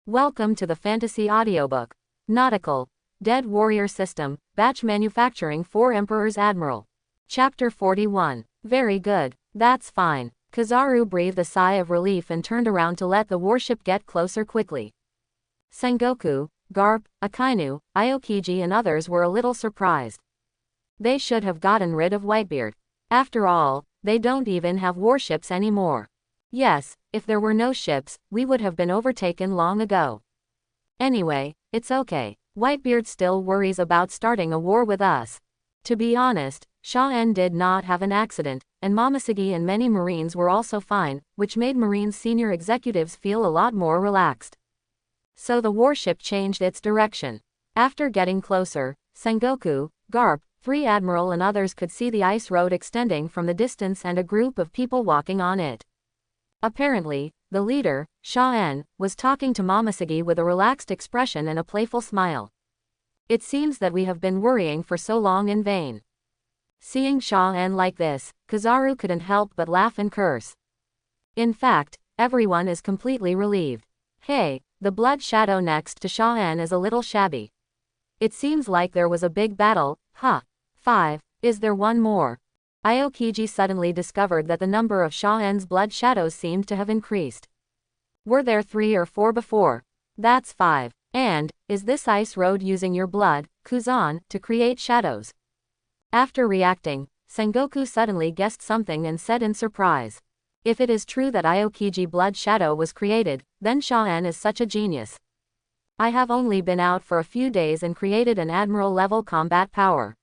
Welcome to the Fantasy Audiobook. Nautical. Dead Warrior System, Batch Manufacturing 4 Emperor's Admiral. Chapter 41. Very good. That's fine. Kizaru breathed a sigh of relief and turned around to let the warship get closer quickly. Sengoku, Garp, Akainu, Aokiji and others were a little surprised. They should have gotten rid of Whitebeard. After all, they don't even have warships anymore. Yes, if there were no ships, we would have been overtaken long ago. Anyway, it's okay. Whitebeard still worries about starting a war with us. To be honest, Shaw-en did not have an accident, and Momoshiki and many Marines were also fine, which made Marines senior executives feel a lot more relaxed. So the warship changed its direction. After getting closer, Sengoku, Garp, 3 Admiral and others could see the ice road extending from the distance and a group of people walking on it. Apparently, the leader, Shaw-en, was talking to Momoshiki with a relaxed expression and a playful smile. It seems that we have been worrying for so long in vain. Seeing Shaw-en like this, Kizaru couldn't help but laugh and curse. In fact, everyone is completely relieved. Hey, the blood shadow next to Shaw-en is a little shabby. It seems like there was a big battle, huh? 5. Is there one more? Aokiji suddenly discovered that the number of Shaw-en's blood shadows seemed to have increased. Were there 3 or 4 before? That's 5. And, is this ice road using your blood, Kuzan, to create shadows? After reacting, Sengoku suddenly guessed something and said in surprise. If it is true that Aokiji blood shadow was created, then Shaw-en is such a genius. I have only been out for a few days and created an admiral-level combat power.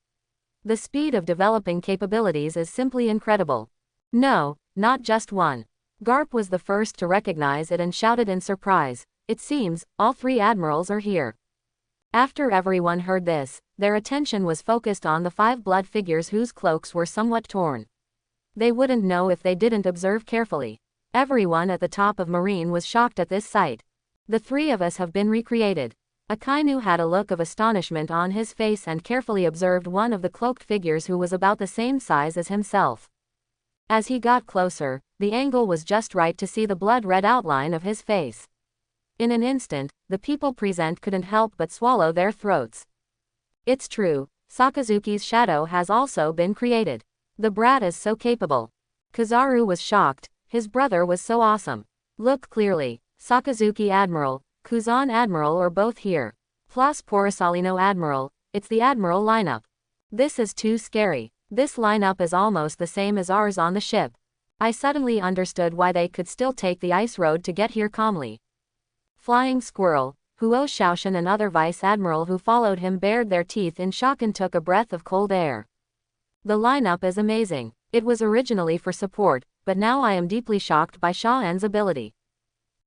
The speed of developing capabilities is simply incredible. No, not just one. Garp was the first to recognize it and shouted in surprise, it seems, all 3 admirals are here. After everyone heard this, their attention was focused on the 5 blood figures whose cloaks were somewhat torn. They wouldn't know if they didn't observe carefully. Everyone at the top of Marine was shocked at this sight. The 3 of us have been recreated. Akainu had a look of astonishment on his face and carefully observed one of the cloaked figures who was about the same size as himself. As he got closer, the angle was just right to see the blood-red outline of his face. In an instant, the people present couldn't help but swallow their throats. It's true, Sakazuki's shadow has also been created. The brat is so capable. Kizaru was shocked, his brother was so awesome. Look clearly, Sakazuki Admiral, Kuzan Admiral are both here. Plus Porisalino Admiral, it's the Admiral lineup. This is too scary. This lineup is almost the same as ours on the ship. I suddenly understood why they could still take the ice road to get here calmly. Flying Squirrel, Huo Shaoshan and other Vice Admiral who followed him bared their teeth in shock and took a breath of cold air. The lineup is amazing. It was originally for support, but now I am deeply shocked by Shaw-en's ability.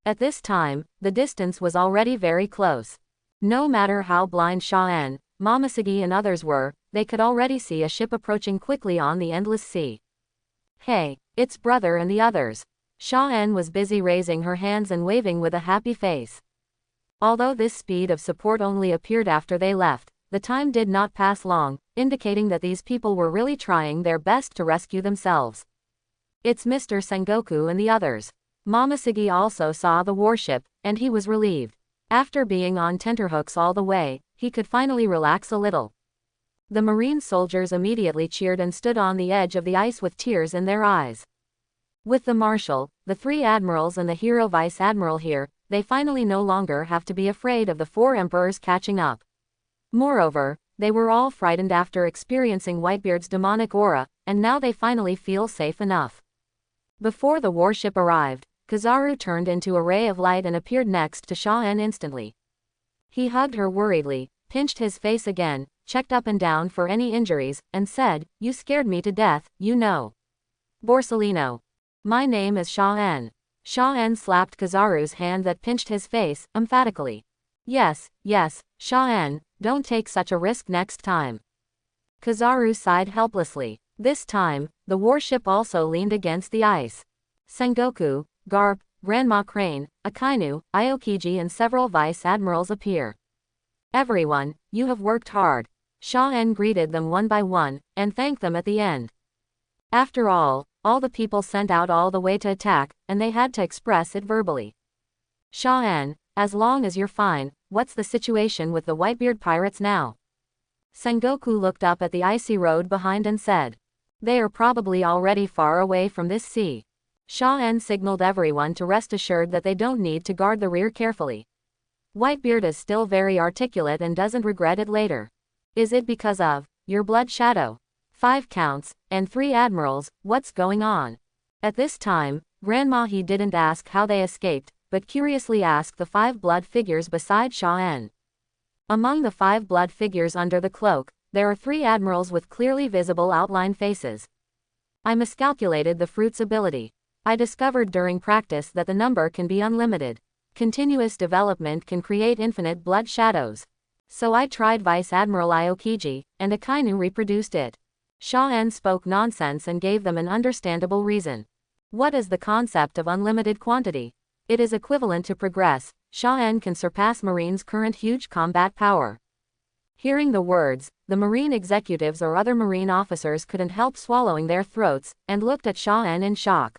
At this time, the distance was already very close. No matter how blind Shaw-en, Momoshiki and others were, they could already see a ship approaching quickly on the endless sea. Hey, it's brother and the others. Shaw-en was busy raising her hands and waving with a happy face. Although this speed of support only appeared after they left, the time did not pass long, indicating that these people were really trying their best to rescue themselves. It's Mr. Sengoku and the others. Momoshiki also saw the warship, and he was relieved. After being on tenterhooks all the way, he could finally relax a little. The Marine soldiers immediately cheered and stood on the edge of the ice with tears in their eyes. With the Marshal, the 3 Admirals and the Hero Vice Admiral here, they finally no longer have to be afraid of the 4 Emperors catching up. Moreover, they were all frightened after experiencing Whitebeard's demonic aura, and now they finally feel safe enough. Before the warship arrived, Kizaru turned into a ray of light and appeared next to Shaw-en instantly. He hugged her worriedly, pinched his face again, checked up and down for any injuries, and said, "You scared me to death, you know. Borsalino. My name is Shaw-en." Shaw-en slapped Kizaru's hand that pinched his face, emphatically. Yes, Shaw-en, don't take such a risk next time." Kizaru sighed helplessly. This time, the warship also leaned against the ice. Sengoku, Garp, Grandma Crane, Akainu, Aokiji and several Vice Admirals appear. "Everyone, you have worked hard." Shaw-en greeted them one by one, and thanked them at the end. After all the people sent out all the way to attack, and they had to express it verbally. Shaw-en, As long as you're fine, what's the situation with the Whitebeard pirates now? Sengoku looked up at the icy road behind and said. They are probably already far away from this sea. Sha-en signaled everyone to rest assured that they don't need to guard the rear carefully. Whitebeard is still very articulate and doesn't regret it later. Is it because of your blood shadow? 5 counts, and 3 admirals, what's going on? At this time, Grandma he didn't ask how they escaped, but curiously asked the 5 blood figures beside Sha-en. Among the 5 blood figures under the cloak, there are 3 admirals with clearly visible outline faces. I miscalculated the fruit's ability. I discovered during practice that the number can be unlimited. Continuous development can create infinite blood shadows. So I tried Vice Admiral Aokiji, and Akainu reproduced it. Sha-en spoke nonsense and gave them an understandable reason. What is the concept of unlimited quantity? It is equivalent to progress. Sha-en can surpass Marine's current huge combat power. Hearing the words, the Marine executives or other Marine officers couldn't help swallowing their throats, and looked at Sha-en in shock.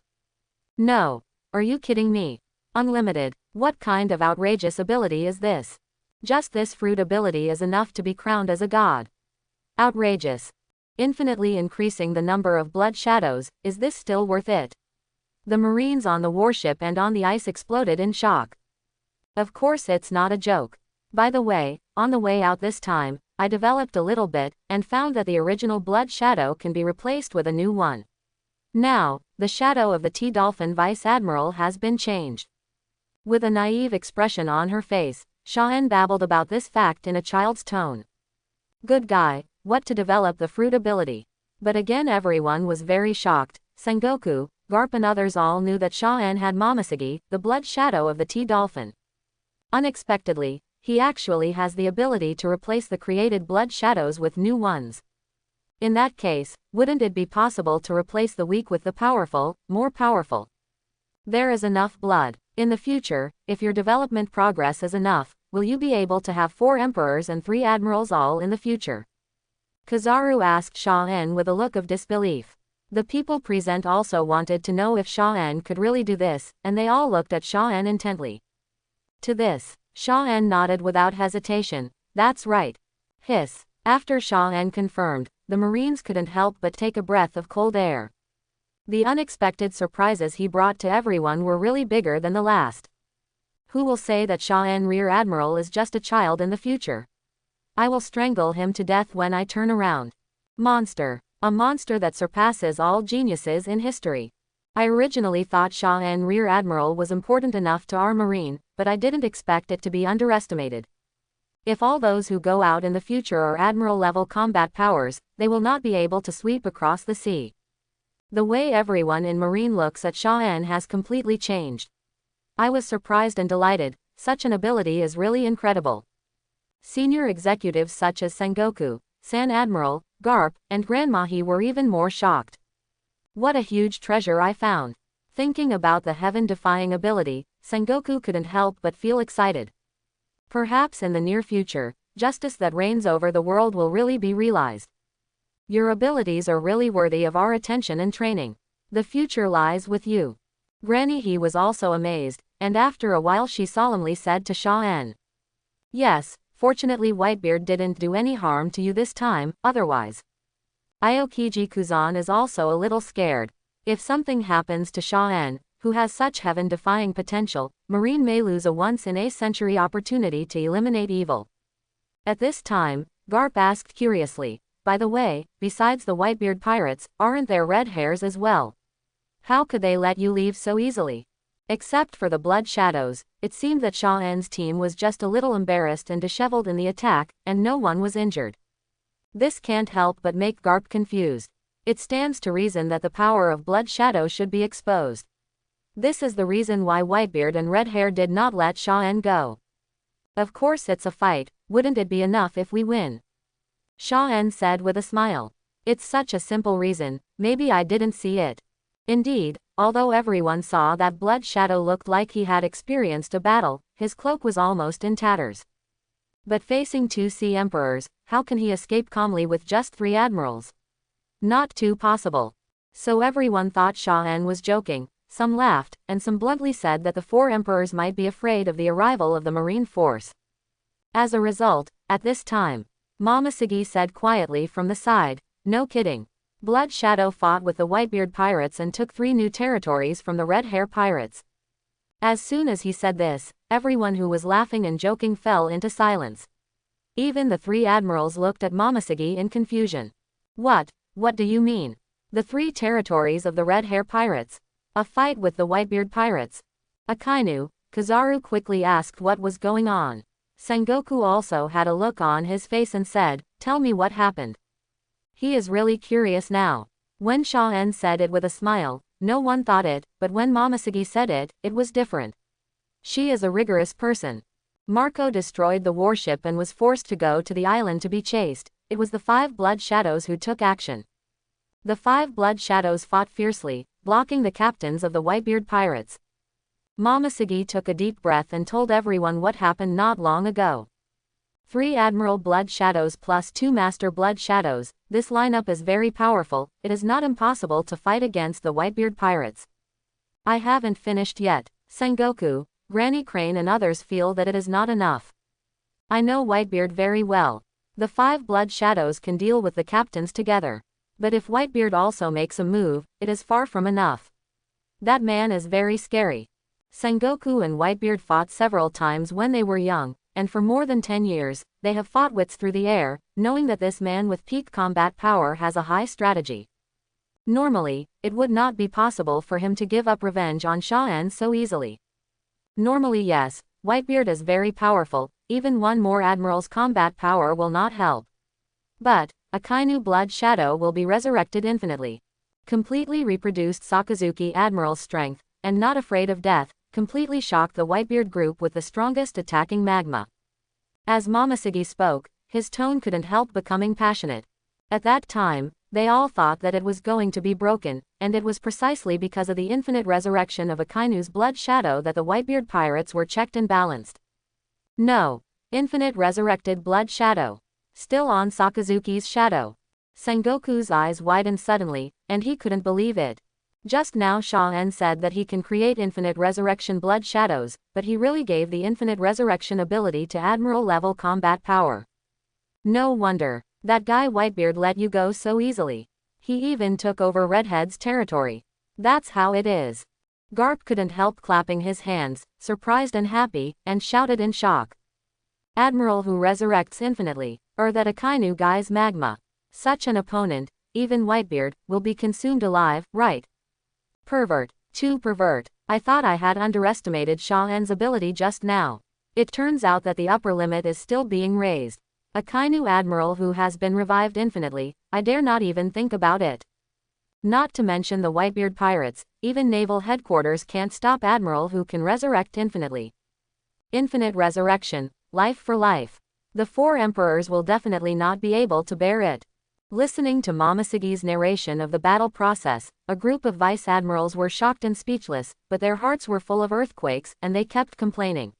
No. Are you kidding me? Unlimited. What kind of outrageous ability is this? Just this fruit ability is enough to be crowned as a god. Outrageous. Infinitely increasing the number of blood shadows, is this still worth it? The Marines on the warship and on the ice exploded in shock. Of course it's not a joke. By the way, on the way out this time, I developed a little bit, and found that the original blood shadow can be replaced with a new one. Now, the shadow of the T-Dolphin Vice Admiral has been changed. With a naive expression on her face, Sha-en babbled about this fact in a child's tone. Good guy, what to develop the fruit ability. But again everyone was very shocked. Sengoku, Garp and others all knew that Sha-en had Momoshiki, the blood shadow of the T-Dolphin. Unexpectedly, he actually has the ability to replace the created blood shadows with new ones. In that case, wouldn't it be possible to replace the weak with the powerful, more powerful? There is enough blood. In the future, if your development progress is enough, will you be able to have 4 emperors and 3 admirals all in the future? Kizaru asked Sha-en with a look of disbelief. The people present also wanted to know if Sha-en could really do this, and they all looked at Sha-en intently. To this, Sha-en nodded without hesitation. That's right. Hiss. After Sha-en confirmed, the Marines couldn't help but take a breath of cold air. The unexpected surprises he brought to everyone were really bigger than the last. Who will say that Sha-en Rear Admiral is just a child in the future? I will strangle him to death when I turn around. Monster. A monster that surpasses all geniuses in history. I originally thought Sha-en Rear Admiral was important enough to our Marine, but I didn't expect it to be underestimated. If all those who go out in the future are Admiral-level combat powers, they will not be able to sweep across the sea. The way everyone in Marine looks at Sha-en has completely changed. I was surprised and delighted. Such an ability is really incredible. Senior executives such as Sengoku, San Admiral, Garp, and Grandmahi were even more shocked. What a huge treasure I found. Thinking about the heaven-defying ability, Sengoku couldn't help but feel excited. Perhaps in the near future, justice that reigns over the world will really be realized. Your abilities are really worthy of our attention and training. The future lies with you. Granny He was also amazed, and after a while she solemnly said to Sha-en. Yes, fortunately Whitebeard didn't do any harm to you this time, otherwise. Aokiji-Kuzan is also a little scared. If something happens to Sha-en, who has such heaven-defying potential, Marine may lose a once-in-a-century opportunity to eliminate evil. At this time, Garp asked curiously, by the way, besides the Whitebeard pirates, aren't there red hairs as well? How could they let you leave so easily? Except for the blood shadows, it seemed that Sha-en's team was just a little embarrassed and disheveled in the attack, and no one was injured. This can't help but make Garp confused. It stands to reason that the power of blood shadow should be exposed. This is the reason why Whitebeard and Redhair did not let Sha-en go. Of course it's a fight, wouldn't it be enough if we win? Sha-en said with a smile. It's such a simple reason, maybe I didn't see it. Indeed, although everyone saw that blood shadow looked like he had experienced a battle, his cloak was almost in tatters. But facing 2 sea emperors, how can he escape calmly with just 3 admirals? Not too possible. So everyone thought Sha-en was joking, some laughed, and some bluntly said that the four emperors might be afraid of the arrival of the marine force. As a result, at this time, Momoshiki said quietly from the side, "No kidding. Blood Shadow fought with the Whitebeard pirates and took 3 new territories from the Red Hair pirates." As soon as he said this, everyone who was laughing and joking fell into silence. Even the 3 admirals looked at Momoshiki in confusion. What do you mean? The 3 territories of the Red Hair pirates? A fight with the Whitebeard pirates? Akainu, Kizaru quickly asked what was going on. Sengoku also had a look on his face and said, "Tell me what happened." He is really curious now. When Shaen said it with a smile, no one thought it, but when Momoshiki said it, it was different. She is a rigorous person. Marco destroyed the warship and was forced to go to the island to be chased. It was the 5 Blood Shadows who took action. The 5 Blood Shadows fought fiercely, blocking the captains of the Whitebeard pirates. Momoshiki took a deep breath and told everyone what happened not long ago. 3 Admiral Blood Shadows plus 2 Master Blood Shadows, this lineup is very powerful. It is not impossible to fight against the Whitebeard pirates. I haven't finished yet. Sengoku, Granny Crane and others feel that it is not enough. I know Whitebeard very well. The 5 Blood Shadows can deal with the captains together. But if Whitebeard also makes a move, it is far from enough. That man is very scary. Sengoku and Whitebeard fought several times when they were young, and for more than 10 years, they have fought wits through the air, knowing that this man with peak combat power has a high strategy. Normally, it would not be possible for him to give up revenge on Shaen so easily. Normally yes, Whitebeard is very powerful, even 1 more Admiral's combat power will not help. But, Akainu Blood Shadow will be resurrected infinitely. Completely reproduced Sakazuki Admiral's strength, and not afraid of death, completely shocked the Whitebeard group with the strongest attacking magma. As Momoshiki spoke, his tone couldn't help becoming passionate. At that time, they all thought that it was going to be broken, and it was precisely because of the infinite resurrection of Akainu's Blood Shadow that the Whitebeard pirates were checked and balanced. No. Infinite resurrected Blood Shadow. Still on Sakazuki's shadow. Sengoku's eyes widened suddenly, and he couldn't believe it. Just now Shaen said that he can create infinite resurrection blood shadows, but he really gave the infinite resurrection ability to Admiral-level combat power. No wonder. That guy Whitebeard let you go so easily. He even took over Redhead's territory. That's how it is. Garp couldn't help clapping his hands, surprised and happy, and shouted in shock. Admiral who resurrects infinitely, or that Akainu guy's magma. Such an opponent, even Whitebeard, will be consumed alive, right? Pervert. Too pervert. I thought I had underestimated Shaen's ability just now. It turns out that the upper limit is still being raised. Akainu Admiral who has been revived infinitely, I dare not even think about it. Not to mention the Whitebeard pirates, even naval headquarters can't stop Admiral who can resurrect infinitely. Infinite resurrection, life for life. The 4 emperors will definitely not be able to bear it. Listening to Momoshiki's narration of the battle process, a group of vice admirals were shocked and speechless, but their hearts were full of earthquakes and they kept complaining.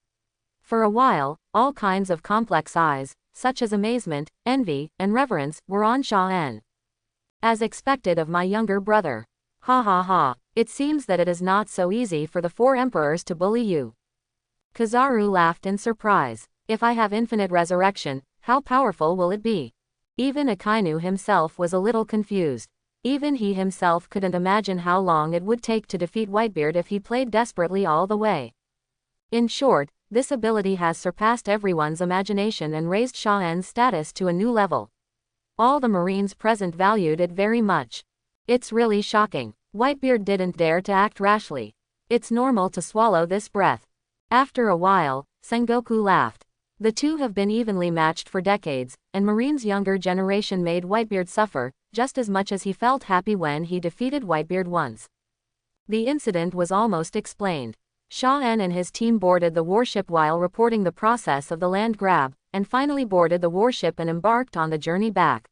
For a while, all kinds of complex eyes, such as amazement, envy, and reverence, were on Shaen. As expected of my younger brother. Ha ha ha, it seems that it is not so easy for the 4 emperors to bully you. Kizaru laughed in surprise. If I have infinite resurrection, how powerful will it be? Even Akainu himself was a little confused. Even he himself couldn't imagine how long it would take to defeat Whitebeard if he played desperately all the way. In short, this ability has surpassed everyone's imagination and raised Shaen's status to a new level. All the Marines present valued it very much. It's really shocking. Whitebeard didn't dare to act rashly. It's normal to swallow this breath. After a while, Sengoku laughed. The two have been evenly matched for decades, and Marine's younger generation made Whitebeard suffer, just as much as he felt happy when he defeated Whitebeard once. The incident was almost explained. Shaen and his team boarded the warship while reporting the process of the land grab, and finally boarded the warship and embarked on the journey back.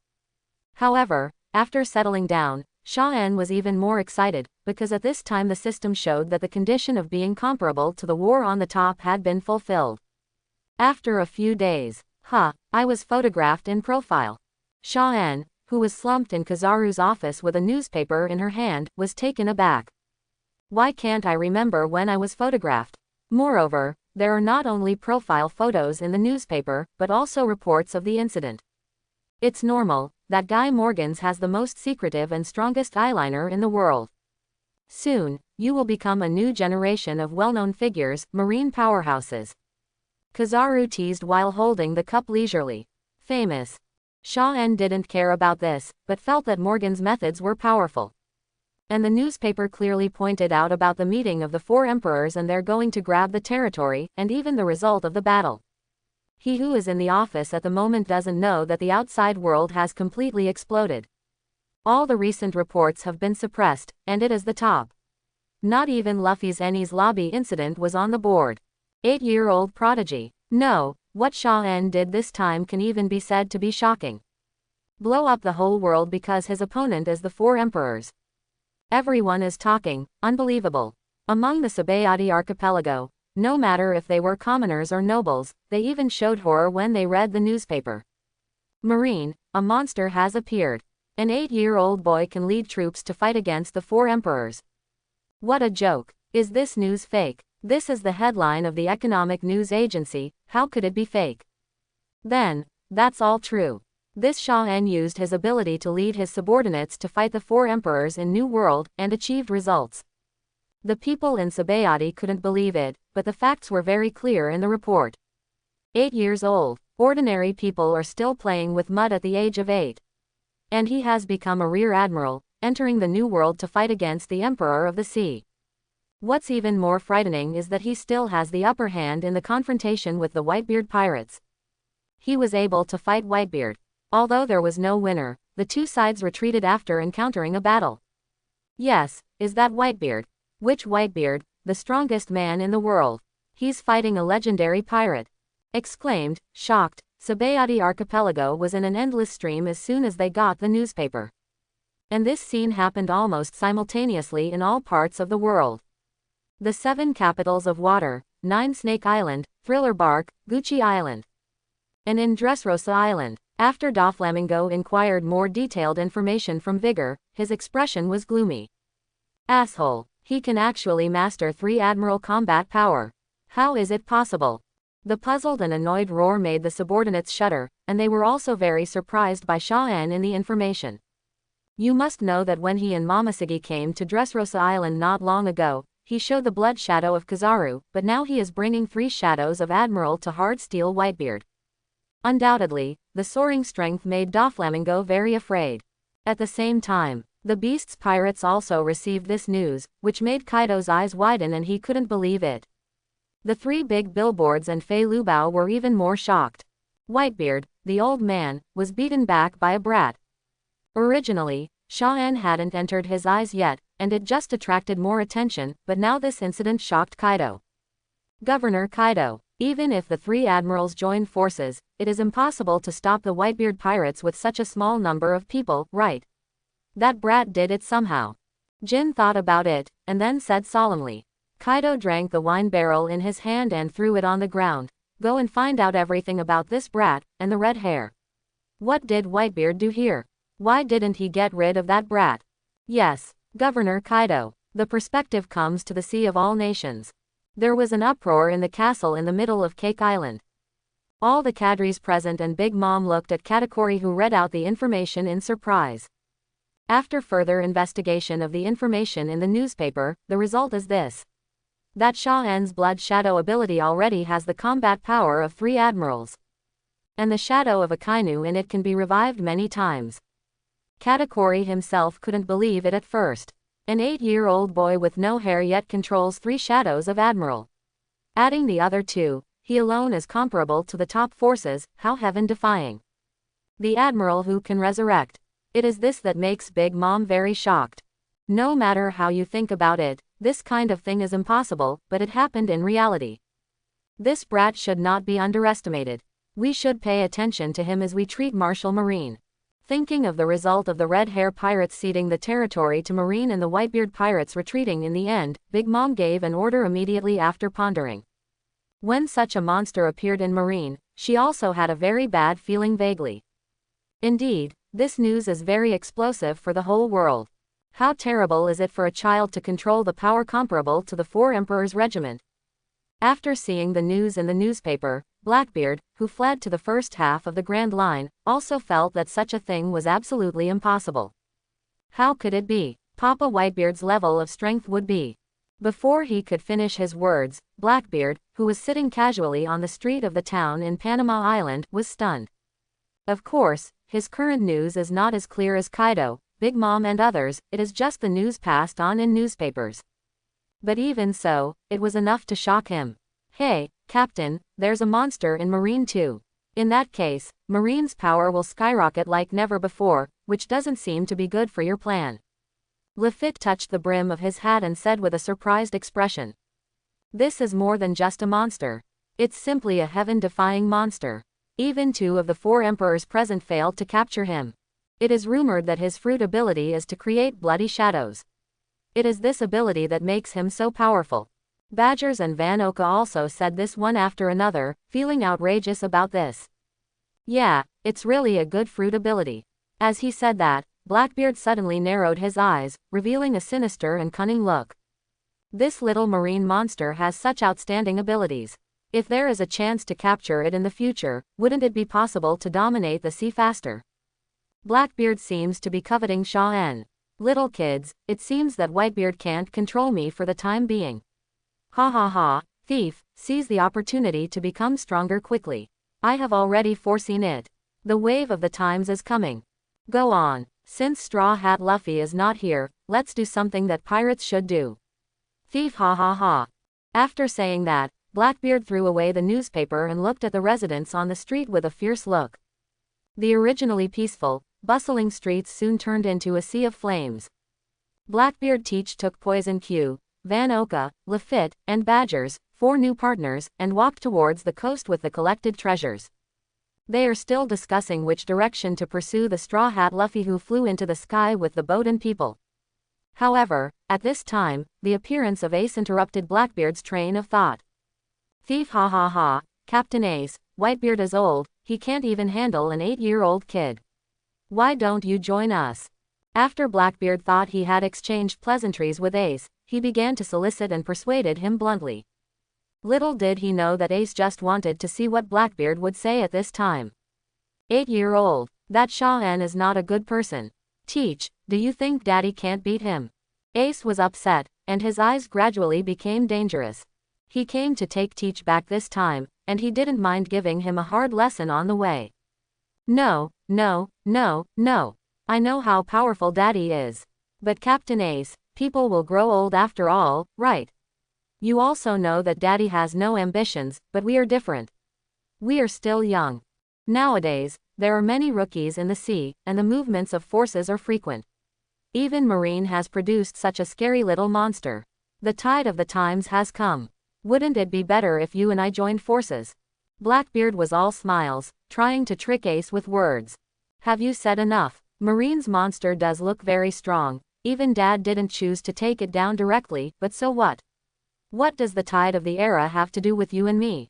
However, after settling down, Shaen was even more excited, because at this time the system showed that the condition of being comparable to the war on the top had been fulfilled. After a few days, I was photographed in profile. Shaen, who was slumped in Kizaru's office with a newspaper in her hand, was taken aback. Why can't I remember when I was photographed? Moreover, there are not only profile photos in the newspaper, but also reports of the incident. It's normal that Guy Morgans has the most secretive and strongest eyeliner in the world. Soon, you will become a new generation of well-known figures, marine powerhouses. Kizaru teased while holding the cup leisurely. Famous. Shaw-en didn't care about this, but felt that Morgan's methods were powerful. And the newspaper clearly pointed out about the meeting of the four emperors and their going to grab the territory, and even the result of the battle. He who is in the office at the moment doesn't know that the outside world has completely exploded. All the recent reports have been suppressed, and it is the top. Not even Luffy's Enies Lobby incident was on the board. 8-year-old prodigy. No, what Shaw-en did this time can even be said to be shocking. Blow up the whole world because his opponent is the four emperors. Everyone is talking, unbelievable. Among the Sabayati archipelago, no matter if they were commoners or nobles, they even showed horror when they read the newspaper. Marine, a monster has appeared. An 8-year-old boy can lead troops to fight against the four emperors. What a joke. Is this news fake? This is the headline of the Economic News Agency. How could it be fake? Then, that's all true. This Shaw-en used his ability to lead his subordinates to fight the four emperors in New World, and achieved results. The people in Sabayati couldn't believe it, but the facts were very clear in the report. 8 years old, ordinary people are still playing with mud at the age of 8. And he has become a rear admiral, entering the New World to fight against the Emperor of the Sea. What's even more frightening is that he still has the upper hand in the confrontation with the Whitebeard pirates. He was able to fight Whitebeard. Although there was no winner, the two sides retreated after encountering a battle. Yes, is that Whitebeard? Which Whitebeard? The strongest man in the world. He's fighting a legendary pirate. Exclaimed, shocked. Sabayati archipelago was in an endless stream as soon as they got the newspaper. And this scene happened almost simultaneously in all parts of the world. The 7 capitals of water, 9 Snake Island, Thriller Bark, Gucci Island. And in Dressrosa Island. After Doflamingo inquired more detailed information from Vigor, his expression was gloomy. Asshole. He can actually master 3 Admiral combat power. How is it possible? The puzzled and annoyed roar made the subordinates shudder, and they were also very surprised by Shaw-en in the information. You must know that when he and Momoshiki came to Dressrosa Island not long ago, he showed the blood shadow of Kizaru, but now he is bringing 3 shadows of Admiral to hard steel Whitebeard. Undoubtedly, the soaring strength made Doflamingo very afraid. At the same time, the Beast's pirates also received this news, which made Kaido's eyes widen and he couldn't believe it. The 3 big billboards and Fei Lubao were even more shocked. Whitebeard, the old man, was beaten back by a brat. Originally, Shaw-en hadn't entered his eyes yet, and it just attracted more attention, but now this incident shocked Kaido. Governor Kaido, even if the 3 admirals joined forces, it is impossible to stop the Whitebeard pirates with such a small number of people, right? That brat did it somehow. Jin thought about it, and then said solemnly. Kaido drank the wine barrel in his hand and threw it on the ground. Go and find out everything about this brat, and the red hair. What did Whitebeard do here? Why didn't he get rid of that brat? Yes, Governor Kaido. The perspective comes to the Sea of All Nations. There was an uproar in the castle in the middle of Cake Island. All the cadres present and Big Mom looked at Katakuri, who read out the information in surprise. After further investigation of the information in the newspaper, the result is this. That Shaw-en's blood shadow ability already has the combat power of 3 admirals. And the shadow of Akainu in it can be revived many times. Katakuri himself couldn't believe it at first. An 8-year-old boy with no hair yet controls 3 shadows of Admiral. Adding the other 2, he alone is comparable to the top forces. How heaven-defying. The Admiral who can resurrect. It is this that makes Big Mom very shocked. No matter how you think about it, this kind of thing is impossible, but it happened in reality. This brat should not be underestimated. We should pay attention to him as we treat Marshal Marine. Thinking of the result of the Red Hair pirates ceding the territory to Marine and the Whitebeard pirates retreating in the end, Big Mom gave an order immediately after pondering. When such a monster appeared in Marine, she also had a very bad feeling vaguely. Indeed, this news is very explosive for the whole world. How terrible is it for a child to control the power comparable to the 4 emperors' regiment? After seeing the news in the newspaper, Blackbeard, who fled to the first half of the Grand Line, also felt that such a thing was absolutely impossible. How could it be? Papa Whitebeard's level of strength would be. Before he could finish his words, Blackbeard, who was sitting casually on the street of the town in Panama Island, was stunned. Of course, his current news is not as clear as Kaido, Big Mom and others, it is just the news passed on in newspapers. But even so, it was enough to shock him. Hey, Captain, there's a monster in Marine too. In that case, Marine's power will skyrocket like never before, which doesn't seem to be good for your plan. Lafitte touched the brim of his hat and said with a surprised expression. This is more than just a monster. It's simply a heaven-defying monster. Even 2 of the 4 emperors present failed to capture him. It is rumored that his fruit ability is to create bloody shadows. It is this ability that makes him so powerful. Badgers and Van Oka also said this one after another, feeling outrageous about this. Yeah, it's really a good fruit ability. As he said that, Blackbeard suddenly narrowed his eyes, revealing a sinister and cunning look. This little marine monster has such outstanding abilities. If there is a chance to capture it in the future, wouldn't it be possible to dominate the sea faster? Blackbeard seems to be coveting Shaw-en. Little kids, it seems that Whitebeard can't control me for the time being. Ha ha ha, thief, seize the opportunity to become stronger quickly. I have already foreseen it. The wave of the times is coming. Go on. Since Straw Hat Luffy is not here, let's do something that pirates should do. Thief, ha ha ha. After saying that, Blackbeard threw away the newspaper and looked at the residents on the street with a fierce look. The originally peaceful, bustling streets soon turned into a sea of flames. Blackbeard Teach took Poison Q, Van Oka, Lafitte, and Badgers, 4 new partners, and walked towards the coast with the collected treasures. They are still discussing which direction to pursue the Straw Hat Luffy who flew into the sky with the boat and people. However, at this time, the appearance of Ace interrupted Blackbeard's train of thought. Thief, ha ha ha, Captain Ace, Whitebeard is old, he can't even handle an 8-year-old kid. Why don't you join us? After Blackbeard thought he had exchanged pleasantries with Ace, he began to solicit and persuaded him bluntly. Little did he know that Ace just wanted to see what Blackbeard would say at this time. 8-year-old, that Shaw-en is not a good person. Teach, do you think Daddy can't beat him? Ace was upset, and his eyes gradually became dangerous. He came to take Teach back this time, and he didn't mind giving him a hard lesson on the way. No, no, no, no. I know how powerful Daddy is. But Captain Ace, people will grow old after all, right? You also know that Daddy has no ambitions, but we are different. We are still young. Nowadays, there are many rookies in the sea, and the movements of forces are frequent. Even Marine has produced such a scary little monster. The tide of the times has come. Wouldn't it be better if you and I joined forces? Blackbeard was all smiles, trying to trick Ace with words. Have you said enough? Marine's monster does look very strong. Even Dad didn't choose to take it down directly, but so what? What does the tide of the era have to do with you and me?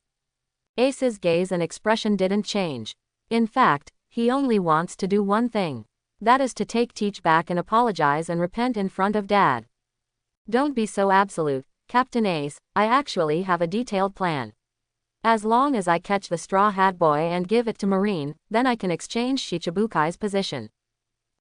Ace's gaze and expression didn't change. In fact, he only wants to do one thing. That is to take Teach back and apologize and repent in front of Dad. Don't be so absolute, Captain Ace, I actually have a detailed plan. As long as I catch the Straw Hat Boy and give it to Marine, then I can exchange Shichibukai's position.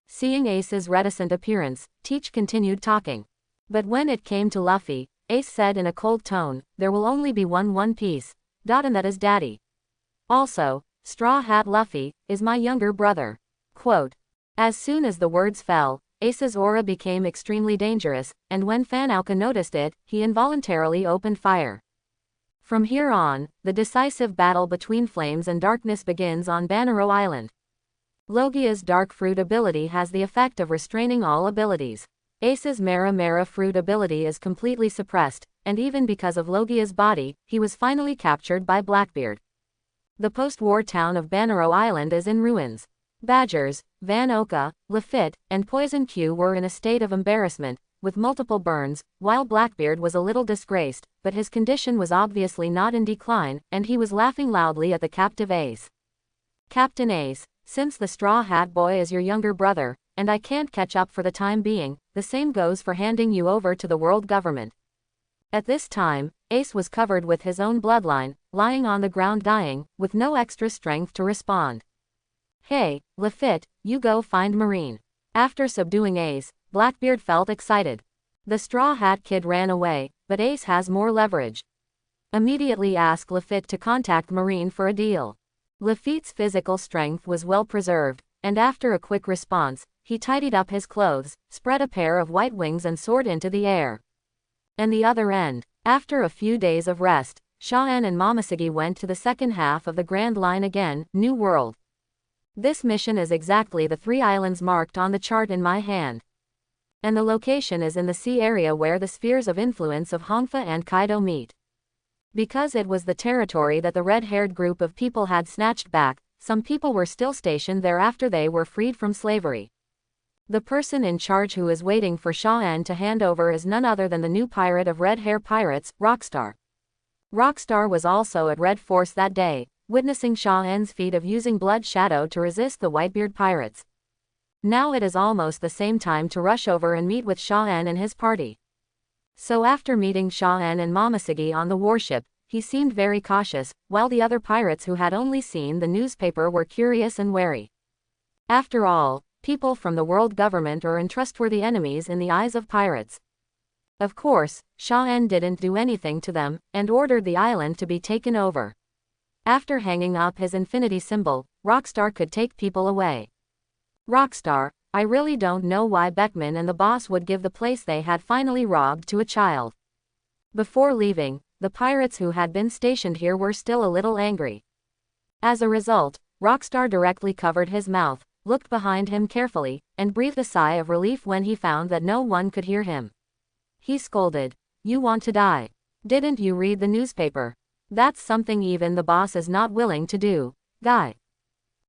Seeing Ace's reticent appearance, Teach continued talking. But when it came to Luffy, Ace said in a cold tone, there will only be one piece, and that is Daddy. Also, Straw Hat Luffy is my younger brother. Quote. As soon as the words fell, Ace's aura became extremely dangerous, and when Fanauka noticed it, he involuntarily opened fire. From here on, the decisive battle between flames and darkness begins on Banaro Island. Logia's dark fruit ability has the effect of restraining all abilities. Ace's Mera fruit ability is completely suppressed, and even because of Logia's body, he was finally captured by Blackbeard. The post-war town of Banaro Island is in ruins. Badgers, Van Oka, Lafitte, and Poison Q were in a state of embarrassment, with multiple burns, while Blackbeard was a little disgraced, but his condition was obviously not in decline, and he was laughing loudly at the captive Ace. Captain Ace, since the Straw Hat Boy is your younger brother, and I can't catch up for the time being, the same goes for handing you over to the world government. At this time, Ace was covered with his own bloodline, lying on the ground dying, with no extra strength to respond. Hey, Lafitte, you go find Marine. After subduing Ace, Blackbeard felt excited. The Straw Hat Kid ran away, but Ace has more leverage. Immediately ask Lafitte to contact Marine for a deal. Lafitte's physical strength was well preserved, and after a quick response, he tidied up his clothes, spread a pair of white wings and soared into the air. And the other end. After a few days of rest, Sha-En and Momoshiki went to the second half of the Grand Line again, New World. This mission is exactly the 3 islands marked on the chart in my hand. And the location is in the sea area where the spheres of influence of Hongfa and Kaido meet. Because it was the territory that the red-haired group of people had snatched back, some people were still stationed there after they were freed from slavery. The person in charge who is waiting for Sha-En to hand over is none other than the new pirate of Red Hair Pirates, Rockstar. Rockstar was also at Red Force that day, witnessing Sha-En's feat of using Blood Shadow to resist the Whitebeard pirates. Now it is almost the same time to rush over and meet with Sha-En and his party. So after meeting Sha-En and Momoshiki on the warship, he seemed very cautious, while the other pirates who had only seen the newspaper were curious and wary. After all, people from the world government are untrustworthy enemies in the eyes of pirates. Of course, Sha-En didn't do anything to them, and ordered the island to be taken over. After hanging up his infinity symbol, Rockstar could take people away. Rockstar, I really don't know why Beckman and the boss would give the place they had finally robbed to a child. Before leaving, the pirates who had been stationed here were still a little angry. As a result, Rockstar directly covered his mouth, looked behind him carefully, and breathed a sigh of relief when he found that no one could hear him. He scolded, "You want to die? Didn't you read the newspaper? That's something even the boss is not willing to do, guy.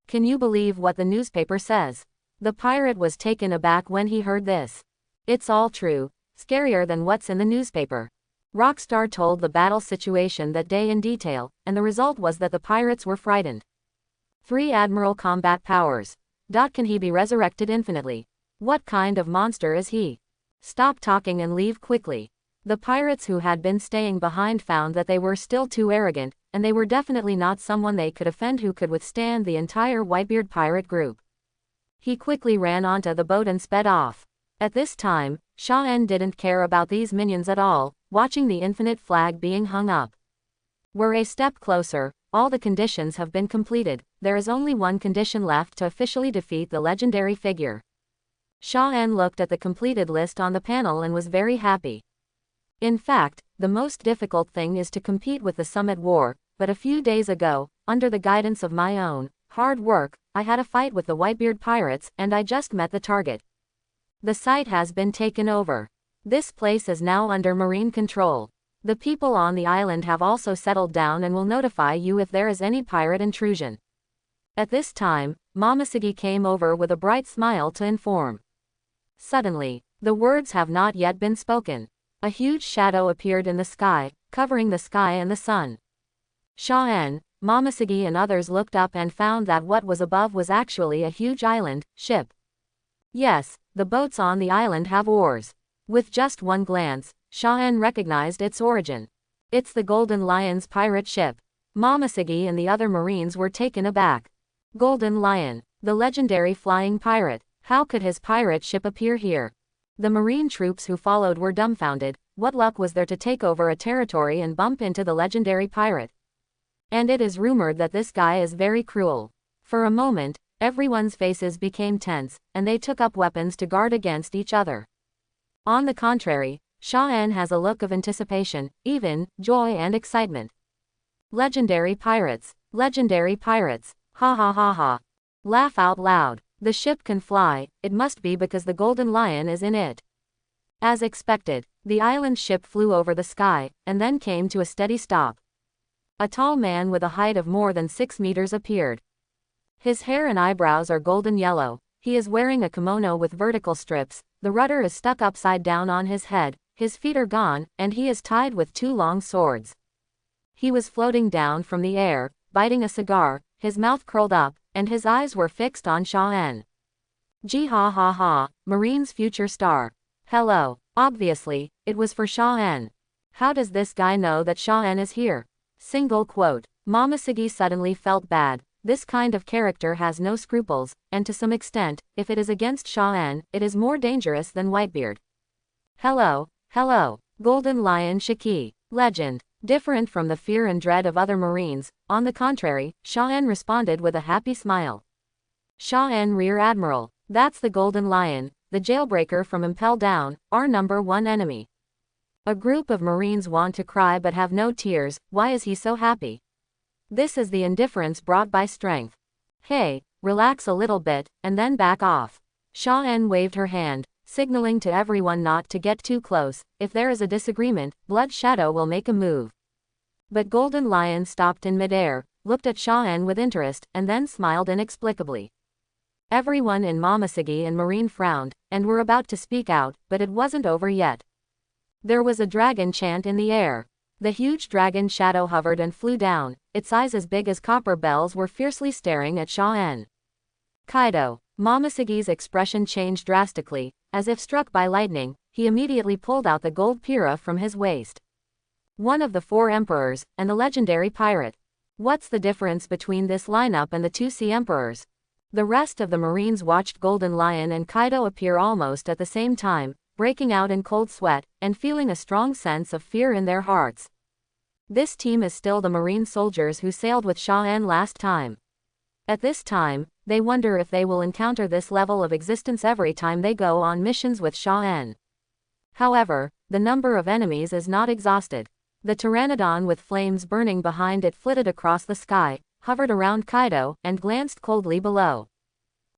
Can you believe what the newspaper says?" The pirate was taken aback when he heard this. "It's all true, scarier than what's in the newspaper." Rockstar told the battle situation that day in detail, and the result was that the pirates were frightened. 3 Admiral combat powers. Can he be resurrected infinitely? What kind of monster is he? Stop talking and leave quickly. The pirates who had been staying behind found that they were still too arrogant, and they were definitely not someone they could offend who could withstand the entire Whitebeard pirate group. He quickly ran onto the boat and sped off. At this time, Sha-En didn't care about these minions at all, watching the infinite flag being hung up. We're a step closer, all the conditions have been completed, there is only one condition left to officially defeat the legendary figure. Sha-En looked at the completed list on the panel and was very happy. In fact, the most difficult thing is to compete with the Summit War, but a few days ago, under the guidance of my own hard work, I had a fight with the Whitebeard pirates, and I just met the target. The site has been taken over. This place is now under Marine control. The people on the island have also settled down and will notify you if there is any pirate intrusion. At this time, Momoshiki came over with a bright smile to inform. Suddenly, the words have not yet been spoken. A huge shadow appeared in the sky, covering the sky and the sun. Sha-En, Momoshiki and others looked up and found that what was above was actually a huge island ship. Yes, the boats on the island have oars. With just one glance, Sha-En recognized its origin. It's the Golden Lion's pirate ship. Momoshiki and the other Marines were taken aback. Golden Lion, the legendary flying pirate, how could his pirate ship appear here? The Marine troops who followed were dumbfounded. What luck was there to take over a territory and bump into the legendary pirate? And it is rumored that this guy is very cruel. For a moment, everyone's faces became tense, and they took up weapons to guard against each other. On the contrary, Sha-En has a look of anticipation, even joy and excitement. Legendary pirates, ha ha ha ha. Laugh out loud. The ship can fly, it must be because the Golden Lion is in it. As expected, the island ship flew over the sky, and then came to a steady stop. A tall man with a height of more than 6 meters appeared. His hair and eyebrows are golden yellow, he is wearing a kimono with vertical strips, the rudder is stuck upside down on his head, his feet are gone, and he is tied with 2 long swords. He was floating down from the air, biting a cigar, his mouth curled up, and his eyes were fixed on Sha-En. Gee ha ha ha, Marine's future star. Hello. Obviously, it was for Sha-en. How does this guy know that Sha-en is here? Single quote. Momoshiki suddenly felt bad. This kind of character has no scruples, and to some extent, if it is against Sha-en, it is more dangerous than Whitebeard. Hello. Hello. Golden Lion Shiki. Legend. Different from the fear and dread of other Marines, on the contrary, Sha-en responded with a happy smile. Sha-en Rear Admiral. That's the Golden Lion, the jailbreaker from Impel Down, our #1 enemy. A group of Marines want to cry but have no tears. Why is he so happy? This is the indifference brought by strength. Hey, relax a little bit, and then back off. Sha-en waved her hand, signaling to everyone not to get too close. If there is a disagreement, Blood Shadow will make a move. But Golden Lion stopped in midair, looked at Sha-en with interest, and then smiled inexplicably. Everyone in Momoshiki and Marine frowned, and were about to speak out, but it wasn't over yet. There was a dragon chant in the air. The huge dragon shadow hovered and flew down, its eyes as big as copper bells were fiercely staring at Sha-en. Kaido. Momoshiki's expression changed drastically, as if struck by lightning. He immediately pulled out the gold pira from his waist. One of the 4 emperors, and the legendary pirate. What's the difference between this lineup and the 2 sea emperors? The rest of the Marines watched Golden Lion and Kaido appear almost at the same time, breaking out in cold sweat, and feeling a strong sense of fear in their hearts. This team is still the Marine soldiers who sailed with Sha-en last time. At this time, they wonder if they will encounter this level of existence every time they go on missions with Sha-en. However, the number of enemies is not exhausted. The Pteranodon with flames burning behind it flitted across the sky, hovered around Kaido, and glanced coldly below.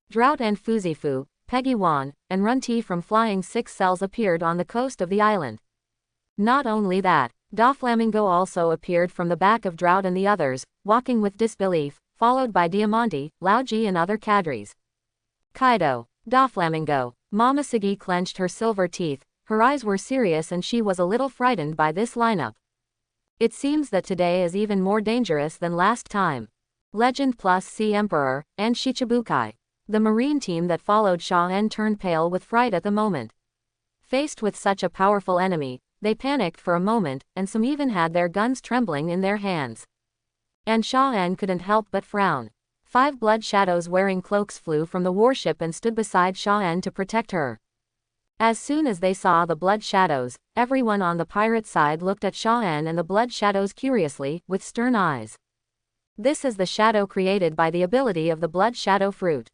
Drought and Fuzifu, Peggy Wan, and Runti from Flying 6 Cells appeared on the coast of the island. Not only that, Doflamingo also appeared from the back of Drought and the others, walking with disbelief, followed by Diamante, Laoji and other cadres. Kaido. Doflamingo. Momoshiki clenched her silver teeth, her eyes were serious and she was a little frightened by this lineup. It seems that today is even more dangerous than last time. Legend plus Sea Emperor, and Shichibukai. The Marine team that followed Sha-en turned pale with fright at the moment. Faced with such a powerful enemy, they panicked for a moment, and some even had their guns trembling in their hands. And Sha-en couldn't help but frown. 5 blood shadows wearing cloaks flew from the warship and stood beside Sha-en to protect her. As soon as they saw the blood shadows, everyone on the pirate side looked at Sha-en and the blood shadows curiously, with stern eyes. This is the shadow created by the ability of the blood shadow fruit.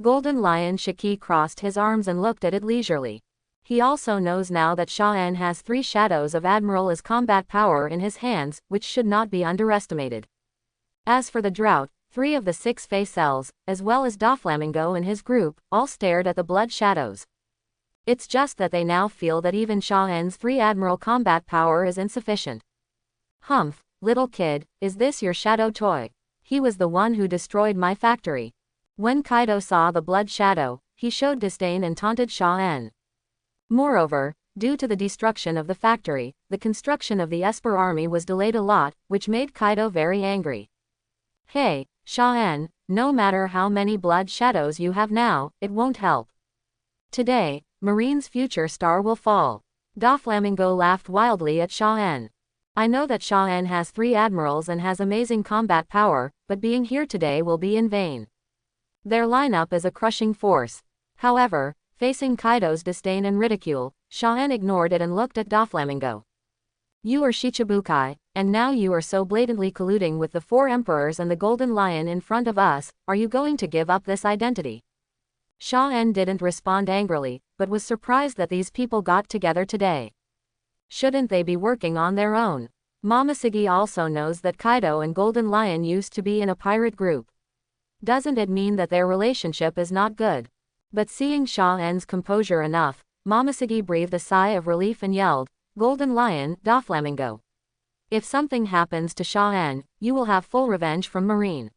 Golden Lion Shiki crossed his arms and looked at it leisurely. He also knows now that Sha-en has 3 shadows of Admiral as combat power in his hands, which should not be underestimated. As for the Drought, 3 of the 6 Fey cells, as well as Doflamingo and his group, all stared at the blood shadows. It's just that they now feel that even Sha-en's 3 Admiral combat power is insufficient. Humph, little kid, is this your shadow toy? He was the one who destroyed my factory. When Kaido saw the blood shadow, he showed disdain and taunted Sha-en. Moreover, due to the destruction of the factory, the construction of the Esper army was delayed a lot, which made Kaido very angry. Hey, Sha-en, no matter how many blood shadows you have now, it won't help. Today, Marine's future star will fall. Doflamingo laughed wildly at Sha-en. I know that Sha-en has 3 admirals and has amazing combat power, but being here today will be in vain. Their lineup is a crushing force. However, facing Kaido's disdain and ridicule, Sha-en ignored it and looked at Doflamingo. You are Shichibukai, and now you are so blatantly colluding with the 4 emperors and the Golden Lion in front of us. Are you going to give up this identity? Sha-en didn't respond angrily, but was surprised that these people got together today. Shouldn't they be working on their own? Momoshiki also knows that Kaido and Golden Lion used to be in a pirate group. Doesn't it mean that their relationship is not good? But seeing Sha-en's composure enough, Momoshiki breathed a sigh of relief and yelled, Golden Lion, Doflamingo. If something happens to Sha-en, you will have full revenge from Marine.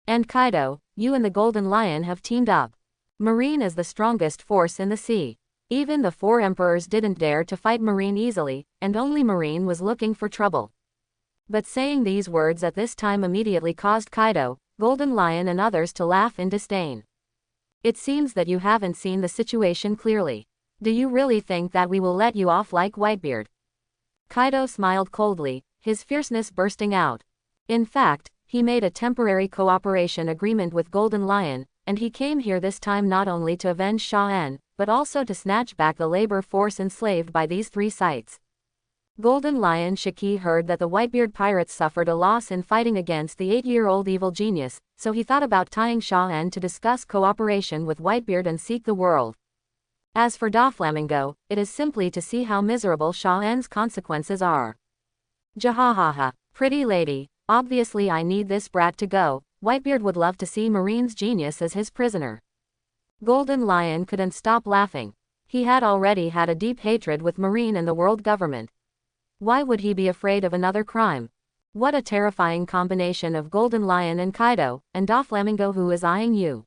And Kaido, you and the Golden Lion have teamed up. Marine is the strongest force in the sea. Even the 4 emperors didn't dare to fight Marine easily, and only Marine was looking for trouble. But saying these words at this time immediately caused Kaido, Golden Lion and others to laugh in disdain. It seems that you haven't seen the situation clearly. Do you really think that we will let you off like Whitebeard? Kaido smiled coldly, his fierceness bursting out. In fact, he made a temporary cooperation agreement with Golden Lion, and he came here this time not only to avenge Sha-En, but also to snatch back the labor force enslaved by these 3 sites. Golden Lion Shiki heard that the Whitebeard pirates suffered a loss in fighting against the 8-year-old evil genius, so he thought about tying Sha-En to discuss cooperation with Whitebeard and seek the world. As for Doflamingo, it is simply to see how miserable Sha-En's consequences are. Jahahaha, pretty lady, obviously I need this brat to go. Whitebeard would love to see Marine's genius as his prisoner. Golden Lion couldn't stop laughing. He had already had a deep hatred with Marine and the world government. Why would he be afraid of another crime? What a terrifying combination of Golden Lion and Kaido, and Doflamingo who is eyeing you.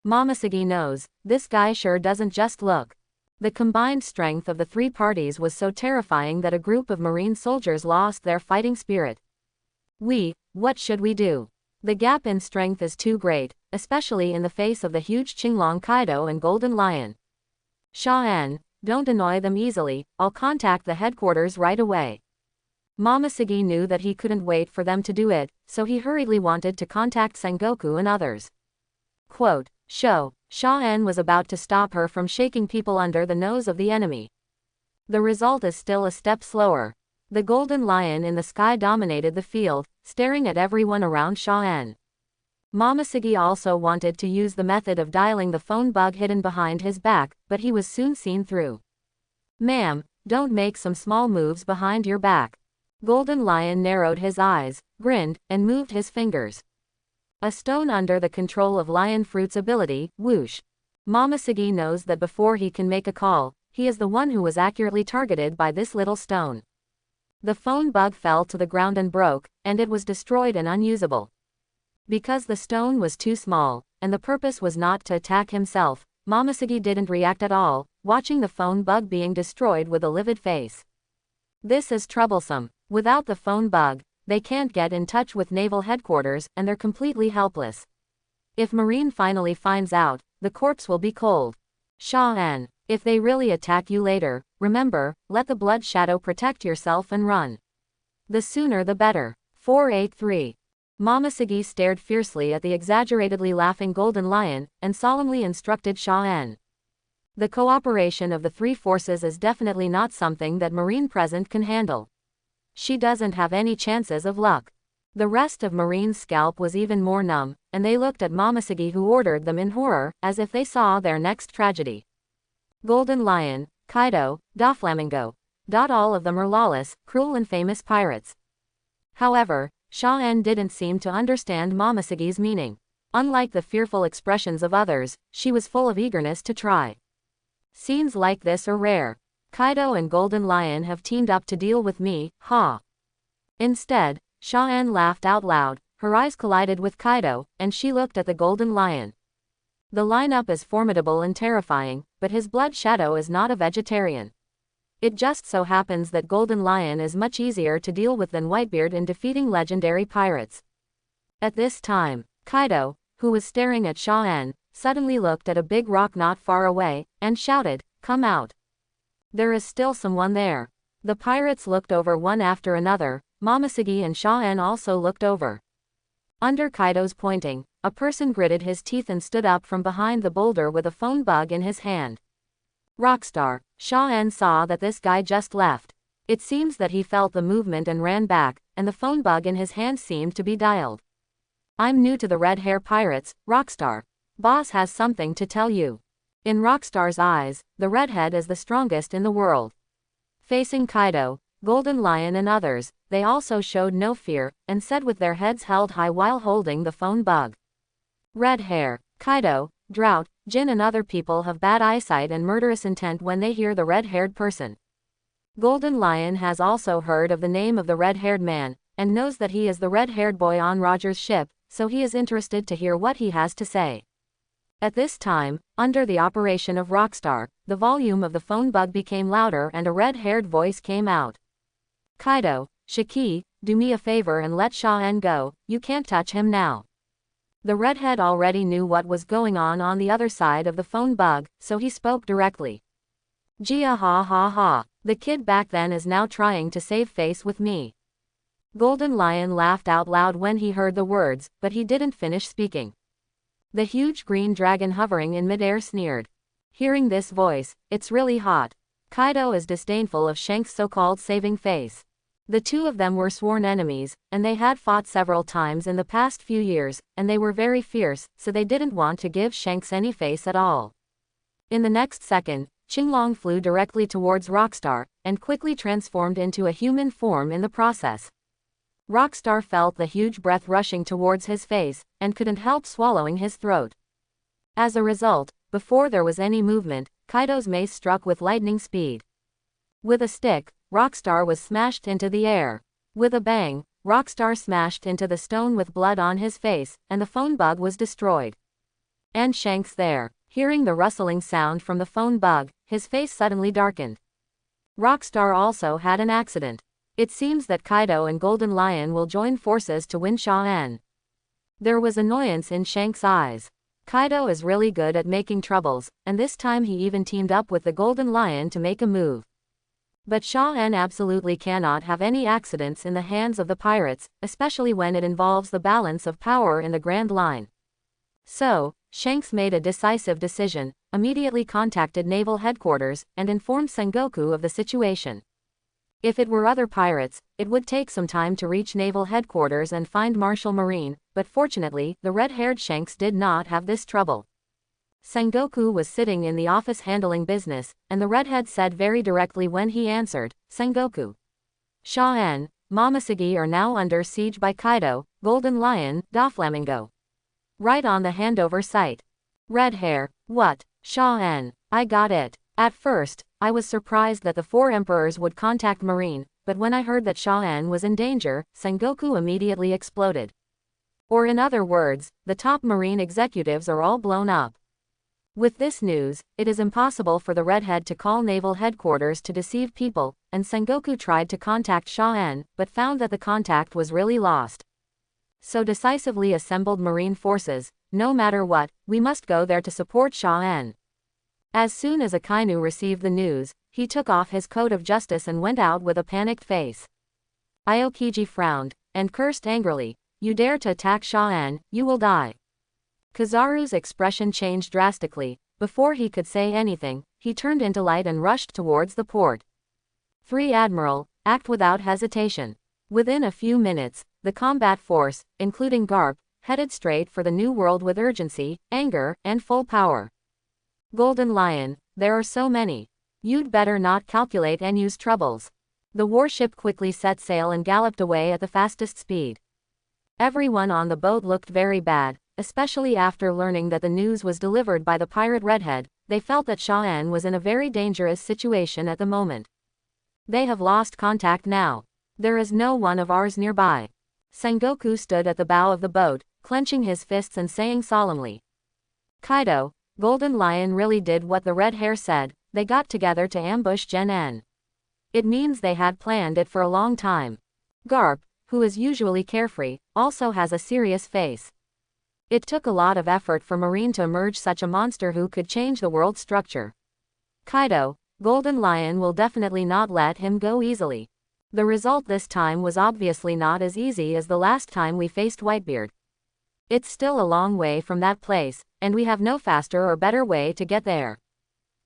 Momoshiki knows, this guy sure doesn't just look. The combined strength of the 3 parties was so terrifying that a group of Marine soldiers lost their fighting spirit. What should we do? The gap in strength is too great, especially in the face of the huge Qinglong Kaido and Golden Lion. Sha-En, don't annoy them easily, I'll contact the headquarters right away. Momoshiki knew that he couldn't wait for them to do it, so he hurriedly wanted to contact Sengoku and others. Quote, Sha-En was about to stop her from shaking people under the nose of the enemy. The result is still a step slower. The Golden Lion in the sky dominated the field, staring at everyone around Sha-En. Momoshiki also wanted to use the method of dialing the phone bug hidden behind his back, but he was soon seen through. Ma'am, don't make some small moves behind your back. Golden Lion narrowed his eyes, grinned, and moved his fingers. A stone under the control of Lion Fruit's ability, whoosh. Momoshiki knows that before he can make a call, he is the one who was accurately targeted by this little stone. The phone bug fell to the ground and broke, and it was destroyed and unusable. Because the stone was too small, and the purpose was not to attack himself, Momoshiki didn't react at all, watching the phone bug being destroyed with a livid face. This is troublesome. Without the phone bug, they can't get in touch with naval headquarters, and they're completely helpless. If Marine finally finds out, the corpse will be cold. Sha-En, if they really attack you later, remember, let the blood shadow protect yourself and run. The sooner the better. 483. Momoshiki stared fiercely at the exaggeratedly laughing Golden Lion, and solemnly instructed Sha-En. The cooperation of the 3 forces is definitely not something that Marine present can handle. She doesn't have any chances of luck. The rest of Marine's scalp was even more numb, and they looked at Momoshiki who ordered them in horror, as if they saw their next tragedy. Golden Lion, Kaido, Doflamingo. All of them are lawless, cruel and famous pirates. However, Sha-En didn't seem to understand Momoshiki's meaning. Unlike the fearful expressions of others, she was full of eagerness to try. Scenes like this are rare. Kaido and Golden Lion have teamed up to deal with me, ha. Instead, Sha-En laughed out loud, her eyes collided with Kaido, and she looked at the Golden Lion. The lineup is formidable and terrifying, but his blood shadow is not a vegetarian. It just so happens that Golden Lion is much easier to deal with than Whitebeard in defeating legendary pirates. At this time, Kaido, who was staring at Sha-En, suddenly looked at a big rock not far away, and shouted, "Come out. There is still someone there." The pirates looked over one after another. Momoshiki and Sha-En also looked over. Under Kaido's pointing, a person gritted his teeth and stood up from behind the boulder with a phone bug in his hand. Rockstar. Sha-En saw that this guy just left. It seems that he felt the movement and ran back, and the phone bug in his hand seemed to be dialed. "I'm new to the Red Hair Pirates, Rockstar. Boss has something to tell you." In Rockstar's eyes, the redhead is the strongest in the world. Facing Kaido, Golden Lion and others, they also showed no fear, and said with their heads held high while holding the phone bug. Red Hair, Kaido, Drought, Jin and other people have bad eyesight and murderous intent when they hear the red-haired person. Golden Lion has also heard of the name of the red-haired man, and knows that he is the red-haired boy on Roger's ship, so he is interested to hear what he has to say. At this time, under the operation of Rockstar, the volume of the phone bug became louder and a red-haired voice came out. "Kaido, Shiki, do me a favor and let Sha-En go, you can't touch him now." The redhead already knew what was going on the other side of the phone bug, so he spoke directly. Gia ha ha ha. The kid back then is now trying to save face with me. Golden Lion laughed out loud when he heard the words, but he didn't finish speaking. The huge green dragon hovering in midair sneered. Hearing this voice, it's really hot. Kaido is disdainful of Shanks' so-called saving face. The two of them were sworn enemies, and they had fought several times in the past few years, and they were very fierce, so they didn't want to give Shanks any face at all. In the next second, Qinglong flew directly towards Rockstar, and quickly transformed into a human form in the process. Rockstar felt the huge breath rushing towards his face, and couldn't help swallowing his throat. As a result, before there was any movement, Kaido's mace struck with lightning speed. With a stick, Rockstar was smashed into the air. With a bang, Rockstar smashed into the stone with blood on his face, and the phone bug was destroyed. And Shanks there. Hearing the rustling sound from the phone bug, his face suddenly darkened. Rockstar also had an accident. It seems that Kaido and Golden Lion will join forces to win Sha-En. There was annoyance in Shanks' eyes. Kaido is really good at making troubles, and this time he even teamed up with the Golden Lion to make a move. But Sha-En absolutely cannot have any accidents in the hands of the pirates, especially when it involves the balance of power in the Grand Line. So, Shanks made a decisive decision, immediately contacted Naval Headquarters, and informed Sengoku of the situation. If it were other pirates, it would take some time to reach Naval Headquarters and find Martial Marine, but fortunately, the red-haired Shanks did not have this trouble. Sengoku was sitting in the office handling business, and the redhead said very directly when he answered, "Sengoku. Sha-En, Momoshiki are now under siege by Kaido, Golden Lion, Doflamingo. Right on the handover site." Red hair, what? Sha-En, I got it. At first, I was surprised that the four emperors would contact Marine, but when I heard that Sha-En was in danger, Sengoku immediately exploded. Or in other words, the top Marine executives are all blown up. With this news, it is impossible for the redhead to call Naval Headquarters to deceive people, and Sengoku tried to contact Sha-En, but found that the contact was really lost. So decisively assembled Marine forces, no matter what, we must go there to support Sha-En. As soon as Akainu received the news, he took off his coat of justice and went out with a panicked face. Aokiji frowned, and cursed angrily, "You dare to attack Sha-En, you will die." Kizaru's expression changed drastically. Before he could say anything, he turned into light and rushed towards the port. 3 Admiral, act without hesitation. Within a few minutes, the combat force, including Garp, headed straight for the New World with urgency, anger, and full power. Golden Lion, there are so many. You'd better not calculate and use troubles. The warship quickly set sail and galloped away at the fastest speed. Everyone on the boat looked very bad, especially after learning that the news was delivered by the pirate redhead. They felt that Sha-En was in a very dangerous situation at the moment. They have lost contact now. There is no one of ours nearby. Sengoku stood at the bow of the boat, clenching his fists and saying solemnly, "Kaido, Golden Lion really did what the red hair said. They got together to ambush Gen-En. It means they had planned it for a long time." Garp, who is usually carefree, also has a serious face. It took a lot of effort for Marine to emerge such a monster who could change the world's structure. Kaido, Golden Lion will definitely not let him go easily. The result this time was obviously not as easy as the last time we faced Whitebeard. It's still a long way from that place, and we have no faster or better way to get there.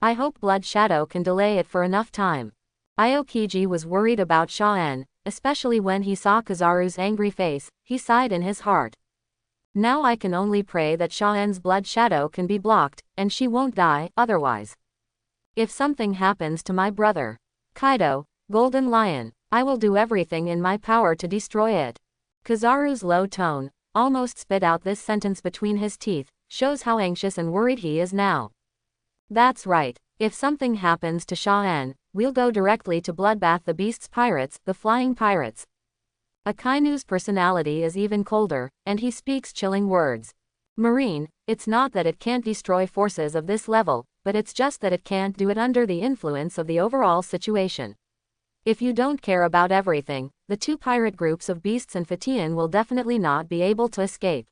I hope Blood Shadow can delay it for enough time. Aokiji was worried about Sha-En, especially when he saw Kizaru's angry face. He sighed in his heart. Now I can only pray that Sha-En's Blood Shadow can be blocked, and she won't die, otherwise. If something happens to my brother, Kaido, Golden Lion, I will do everything in my power to destroy it. Kizaru's low tone, almost spit out this sentence between his teeth, shows how anxious and worried he is now. That's right. If something happens to Sha-En, we'll go directly to Bloodbath the Beast's pirates, the Flying Pirates. Akainu's personality is even colder, and he speaks chilling words. Marine, it's not that it can't destroy forces of this level, but it's just that it can't do it under the influence of the overall situation. If you don't care about everything, the 2 pirate groups of Beasts and Fatian will definitely not be able to escape.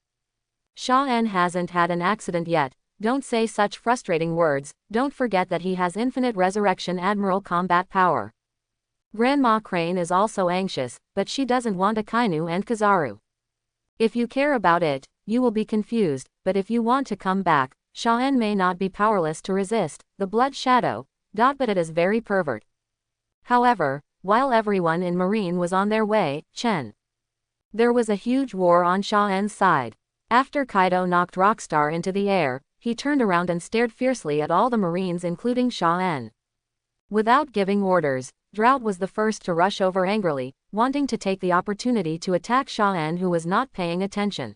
Sha-En hasn't had an accident yet, don't say such frustrating words, don't forget that he has infinite resurrection Admiral combat power. Grandma Crane is also anxious, but she doesn't want Akainu and Kizaru. If you care about it, you will be confused, but if you want to come back, Shaen may not be powerless to resist the blood shadow, but it is very pervert. However, while everyone in Marine was on their way, there was a huge war on Shaen's side. After Kaido knocked Rockstar into the air, he turned around and stared fiercely at all the Marines including Shaen. Without giving orders, Drought was the first to rush over angrily, wanting to take the opportunity to attack Shaen who was not paying attention.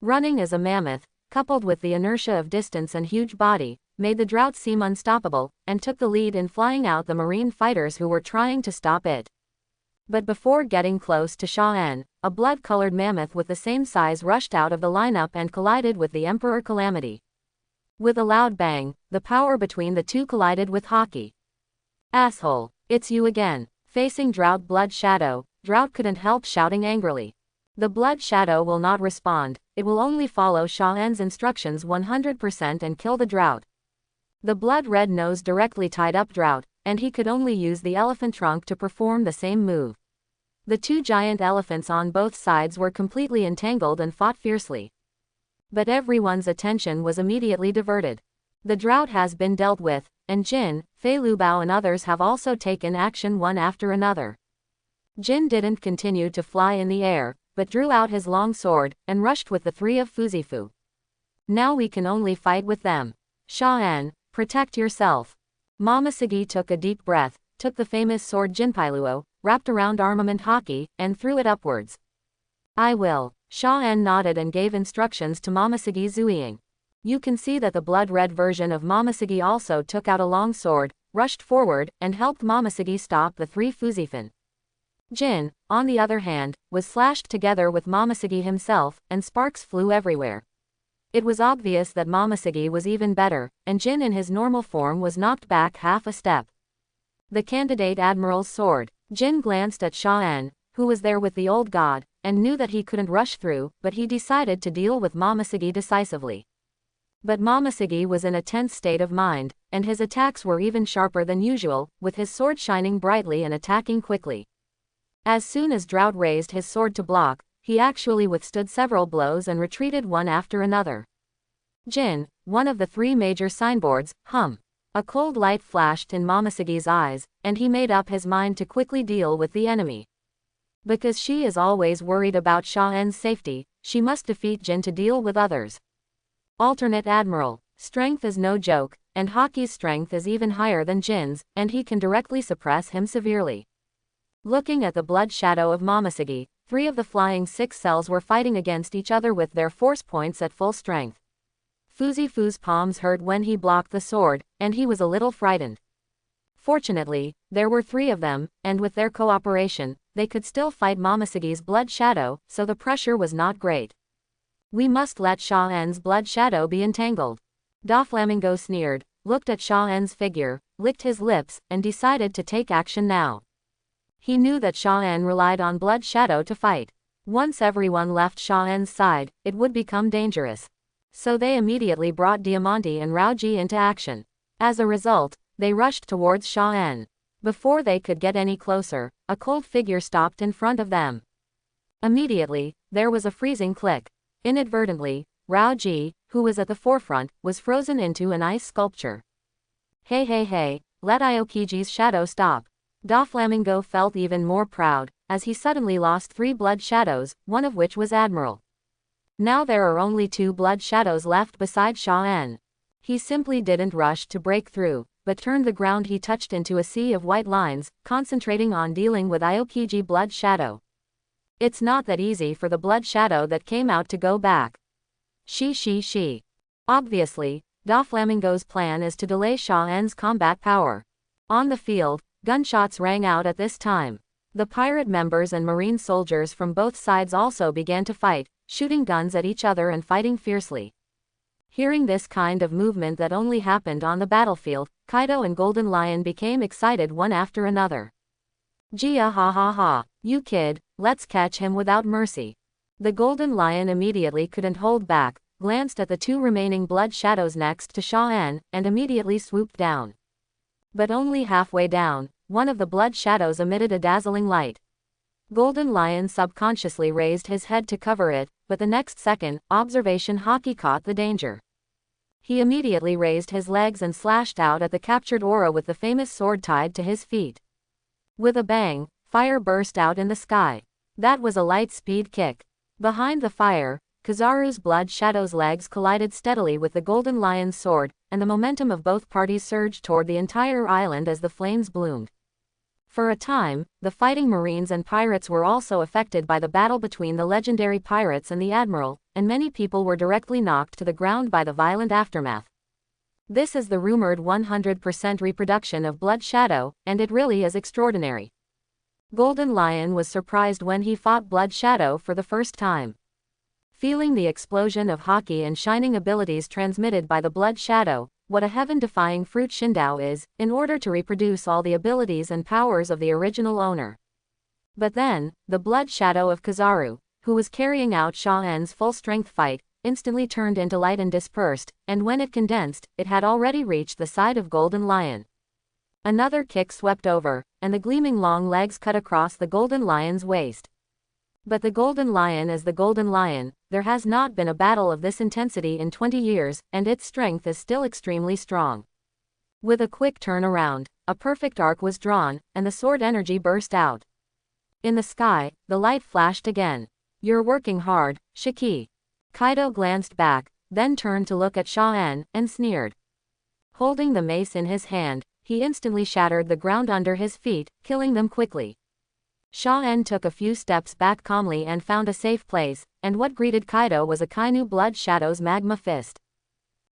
Running as a mammoth, coupled with the inertia of distance and huge body, made the Drought seem unstoppable, and took the lead in flying out the Marine fighters who were trying to stop it. But before getting close to Shaen, a blood-colored mammoth with the same size rushed out of the lineup and collided with the Emperor Calamity. With a loud bang, the power between the two collided with Haki. Asshole, it's you again. Facing Drought Blood Shadow, Drought couldn't help shouting angrily. The Blood Shadow will not respond, it will only follow Shaen's instructions 100% and kill the Drought. The Blood Red Nose directly tied up Drought, and he could only use the elephant trunk to perform the same move. The two giant elephants on both sides were completely entangled and fought fiercely. But everyone's attention was immediately diverted. The Drought has been dealt with, and Jin, Fei Lubao and others have also taken action one after another. Jin didn't continue to fly in the air, but drew out his long sword, and rushed with the three of Fuzifu. Now we can only fight with them. Shaen, protect yourself. Momoshiki took a deep breath, took the famous sword Jinpailuo, wrapped around armament Haki, and threw it upwards. I will. Shaen nodded and gave instructions to Momoshiki Zuiying. You can see that the blood-red version of Momoshiki also took out a long sword, rushed forward, and helped Momoshiki stop the three Fuzifin. Jin, on the other hand, was slashed together with Momoshiki himself, and sparks flew everywhere. It was obvious that Momoshiki was even better, and Jin in his normal form was knocked back half a step. The candidate Admiral's sword. Jin glanced at Shaen, who was there with the old god, and knew that he couldn't rush through, but he decided to deal with Momoshiki decisively. But Momoshiki was in a tense state of mind, and his attacks were even sharper than usual, with his sword shining brightly and attacking quickly. As soon as Drought raised his sword to block, he actually withstood several blows and retreated one after another. Jin, one of the three major signboards, A cold light flashed in Momoshiki's eyes, and he made up his mind to quickly deal with the enemy. Because she is always worried about Shaen's safety, she must defeat Jin to deal with others. Alternate Admiral. Strength is no joke, and Haki's strength is even higher than Jin's, and he can directly suppress him severely. Looking at the blood shadow of Momoshiki, three of the flying six cells were fighting against each other with their force points at full strength. Fuzifu's palms hurt when he blocked the sword, and he was a little frightened. Fortunately, there were three of them, and with their cooperation, they could still fight Momoshiki's blood shadow, so the pressure was not great. We must let Shaen's blood shadow be entangled. Doflamingo sneered, looked at Shaen's figure, licked his lips, and decided to take action now. He knew that Shaen relied on blood shadow to fight. Once everyone left Shaen's side, it would become dangerous. So they immediately brought Diamante and Raoji into action. As a result, they rushed towards Shaen. Before they could get any closer, a cold figure stopped in front of them. Immediately, there was a freezing click. Inadvertently, Raoji, who was at the forefront, was frozen into an ice sculpture. Hey, let Aokiji's shadow stop. Doflamingo felt even more proud, as he suddenly lost three blood shadows, one of which was Admiral. Now there are only two blood shadows left beside Shaen. He simply didn't rush to break through, but turned the ground he touched into a sea of white lines, concentrating on dealing with Aokiji blood shadow. It's not that easy for the blood shadow that came out to go back. She. Obviously, Doflamingo's plan is to delay Shaen's combat power. On the field, gunshots rang out at this time. The pirate members and marine soldiers from both sides also began to fight, shooting guns at each other and fighting fiercely. Hearing this kind of movement that only happened on the battlefield, Kaido and Golden Lion became excited one after another. Gia ha, you kid, let's catch him without mercy. The Golden Lion immediately couldn't hold back, glanced at the two remaining blood shadows next to Sha-en, and immediately swooped down. But only halfway down, one of the blood shadows emitted a dazzling light. Golden Lion subconsciously raised his head to cover it, but the next second, observation Haki caught the danger. He immediately raised his legs and slashed out at the captured aura with the famous sword tied to his feet. With a bang, fire burst out in the sky. That was a light-speed kick. Behind the fire, Kizaru's blood shadow's legs collided steadily with the Golden Lion's sword, and the momentum of both parties surged toward the entire island as the flames bloomed. For a time, the fighting marines and pirates were also affected by the battle between the legendary pirates and the Admiral, and many people were directly knocked to the ground by the violent aftermath. This is the rumored 100% reproduction of Blood Shadow, and it really is extraordinary. Golden Lion was surprised when he fought Blood Shadow for the first time. Feeling the explosion of Haki and shining abilities transmitted by the Blood Shadow, what a heaven-defying fruit Shindao is, in order to reproduce all the abilities and powers of the original owner. But then, the Blood Shadow of Kizaru, who was carrying out Sha-en's full-strength fight, instantly turned into light and dispersed, and when it condensed, it had already reached the side of Golden Lion. Another kick swept over, and the gleaming long legs cut across the Golden Lion's waist. But the Golden Lion is the Golden Lion, there has not been a battle of this intensity in 20 years, and its strength is still extremely strong. With a quick turn around, a perfect arc was drawn, and the sword energy burst out. In the sky, the light flashed again. "You're working hard, Shiki." Kaido glanced back, then turned to look at Sha-en, and sneered. Holding the mace in his hand, he instantly shattered the ground under his feet, killing them quickly. Sha-en took a few steps back calmly and found a safe place, and what greeted Kaido was Akainu Blood Shadow's magma fist.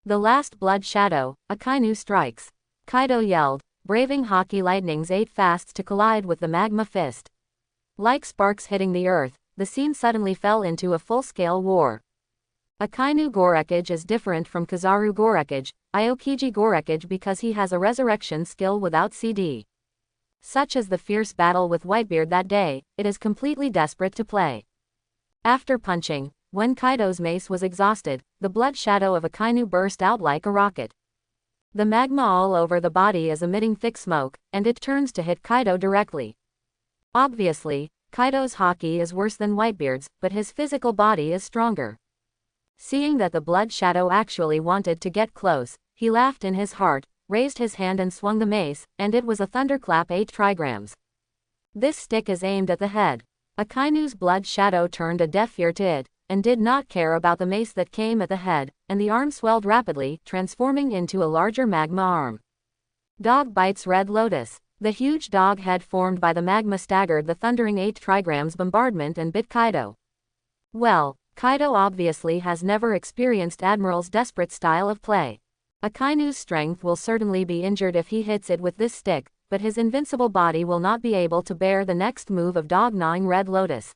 The last Blood Shadow, Akainu strikes. Kaido yelled, braving Haki Lightning's 8 fasts to collide with the magma fist. Like sparks hitting the earth, the scene suddenly fell into a full-scale war. Akainu Gorekage is different from Kizaru Gorekage, Aokiji Gorekage because he has a resurrection skill without CD. Such as the fierce battle with Whitebeard that day, it is completely desperate to play. After punching, when Kaido's mace was exhausted, the blood shadow of Akainu burst out like a rocket. The magma all over the body is emitting thick smoke, and it turns to hit Kaido directly. Obviously, Kaido's Haki is worse than Whitebeard's, but his physical body is stronger. Seeing that the blood shadow actually wanted to get close, he laughed in his heart, raised his hand and swung the mace, and it was a thunderclap 8 trigrams. This stick is aimed at the head. Akainu's blood shadow turned a deaf ear to it, and did not care about the mace that came at the head, and the arm swelled rapidly, transforming into a larger magma arm. Dog bites Red Lotus. The huge dog head formed by the magma staggered the thundering 8 trigrams bombardment and bit Kaido. Well, Kaido obviously has never experienced Admiral's desperate style of play. Akainu's strength will certainly be injured if he hits it with this stick, but his invincible body will not be able to bear the next move of dog-gnawing Red Lotus.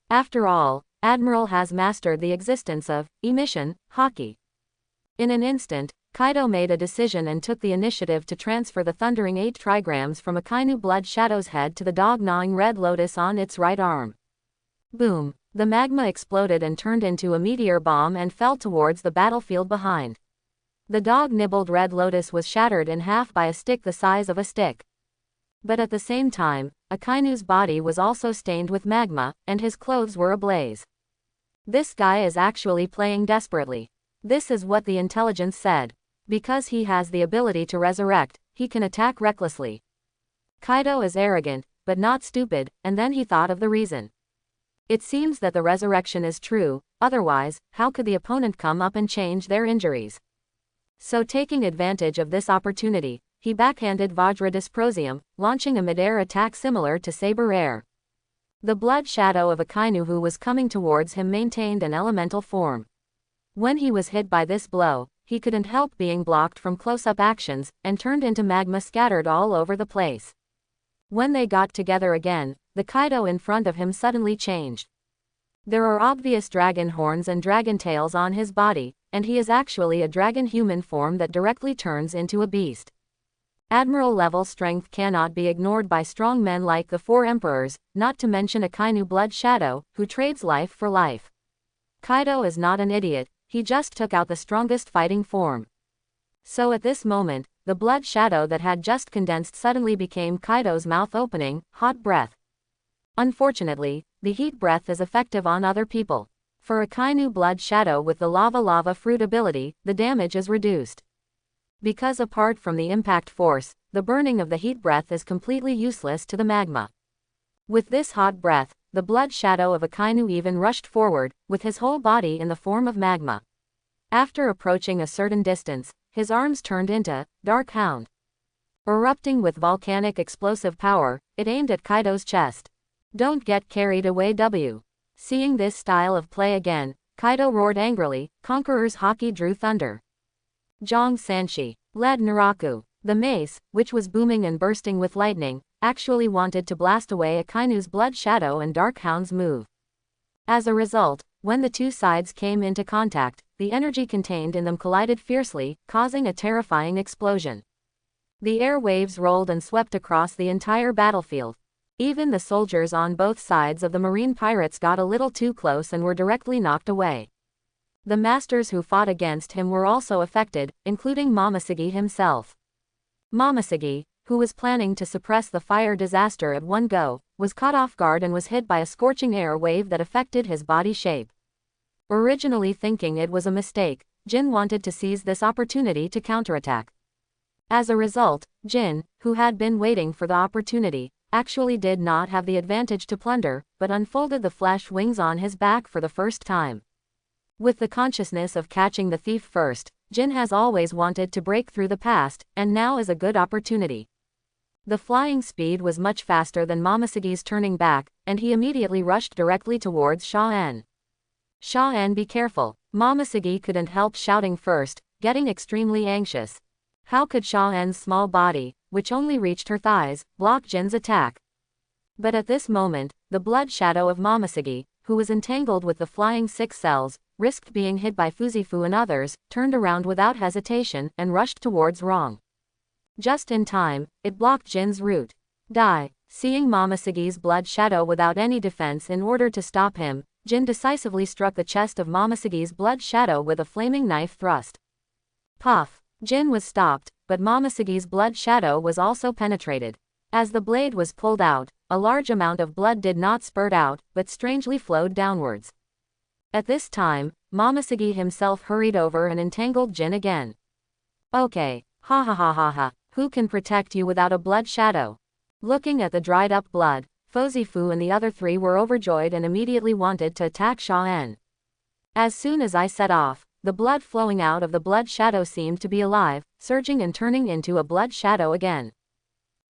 After all, Admiral has mastered the existence of emission, Haki. In an instant, Kaido made a decision and took the initiative to transfer the thundering 8 trigrams from Akainu Blood Shadow's head to the dog-gnawing Red Lotus on its right arm. Boom! The magma exploded and turned into a meteor bomb and fell towards the battlefield behind. The dog-nibbled Red Lotus was shattered in half by a stick the size of a stick. But at the same time, Akainu's body was also stained with magma, and his clothes were ablaze. This guy is actually playing desperately. This is what the intelligence said. Because he has the ability to resurrect, he can attack recklessly. Kaido is arrogant, but not stupid, and then he thought of the reason. It seems that the resurrection is true, otherwise, how could the opponent come up and change their injuries? So taking advantage of this opportunity, he backhanded Vajra Dysprosium, launching a mid-air attack similar to Saber Air. The blood shadow of Akainu who was coming towards him maintained an elemental form. When he was hit by this blow, he couldn't help being blocked from close-up actions, and turned into magma scattered all over the place. When they got together again, the Kaido in front of him suddenly changed. There are obvious dragon horns and dragon tails on his body, and he is actually a dragon human form that directly turns into a beast. Admiral-level strength cannot be ignored by strong men like the 4 emperors, not to mention Akainu Blood Shadow, who trades life for life. Kaido is not an idiot, he just took out the strongest fighting form. So at this moment, the blood shadow that had just condensed suddenly became Kaido's mouth opening, hot breath. Unfortunately, the heat breath is effective on other people. For a Kainu blood shadow with the lava fruit ability, the damage is reduced. Because apart from the impact force, the burning of the heat breath is completely useless to the magma. With this hot breath, the blood shadow of a Kainu even rushed forward, with his whole body in the form of magma. After approaching a certain distance, his arms turned into Dark Hound. Erupting with volcanic explosive power, it aimed at Kaido's chest. Don't get carried away W. Seeing this style of play again, Kaido roared angrily, Conqueror's Haki drew thunder. Zhang Sanshi led Naraku. The mace, which was booming and bursting with lightning, actually wanted to blast away a Kainu's blood shadow and Dark Hound's move. As a result, when the two sides came into contact, the energy contained in them collided fiercely, causing a terrifying explosion. The air waves rolled and swept across the entire battlefield. Even the soldiers on both sides of the marine pirates got a little too close and were directly knocked away. The masters who fought against him were also affected, including Momoshiki himself. Momoshiki, who was planning to suppress the fire disaster at one go, was caught off guard and was hit by a scorching air wave that affected his body shape. Originally thinking it was a mistake, Jin wanted to seize this opportunity to counterattack. As a result, Jin, who had been waiting for the opportunity, actually did not have the advantage to plunder, but unfolded the flesh wings on his back for the first time. With the consciousness of catching the thief first, Jin has always wanted to break through the past, and now is a good opportunity. The flying speed was much faster than Momoshiki's turning back, and he immediately rushed directly towards Sha-en. Sha-en, be careful. Momoshiki couldn't help shouting first, getting extremely anxious. How could Sha-en's small body, which only reached her thighs, block Jin's attack? But at this moment, the blood shadow of Momoshiki, who was entangled with the flying six cells, risked being hit by Fuzifu and others, turned around without hesitation, and rushed towards Rong. Just in time, it blocked Jin's route. Die. Seeing Momoshiki's blood shadow without any defense in order to stop him, Jin decisively struck the chest of Momoshiki's blood shadow with a flaming knife thrust. Puff. Jin was stopped, but Momoshiki's blood shadow was also penetrated. As the blade was pulled out, a large amount of blood did not spurt out, but strangely flowed downwards. At this time, Momoshiki himself hurried over and entangled Jin again. Okay, ha ha ha ha ha, who can protect you without a blood shadow? Looking at the dried up blood, Fuzifu and the other three were overjoyed and immediately wanted to attack Sha-en. As soon as I set off, the blood flowing out of the blood shadow seemed to be alive, surging and turning into a blood shadow again.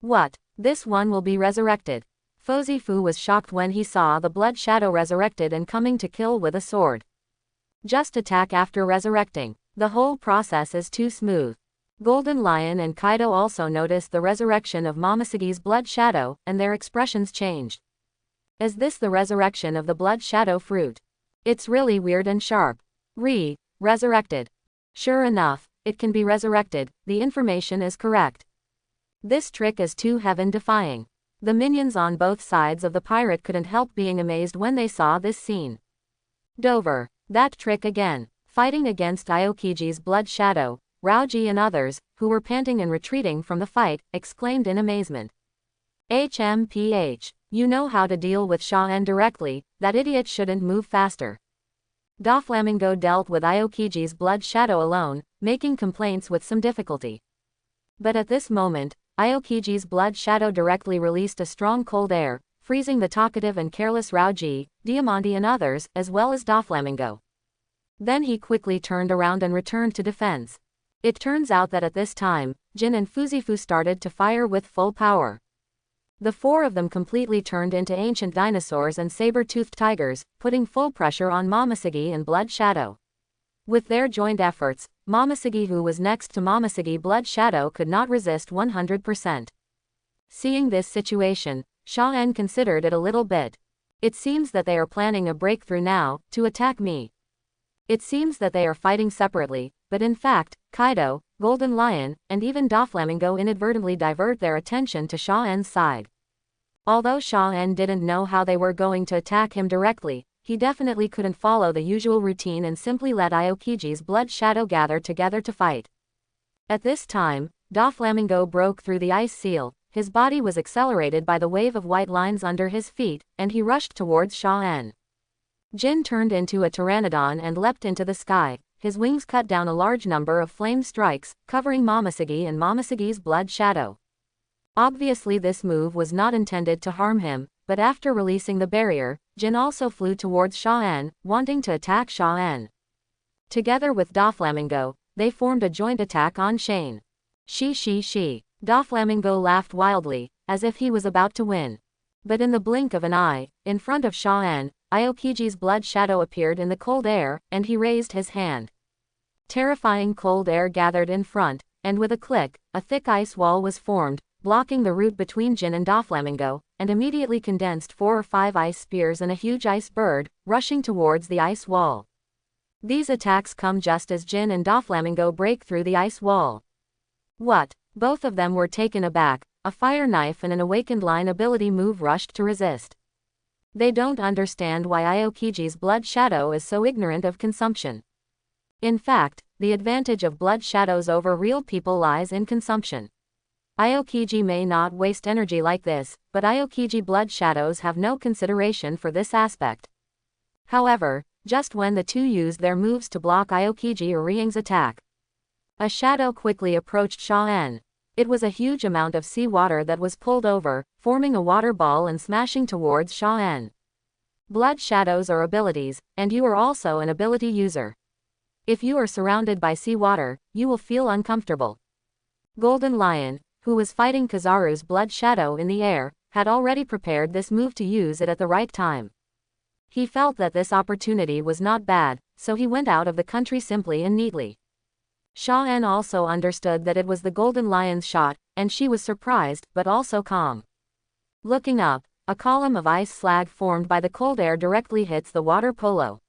What? This one will be resurrected. Fuzifu was shocked when he saw the blood shadow resurrected and coming to kill with a sword. Just attack after resurrecting. The whole process is too smooth. Golden Lion and Kaido also noticed the resurrection of Momoshiki's blood shadow, and their expressions changed. Is this the resurrection of the blood shadow fruit? It's really weird and sharp. Resurrected. Sure enough, it can be resurrected, the information is correct. This trick is too heaven-defying. The minions on both sides of the pirate couldn't help being amazed when they saw this scene. Dover. That trick again. Fighting against Aokiji's blood shadow, Raoji and others, who were panting and retreating from the fight, exclaimed in amazement. HMPH. You know how to deal with Sha-en directly, that idiot shouldn't move faster. Doflamingo dealt with Aokiji's blood shadow alone, making complaints with some difficulty. But at this moment, Aokiji's blood shadow directly released a strong cold air, freezing the talkative and careless Raoji, Diamante and others, as well as Doflamingo. Then he quickly turned around and returned to defense. It turns out that at this time, Jin and Fuzifu started to fire with full power. The four of them completely turned into ancient dinosaurs and saber-toothed tigers, putting full pressure on Momoshiki and Blood Shadow. With their joint efforts, Momoshiki, who was next to Momoshiki Blood Shadow, could not resist 100%. Seeing this situation, Sha-en considered it a little bit. It seems that they are planning a breakthrough now, to attack me. It seems that they are fighting separately, but in fact, Kaido, Golden Lion, and even Doflamingo inadvertently divert their attention to Sha-en's side. Although Sha-en didn't know how they were going to attack him directly, he definitely couldn't follow the usual routine and simply let Aokiji's blood shadow gather together to fight. At this time, Doflamingo broke through the ice seal, his body was accelerated by the wave of white lines under his feet, and he rushed towards Sha-en. Jin turned into a pteranodon and leapt into the sky, his wings cut down a large number of flame strikes, covering Momoshiki and Momoshiki's blood shadow. Obviously this move was not intended to harm him, but after releasing the barrier, Jin also flew towards Sha-en, wanting to attack Sha-en. Together with Doflamingo, they formed a joint attack on Shane. She. Doflamingo laughed wildly, as if he was about to win. But in the blink of an eye, in front of Sha-en, Aokiji's blood shadow appeared in the cold air, and he raised his hand. Terrifying cold air gathered in front, and with a click, a thick ice wall was formed, blocking the route between Jin and Doflamingo, and immediately condensed 4 or 5 ice spears and a huge ice bird, rushing towards the ice wall. These attacks come just as Jin and Doflamingo break through the ice wall. What? Both of them were taken aback, a fire knife and an awakened line ability move rushed to resist. They don't understand why Aokiji's blood shadow is so ignorant of consumption. In fact, the advantage of blood shadows over real people lies in consumption. Aokiji may not waste energy like this, but Aokiji blood shadows have no consideration for this aspect. However, just when the two used their moves to block Aokiji Uriang's attack, a shadow quickly approached Sha-en. It was a huge amount of seawater that was pulled over, forming a water ball and smashing towards Sha-en. Blood shadows are abilities, and you are also an ability user. If you are surrounded by seawater, you will feel uncomfortable. Golden Lion, who was fighting Kizaru's blood shadow in the air, had already prepared this move to use it at the right time. He felt that this opportunity was not bad, so he went out of the country simply and neatly. Sha-en also understood that it was the Golden Lion's shot, and she was surprised, but also calm. Looking up, a column of ice slag formed by the cold air directly hits the water polo.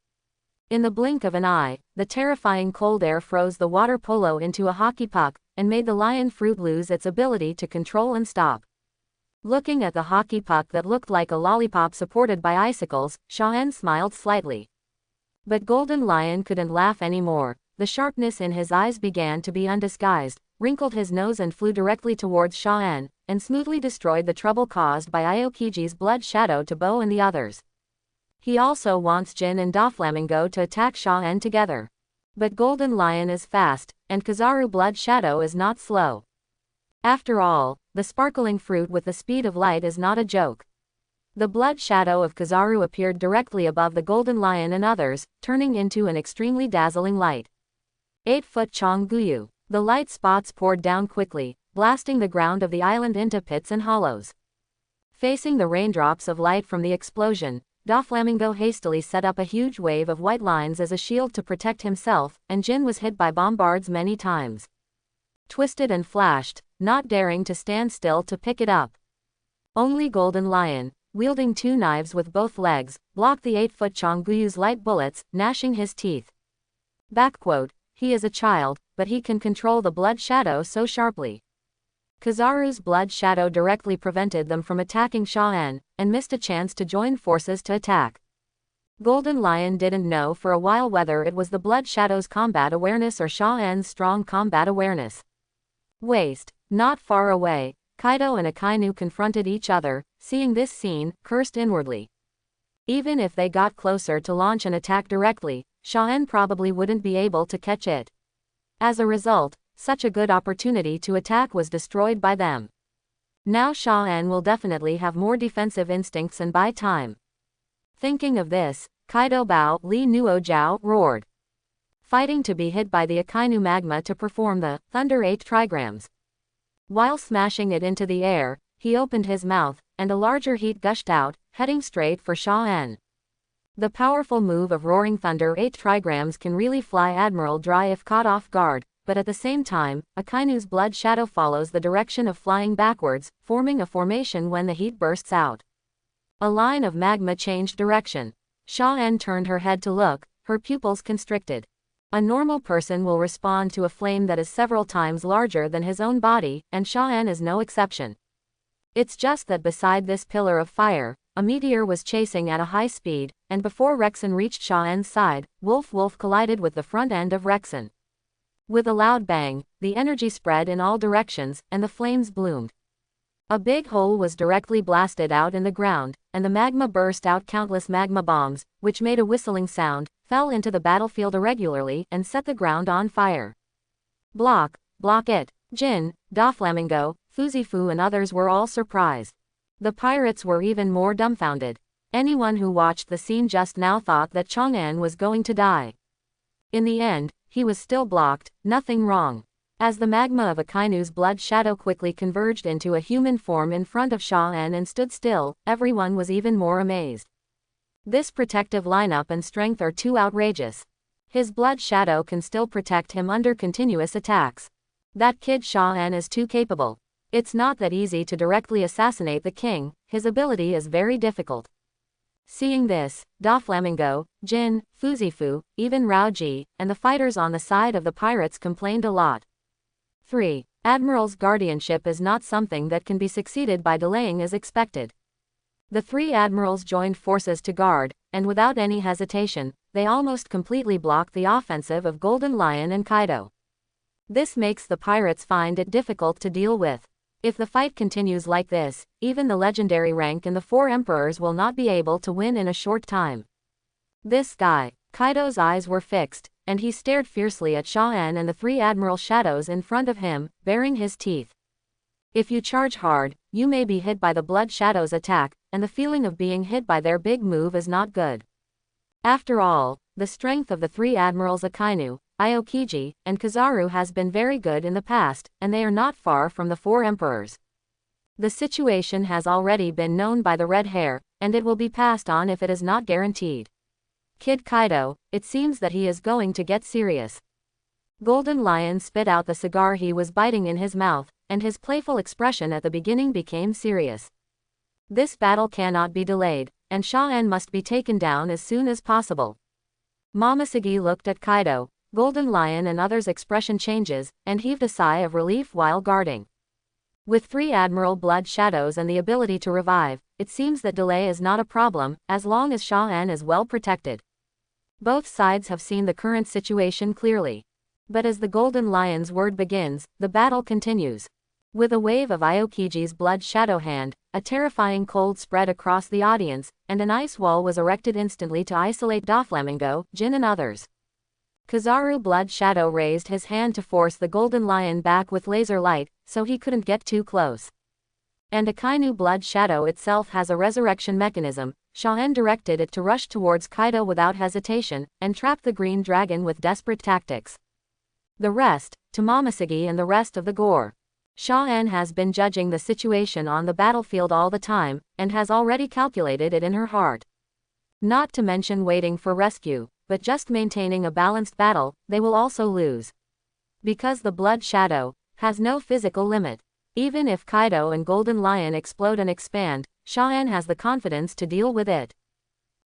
In the blink of an eye, the terrifying cold air froze the water polo into a hockey puck, and made the lion fruit lose its ability to control and stop. Looking at the hockey puck that looked like a lollipop supported by icicles, Sha-en smiled slightly. But Golden Lion couldn't laugh anymore. The sharpness in his eyes began to be undisguised, wrinkled his nose and flew directly towards Sha-en, and smoothly destroyed the trouble caused by Aokiji's blood shadow to Bo and the others. He also wants Jin and Doflamingo to attack Sha-en together. But Golden Lion is fast, and Kizaru blood shadow is not slow. After all, the sparkling fruit with the speed of light is not a joke. The blood shadow of Kizaru appeared directly above the Golden Lion and others, turning into an extremely dazzling light. 8-foot Chongguyu. The light spots poured down quickly, blasting the ground of the island into pits and hollows. Facing the raindrops of light from the explosion, Doflamingo hastily set up a huge wave of white lines as a shield to protect himself, and Jin was hit by bombards many times. Twisted and flashed, not daring to stand still to pick it up. Only Golden Lion, wielding 2 knives with both legs, blocked the 8-foot Chongguyu's light bullets, gnashing his teeth. Backquote, he is a child, but he can control the blood shadow so sharply. Kizaru's blood shadow directly prevented them from attacking Sha-en, and missed a chance to join forces to attack. Golden Lion didn't know for a while whether it was the blood shadow's combat awareness or Sha-en's strong combat awareness. Waste. Not far away, Kaido and Akainu confronted each other, seeing this scene, cursed inwardly. Even if they got closer to launch an attack directly, Sha-en probably wouldn't be able to catch it. As a result, such a good opportunity to attack was destroyed by them. Now Sha-en will definitely have more defensive instincts and buy time. Thinking of this, Kaido Bao Li Nuo Jiao roared, fighting to be hit by the Akainu magma to perform the Thunder 8 trigrams. While smashing it into the air, he opened his mouth, and a larger heat gushed out, heading straight for Sha-en. The powerful move of Roaring Thunder 8 trigrams can really fly Admiral dry if caught off guard, but at the same time, Akainu's blood shadow follows the direction of flying backwards, forming a formation when the heat bursts out. A line of magma changed direction. Sha-en turned her head to look, her pupils constricted. A normal person will respond to a flame that is several times larger than his own body, and Sha-en is no exception. It's just that beside this pillar of fire, a meteor was chasing at a high speed, and before Rexon reached Sha-En's side, Wolf collided with the front end of Rexon. With a loud bang, the energy spread in all directions, and the flames bloomed. A big hole was directly blasted out in the ground, and the magma burst out. Countless magma bombs, which made a whistling sound, fell into the battlefield irregularly and set the ground on fire. Block it. Jin, Doflamingo, Fuzifu and others were all surprised. The pirates were even more dumbfounded. Anyone who watched the scene just now thought that Chang'an was going to die. In the end, he was still blocked, nothing wrong. As the magma of Akainu's blood shadow quickly converged into a human form in front of Sha-En and stood still, everyone was even more amazed. This protective lineup and strength are too outrageous. His blood shadow can still protect him under continuous attacks. That kid Sha-En is too capable. It's not that easy to directly assassinate the king, his ability is very difficult. Seeing this, Doflamingo, Jin, Fuzifu, even Raoji, and the fighters on the side of the pirates complained a lot. 3. Admiral's guardianship is not something that can be succeeded by delaying as expected. The 3 admirals joined forces to guard, and without any hesitation, they almost completely blocked the offensive of Golden Lion and Kaido. This makes the pirates find it difficult to deal with. If the fight continues like this, even the legendary rank in the 4 emperors will not be able to win in a short time. This guy. Kaido's eyes were fixed, and he stared fiercely at Sha-En and the 3 admiral shadows in front of him, baring his teeth. If you charge hard, you may be hit by the blood shadow's attack, and the feeling of being hit by their big move is not good. After all, the strength of the 3 admirals Akainu, Aokiji, and Kizaru has been very good in the past, and they are not far from the 4 emperors. The situation has already been known by the red hair, and it will be passed on if it is not guaranteed. Kid Kaido, it seems that he is going to get serious. Golden Lion spit out the cigar he was biting in his mouth, and his playful expression at the beginning became serious. This battle cannot be delayed, and Sha-En must be taken down as soon as possible. Momoshiki looked at Kaido, Golden Lion and others' expression changes, and heaved a sigh of relief while guarding. With 3 admiral blood shadows and the ability to revive, it seems that delay is not a problem, as long as Sha-En is well protected. Both sides have seen the current situation clearly. But as the Golden Lion's word begins, the battle continues. With a wave of Aokiji's blood shadow hand, a terrifying cold spread across the audience, and an ice wall was erected instantly to isolate Doflamingo, Jin and others. Kizaru blood shadow raised his hand to force the Golden Lion back with laser light, so he couldn't get too close. And Akainu blood shadow itself has a resurrection mechanism. Sha-En directed it to rush towards Kaido without hesitation, and trap the green dragon with desperate tactics. The rest, to Momoshiki and the rest of the gore. Sha-En has been judging the situation on the battlefield all the time, and has already calculated it in her heart. Not to mention waiting for rescue, but just maintaining a balanced battle, they will also lose. Because the blood shadow has no physical limit. Even if Kaido and Golden Lion explode and expand, Sha-En has the confidence to deal with it.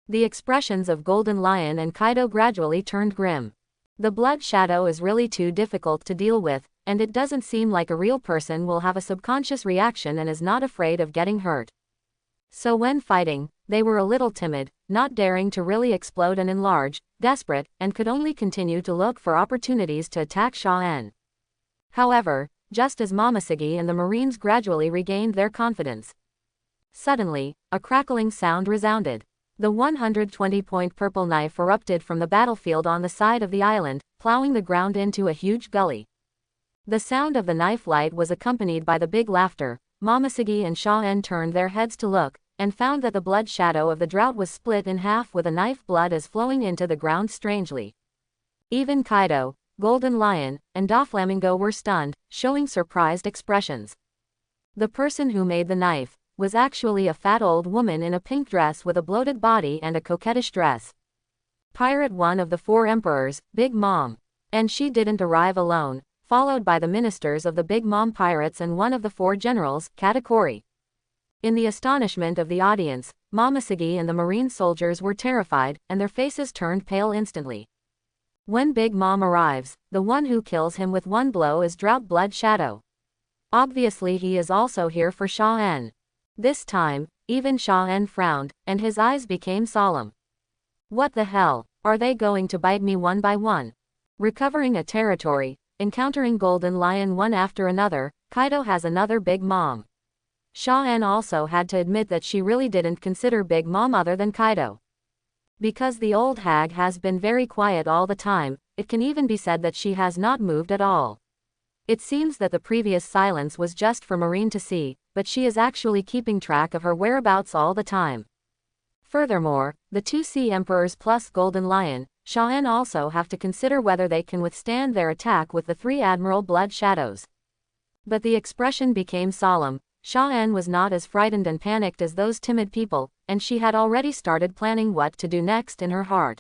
The expressions of Golden Lion and Kaido gradually turned grim. The blood shadow is really too difficult to deal with, and it doesn't seem like a real person will have a subconscious reaction and is not afraid of getting hurt. So when fighting, they were a little timid, not daring to really explode and enlarge, desperate, and could only continue to look for opportunities to attack Sha-En. However, just as Momoshiki and the Marines gradually regained their confidence. Suddenly, a crackling sound resounded. The 120-point purple knife erupted from the battlefield on the side of the island, plowing the ground into a huge gully. The sound of the knife light was accompanied by the big laughter. Momoshiki and Sha-En turned their heads to look, and found that the blood shadow of the drought was split in half with a knife blood as flowing into the ground strangely. Even Kaido, Golden Lion, and Doflamingo were stunned, showing surprised expressions. The person who made the knife was actually a fat old woman in a pink dress with a bloated body and a coquettish dress. Pirate one of the 4 emperors, Big Mom. And she didn't arrive alone, followed by the ministers of the Big Mom pirates and one of the 4 generals, Katakuri. In the astonishment of the audience, Momoshiki and the marine soldiers were terrified, and their faces turned pale instantly. When Big Mom arrives, the one who kills him with one blow is Drought Blood Shadow. Obviously he is also here for Sha-En. This time, Even Sha-en frowned, and his eyes became solemn. What the hell? Are they going to bite me one by one? Recovering a territory, encountering Golden Lion one after another, Kaido has another Big Mom. Sha-en also had to admit that she really didn't consider Big Mom other than Kaido. Because the old hag has been very quiet all the time, it can even be said that she has not moved at all. It seems that the previous silence was just for Marine to see, but she is actually keeping track of her whereabouts all the time. Furthermore, the two Sea Emperors plus Golden Lion, Sha-en also have to consider whether they can withstand their attack with the three Admiral Blood Shadows. But the expression became solemn. Sha-en was not as frightened and panicked as those timid people, and she had already started planning what to do next in her heart.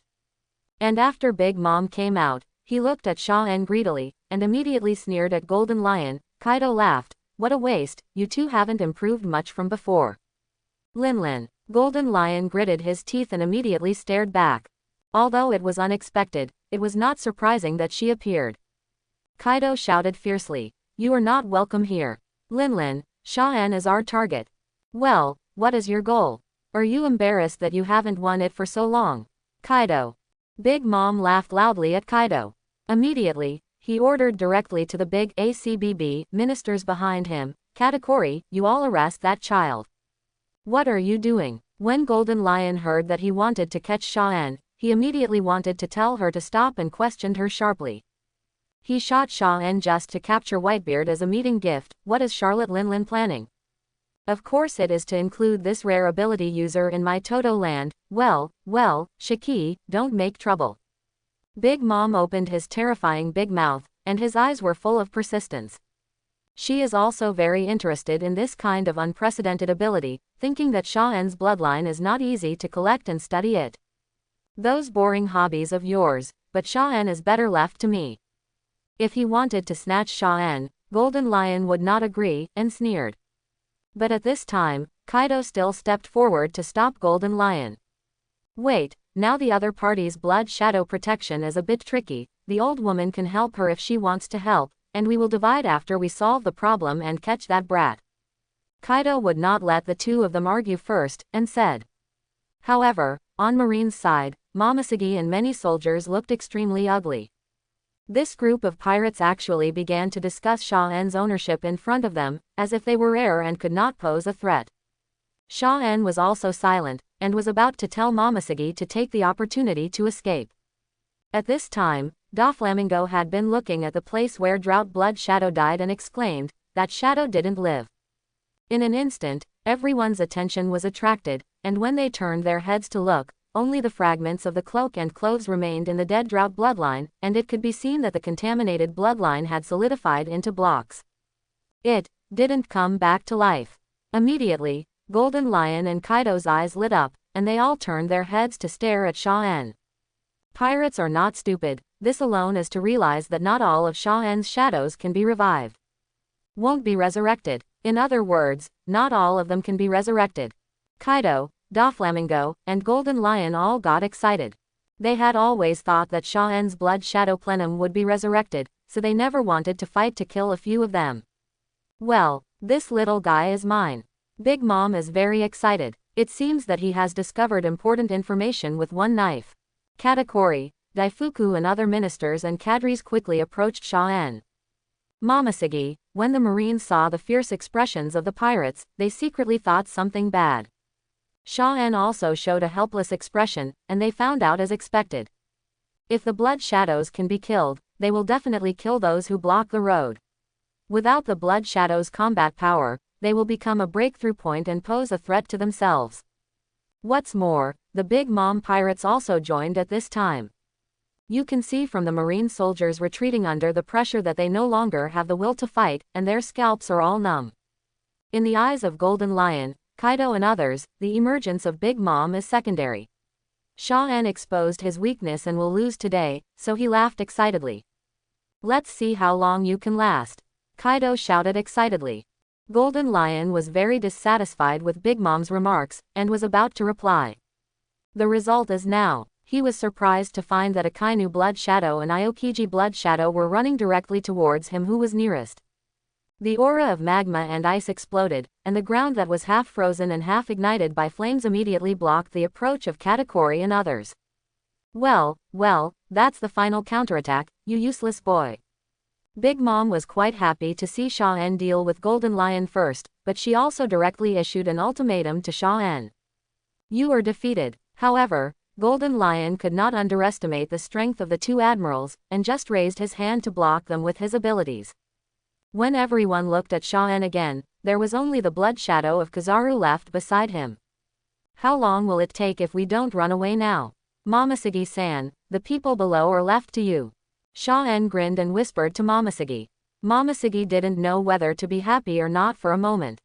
And after Big Mom came out, he looked at Sha-en greedily, and immediately sneered at Golden Lion. Kaido laughed. What a waste, you two haven't improved much from before. Lin. Golden Lion gritted his teeth and immediately stared back. Although it was unexpected, it was not surprising that she appeared. Kaido shouted fiercely. You are not welcome here. Lin, Sha-en is our target. Well, what is your goal? Are you embarrassed that you haven't won it for so long? Kaido. Big Mom laughed loudly at Kaido. Immediately, he ordered directly to the big ACBB ministers behind him, Katakuri, you all arrest that child. What are you doing? When Golden Lion heard that he wanted to catch Sha-en, he immediately wanted to tell her to stop and questioned her sharply. He shot Sha-en just to capture Whitebeard as a meeting gift. What is Charlotte Lin planning? Of course it is to include this rare ability user in my Toto land. Well, Shiki, don't make trouble. Big Mom opened his terrifying big mouth, and his eyes were full of persistence. She is also very interested in this kind of unprecedented ability, thinking that Sha-en's bloodline is not easy to collect and study it. Those boring hobbies of yours, but Sha-en is better left to me. If he wanted to snatch Sha-en, Golden Lion would not agree, and sneered. But at this time, Kaido still stepped forward to stop Golden Lion. Wait, now the other party's blood shadow protection is a bit tricky. The old woman can help her if she wants to help, and we will divide after we solve the problem and catch that brat. Kaido would not let the two of them argue first, and said. However, on Marine's side, Momoshiki and many soldiers looked extremely ugly. This group of pirates actually began to discuss Sha-en's ownership in front of them, as if they were rare and could not pose a threat. Sha-en was also silent, and was about to tell Momoshiki to take the opportunity to escape. At this time, Doflamingo had been looking at the place where Drought Blood Shadow died and exclaimed, that shadow didn't live. In an instant, everyone's attention was attracted, and when they turned their heads to look, only the fragments of the cloak and clothes remained in the dead Drought bloodline, and it could be seen that the contaminated bloodline had solidified into blocks. It didn't come back to life. Immediately, Golden Lion and Kaido's eyes lit up, and they all turned their heads to stare at Sha-en. Pirates are not stupid. This alone is to realize that not all of Sha-en's shadows can be revived. Won't be resurrected. In other words, not all of them can be resurrected. Kaido, Doflamingo, and Golden Lion all got excited. They had always thought that Sha-en's blood shadow plenum would be resurrected, so they never wanted to fight to kill a few of them. Well, this little guy is mine. Big Mom is very excited. It seems that he has discovered important information with one knife. Katakuri, Daifuku and other ministers and cadres quickly approached Sha-en. Momoshiki, when the Marines saw the fierce expressions of the pirates, they secretly thought something bad. Sha-en also showed a helpless expression, and they found out as expected. If the blood shadows can be killed, they will definitely kill those who block the road. Without the blood shadows' combat power, they will become a breakthrough point and pose a threat to themselves. What's more, the Big Mom pirates also joined at this time. You can see from the Marine soldiers retreating under the pressure that they no longer have the will to fight, and their scalps are all numb. In the eyes of Golden Lion, Kaido and others, the emergence of Big Mom is secondary. Sha-en exposed his weakness and will lose today, so he laughed excitedly. Let's see how long you can last. Kaido shouted excitedly. Golden Lion was very dissatisfied with Big Mom's remarks, and was about to reply. The result is now. He was surprised to find that Akainu Blood Shadow and Aokiji Blood Shadow were running directly towards him who was nearest. The aura of magma and ice exploded, and the ground that was half frozen and half ignited by flames immediately blocked the approach of Katakuri and others. Well, that's the final counterattack, you useless boy. Big Mom was quite happy to see Sha-En deal with Golden Lion first, but she also directly issued an ultimatum to Sha-En. You are defeated. However, Golden Lion could not underestimate the strength of the two admirals, and just raised his hand to block them with his abilities. When everyone looked at Sha-En again, there was only the blood shadow of Kizaru left beside him. How long will it take if we don't run away now? Momoshiki-san, the people below are left to you. Sha-En grinned and whispered to Momoshiki. Momoshiki didn't know whether to be happy or not for a moment.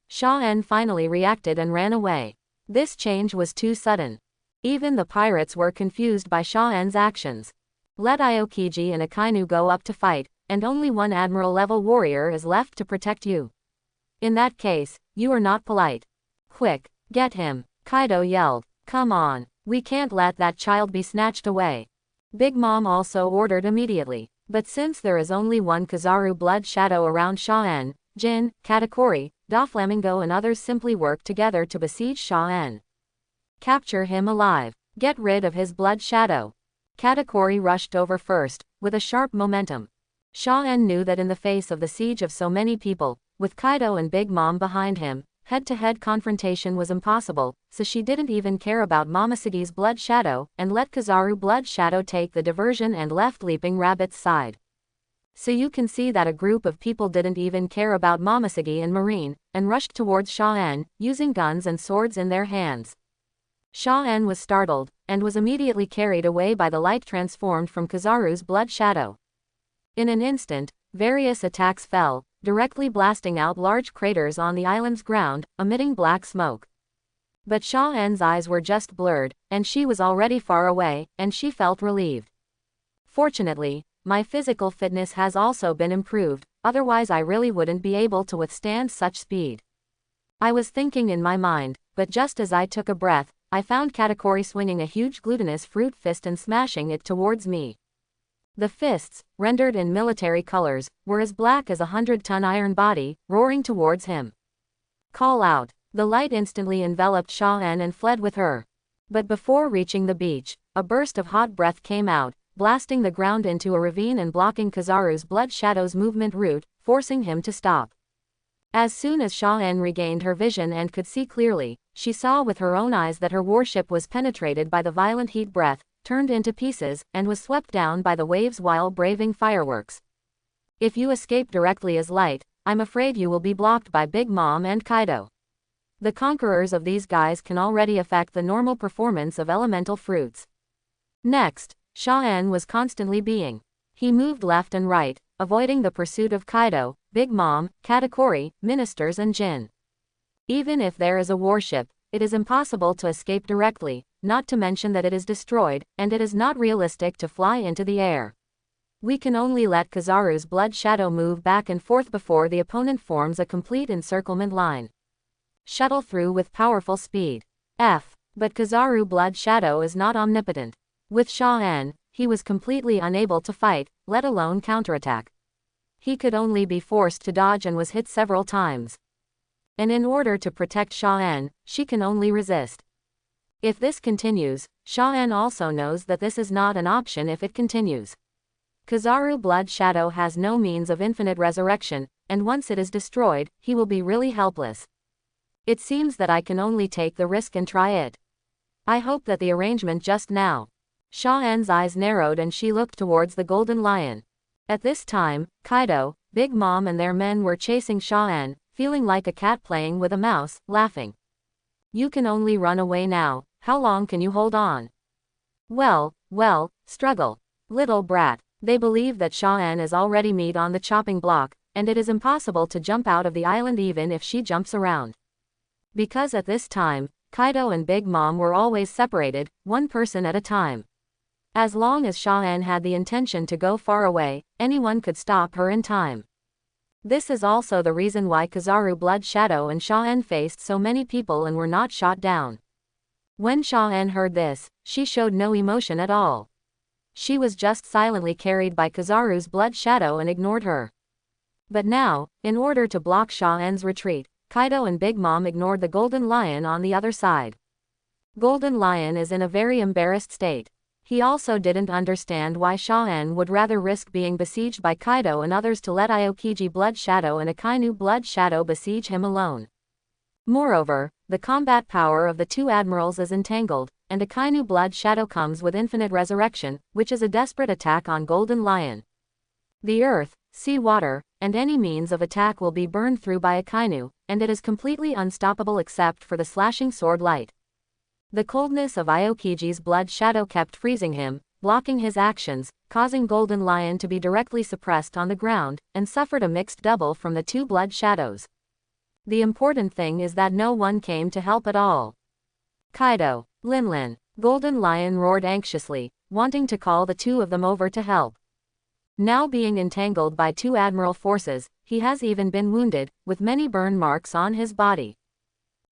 Sha-En finally reacted and ran away. This change was too sudden. Even the pirates were confused by Sha-En's actions. Let Aokiji and Akainu go up to fight, and only one admiral-level warrior is left to protect you. In that case, you are not polite. Quick, get him, Kaido yelled. Come on, we can't let that child be snatched away. Big Mom also ordered immediately. But since there is only one Kizaru blood shadow around Sha-En, Jin, Katakuri, Doflamingo and others simply worked together to besiege Sha-En. Capture him alive. Get rid of his blood shadow. Katakuri rushed over first, with a sharp momentum. Sha-En knew that in the face of the siege of so many people, with Kaido and Big Mom behind him, head-to-head confrontation was impossible, so she didn't even care about Momoshiki's blood shadow, and let Kizaru blood shadow take the diversion and left Leaping Rabbit's side. So you can see that a group of people didn't even care about Momoshiki and Marine, and rushed towards Sha-En, using guns and swords in their hands. Sha-En was startled, and was immediately carried away by the light transformed from Kizaru's blood shadow. In an instant, various attacks fell, directly blasting out large craters on the island's ground, emitting black smoke. But Sha-En's eyes were just blurred, and she was already far away, and she felt relieved. Fortunately, my physical fitness has also been improved, otherwise I really wouldn't be able to withstand such speed. I was thinking in my mind, but just as I took a breath, I found Katakuri swinging a huge glutinous fruit fist and smashing it towards me. The fists, rendered in military colors, were as black as a 100-ton iron body, roaring towards him. Call out. The light instantly enveloped Sha-En and fled with her. But before reaching the beach, a burst of hot breath came out, blasting the ground into a ravine and blocking Kizaru's blood shadow's movement route, forcing him to stop. As soon as Sha-En regained her vision and could see clearly, she saw with her own eyes that her warship was penetrated by the violent heat breath, turned into pieces, and was swept down by the waves while braving fireworks. If you escape directly as light, I'm afraid you will be blocked by Big Mom and Kaido. The conquerors of these guys can already affect the normal performance of elemental fruits. Next, Sha-En was constantly being. He moved left and right, avoiding the pursuit of Kaido, Big Mom, Katakuri, ministers and Jin. Even if there is a warship, it is impossible to escape directly, not to mention that it is destroyed, and it is not realistic to fly into the air. We can only let Kizaru's blood shadow move back and forth before the opponent forms a complete encirclement line. Shuttle through with powerful speed. But Kizaru blood shadow is not omnipotent. With Sha-En, he was completely unable to fight, let alone counterattack. He could only be forced to dodge and was hit several times. And in order to protect Sha-En, she can only resist. If this continues, Sha-En also knows that this is not an option if it continues. Kizaru blood shadow has no means of infinite resurrection, and once it is destroyed, he will be really helpless. It seems that I can only take the risk and try it. I hope that the arrangement just now. Sha-En's eyes narrowed and she looked towards the Golden Lion. At this time, Kaido, Big Mom and their men were chasing Sha-En, feeling like a cat playing with a mouse, laughing. You can only run away now, how long can you hold on? Well, struggle. Little brat. They believe that Sha-En is already meat on the chopping block, and it is impossible to jump out of the island even if she jumps around. Because at this time, Kaido and Big Mom were always separated, one person at a time. As long as Sha-En had the intention to go far away, anyone could stop her in time. This is also the reason why Kizaru blood shadow and Sha-En faced so many people and were not shot down. When Sha-En heard this, she showed no emotion at all. She was just silently carried by Kizaru's blood shadow and ignored her. But now, in order to block Sha-En's retreat, Kaido and Big Mom ignored the Golden Lion on the other side. Golden Lion is in a very embarrassed state. He also didn't understand why Sha-En would rather risk being besieged by Kaido and others to let Aokiji Blood Shadow and Akainu Blood Shadow besiege him alone. Moreover, the combat power of the two admirals is entangled, and Akainu Blood Shadow comes with infinite resurrection, which is a desperate attack on Golden Lion. The earth, sea water, and any means of attack will be burned through by Akainu, and it is completely unstoppable except for the slashing sword light. The coldness of Aokiji's Blood Shadow kept freezing him, blocking his actions, causing Golden Lion to be directly suppressed on the ground, and suffered a mixed double from the two Blood Shadows. The important thing is that no one came to help at all. Kaido, Linlin, Golden Lion roared anxiously, wanting to call the two of them over to help. Now being entangled by two admiral forces, he has even been wounded, with many burn marks on his body.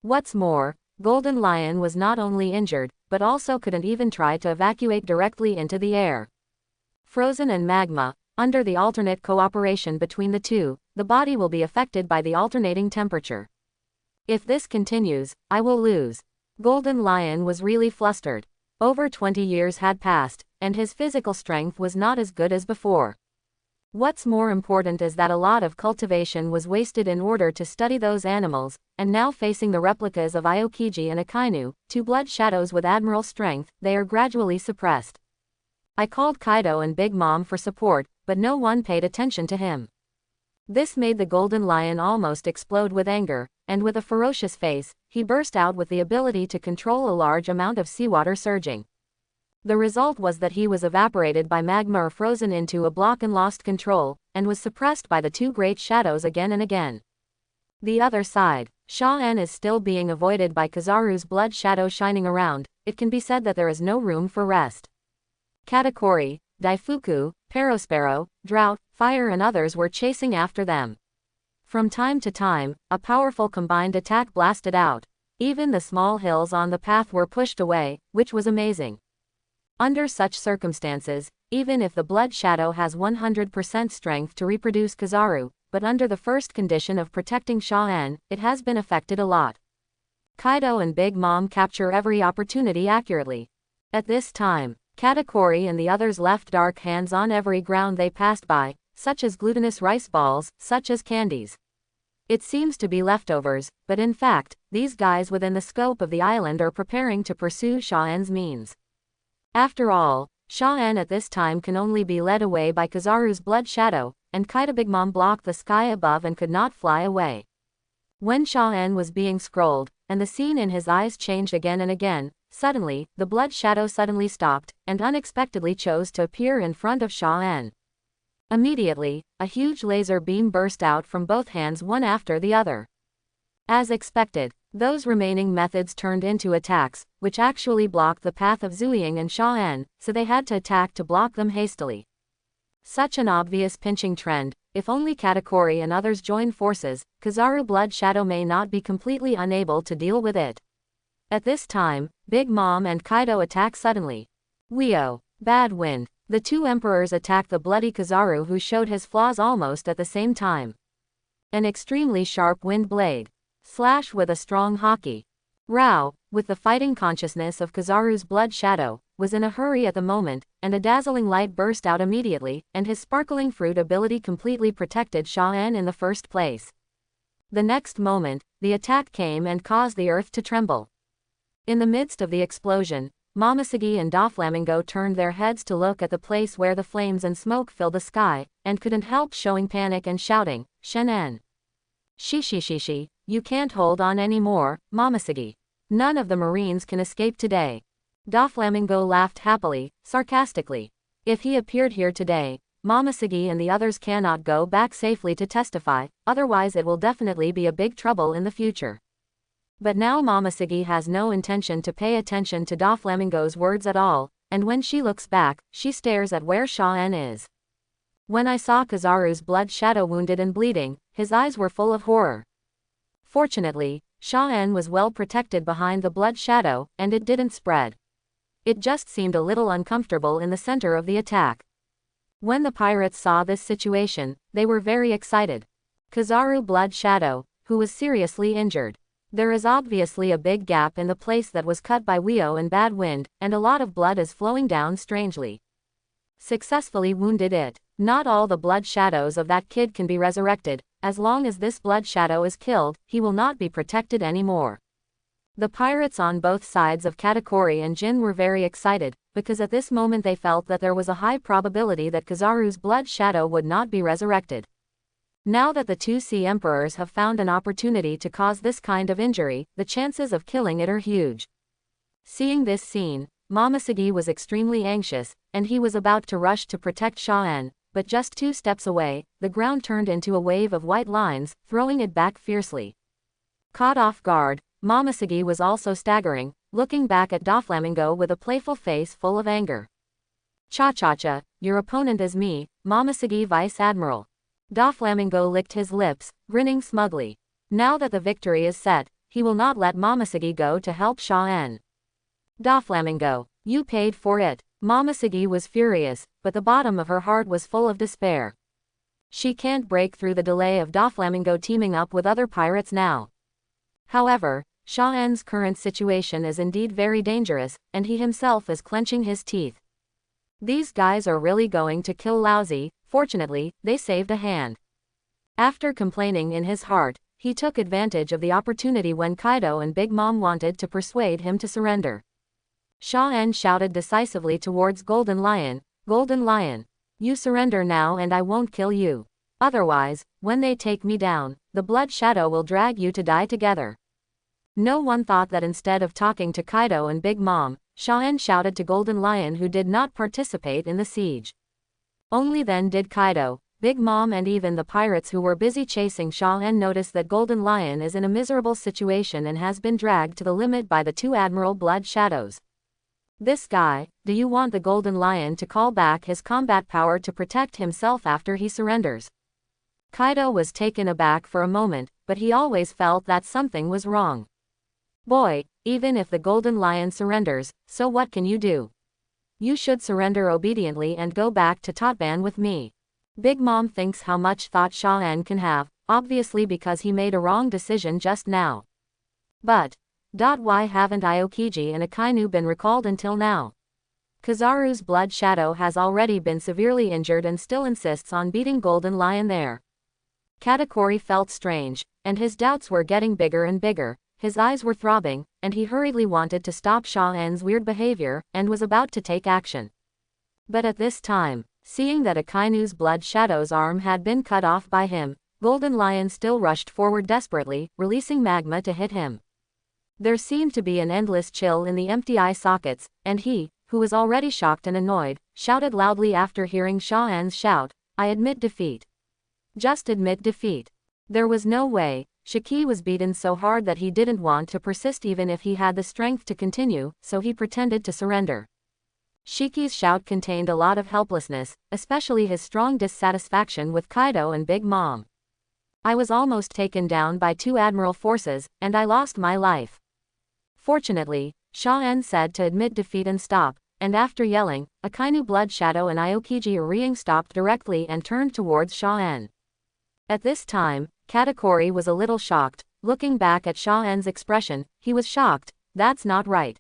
What's more, Golden Lion was not only injured, but also couldn't even try to evacuate directly into the air. Frozen and magma, under the alternate cooperation between the two, the body will be affected by the alternating temperature. If this continues, I will lose. Golden Lion was really flustered. Over 20 years had passed, and his physical strength was not as good as before. What's more important is that a lot of cultivation was wasted in order to study those animals, and now facing the replicas of Aokiji and Akainu, two Blood Shadows with admiral strength, they are gradually suppressed. I called Kaido and Big Mom for support, but no one paid attention to him. This made the Golden Lion almost explode with anger, and with a ferocious face, he burst out with the ability to control a large amount of seawater surging. The result was that he was evaporated by magma or frozen into a block and lost control, and was suppressed by the two great shadows again and again. The other side, Sha-En is still being avoided by Kizaru's Blood Shadow shining around. It can be said that there is no room for rest. Katakuri, Daifuku, Perospero, Drought, Fire and others were chasing after them. From time to time, a powerful combined attack blasted out. Even the small hills on the path were pushed away, which was amazing. Under such circumstances, even if the Blood Shadow has 100% strength to reproduce Kizaru, but under the first condition of protecting Sha-En, it has been affected a lot. Kaido and Big Mom capture every opportunity accurately. At this time, Katakuri and the others left dark hands on every ground they passed by, such as glutinous rice balls, such as candies. It seems to be leftovers, but in fact, these guys within the scope of the island are preparing to pursue Sha-En's means. After all, Sha-En at this time can only be led away by Kizaru's Blood Shadow, and Kaido Big Mom blocked the sky above and could not fly away. When Sha-En was being scrolled, and the scene in his eyes changed again and again, suddenly, the Blood Shadow suddenly stopped, and unexpectedly chose to appear in front of Sha-En. Immediately, a huge laser beam burst out from both hands one after the other. As expected, those remaining methods turned into attacks, which actually blocked the path of Zuying and Sha-En, so they had to attack to block them hastily. Such an obvious pinching trend. If only Katakuri and others join forces, Kizaru Blood Shadow may not be completely unable to deal with it. At this time, Big Mom and Kaido attack suddenly. Weo, bad wind. The two emperors attacked the bloody Kizaru, who showed his flaws almost at the same time. An extremely sharp wind blade. Slash with a strong haki. Rao, with the fighting consciousness of Kizaru's Blood Shadow, was in a hurry at the moment, and a dazzling light burst out immediately, and his sparkling fruit ability completely protected Sha-En in the first place. The next moment, the attack came and caused the earth to tremble. In the midst of the explosion, Momoshiki and Doflamingo turned their heads to look at the place where the flames and smoke filled the sky, and couldn't help showing panic and shouting, "Shenen! Shishishishi, you can't hold on anymore, Momoshiki. None of the Marines can escape today." Doflamingo laughed happily, sarcastically. If he appeared here today, Momoshiki and the others cannot go back safely to testify, otherwise it will definitely be a big trouble in the future. But now Momoshiki has no intention to pay attention to Doflamingo's words at all, and when she looks back, she stares at where Sha-En is. When I saw Kizaru's Blood Shadow wounded and bleeding, his eyes were full of horror. Fortunately, Sha-En was well protected behind the Blood Shadow, and it didn't spread. It just seemed a little uncomfortable in the center of the attack. When the pirates saw this situation, they were very excited. Kizaru Blood Shadow, who was seriously injured. There is obviously a big gap in the place that was cut by Weo and Bad Wind, and a lot of blood is flowing down strangely. Successfully wounded it. Not all the blood shadows of that kid can be resurrected. As long as this blood shadow is killed, he will not be protected anymore. The pirates on both sides of Katakuri and Jin were very excited, because at this moment they felt that there was a high probability that Kizaru's blood shadow would not be resurrected. Now that the two Sea Emperors have found an opportunity to cause this kind of injury, the chances of killing it are huge. Seeing this scene, Momoshiki was extremely anxious, and he was about to rush to protect Shaen, but just 2 steps away, the ground turned into a wave of white lines, throwing it back fiercely. Caught off guard, Momoshiki was also staggering, looking back at Doflamingo with a playful face full of anger. Cha-cha-cha, your opponent is me, Momoshiki Vice Admiral. Doflamingo licked his lips, grinning smugly. Now that the victory is set, he will not let Momoshiki go to help Shaen. Doflamingo, you paid for it. Momoshiki was furious, but the bottom of her heart was full of despair. She can't break through the delay of Doflamingo teaming up with other pirates now. However, Shaen's current situation is indeed very dangerous, and he himself is clenching his teeth. These guys are really going to kill Lousy. Fortunately, they saved a hand. After complaining in his heart, he took advantage of the opportunity when Kaido and Big Mom wanted to persuade him to surrender. Shaen shouted decisively towards Golden Lion, Golden Lion, you surrender now and I won't kill you. Otherwise, when they take me down, the Blood Shadow will drag you to die together. No one thought that instead of talking to Kaido and Big Mom, Shaen shouted to Golden Lion, who did not participate in the siege. Only then did Kaido, Big Mom and even the pirates who were busy chasing Shaen notice that Golden Lion is in a miserable situation and has been dragged to the limit by the 2 Admiral Blood Shadows. This guy, do you want the Golden Lion to call back his combat power to protect himself after he surrenders? Kaido was taken aback for a moment, but he always felt that something was wrong. Boy, even if the Golden Lion surrenders, so what can you do? You should surrender obediently and go back to Totban with me. Big Mom thinks how much thought Shaen can have, obviously because he made a wrong decision just now. But, why haven't Aokiji and Akainu been recalled until now? Kizaru's Blood Shadow has already been severely injured and still insists on beating Golden Lion there. Katakuri felt strange, and his doubts were getting bigger and bigger. His eyes were throbbing, and he hurriedly wanted to stop Shaen's weird behavior, and was about to take action. But at this time, seeing that Akainu's Blood Shadow's arm had been cut off by him, Golden Lion still rushed forward desperately, releasing magma to hit him. There seemed to be an endless chill in the empty eye sockets, and he, who was already shocked and annoyed, shouted loudly after hearing Shaen's shout, I admit defeat. Just admit defeat. There was no way. Shiki was beaten so hard that he didn't want to persist even if he had the strength to continue, so he pretended to surrender. Shiki's shout contained a lot of helplessness, especially his strong dissatisfaction with Kaido and Big Mom. I was almost taken down by 2 Admiral forces, and I lost my life. Fortunately, Shaen said to admit defeat and stop, and after yelling, Akainu Blood Shadow and Aokiji Uriing stopped directly and turned towards Shaen. At this time, Katakuri was a little shocked. Looking back at Shaen's expression, he was shocked. That's not right.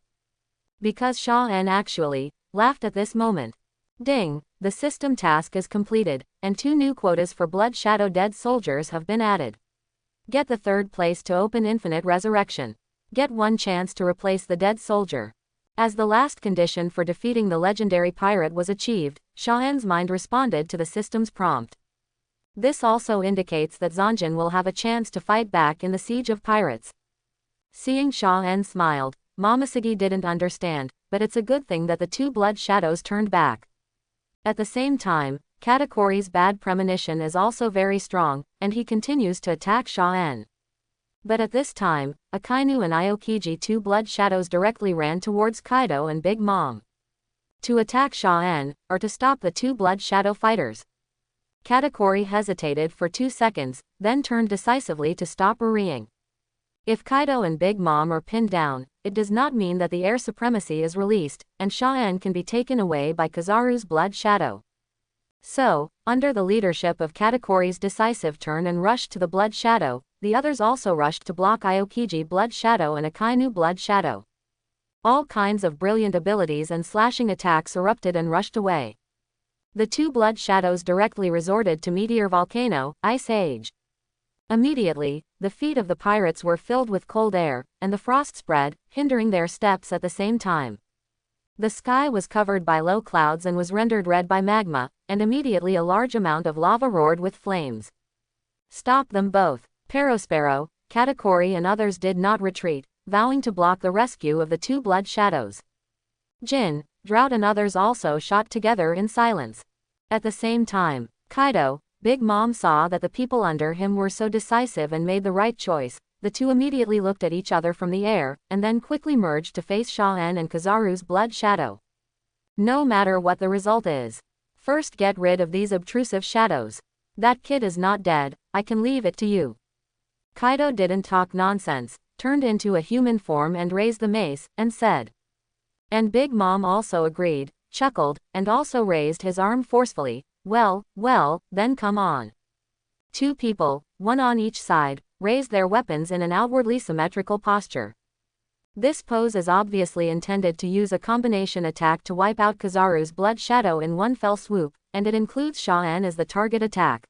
Because Shaen actually laughed at this moment. Ding, the system task is completed, and 2 new quotas for Blood Shadow dead soldiers have been added. Get the 3rd place to open infinite resurrection. Get 1 chance to replace the dead soldier. As the last condition for defeating the legendary pirate was achieved, Shaen's mind responded to the system's prompt. This also indicates that Zanjin will have a chance to fight back in the Siege of Pirates. Seeing Shaen smiled, Momoshiki didn't understand, but it's a good thing that the 2 Blood Shadows turned back. At the same time, Katakuri's bad premonition is also very strong, and he continues to attack Shaen. But at this time, Akainu and Aokiji, 2 Blood Shadows, directly ran towards Kaido and Big Mom. To attack Shaen, or to stop the 2 Blood Shadow fighters? Katakuri hesitated for 2 seconds, then turned decisively to stop worrying. If Kaido and Big Mom are pinned down, it does not mean that the air supremacy is released, and Shaen can be taken away by Kizaru's Blood Shadow. So, under the leadership of Katakori's decisive turn and rush to the Blood Shadow, the others also rushed to block Aokiji Blood Shadow and Akainu Blood Shadow. All kinds of brilliant abilities and slashing attacks erupted and rushed away. The two Blood Shadows directly resorted to Meteor Volcano, Ice Age. Immediately, the feet of the pirates were filled with cold air, and the frost spread, hindering their steps at the same time. The sky was covered by low clouds and was rendered red by magma, and immediately a large amount of lava roared with flames. Stop them both. Perospero, Katakori and others did not retreat, vowing to block the rescue of the two Blood Shadows. Jin, Drought and others also shot together in silence. At the same time, Kaido, Big Mom saw that the people under him were so decisive and made the right choice. The two immediately looked at each other from the air, and then quickly merged to face Sha-En and Kizaru's Blood Shadow. No matter what the result is, first get rid of these obtrusive shadows. That kid is not dead, I can leave it to you. Kaido didn't talk nonsense, turned into a human form and raised the mace, and said. And Big Mom also agreed, chuckled, and also raised his arm forcefully. Well, then come on. Two people, one on each side, raised their weapons in an outwardly symmetrical posture. This pose is obviously intended to use a combination attack to wipe out Kizaru's Blood Shadow in one fell swoop, and it includes Sha-En as the target attack.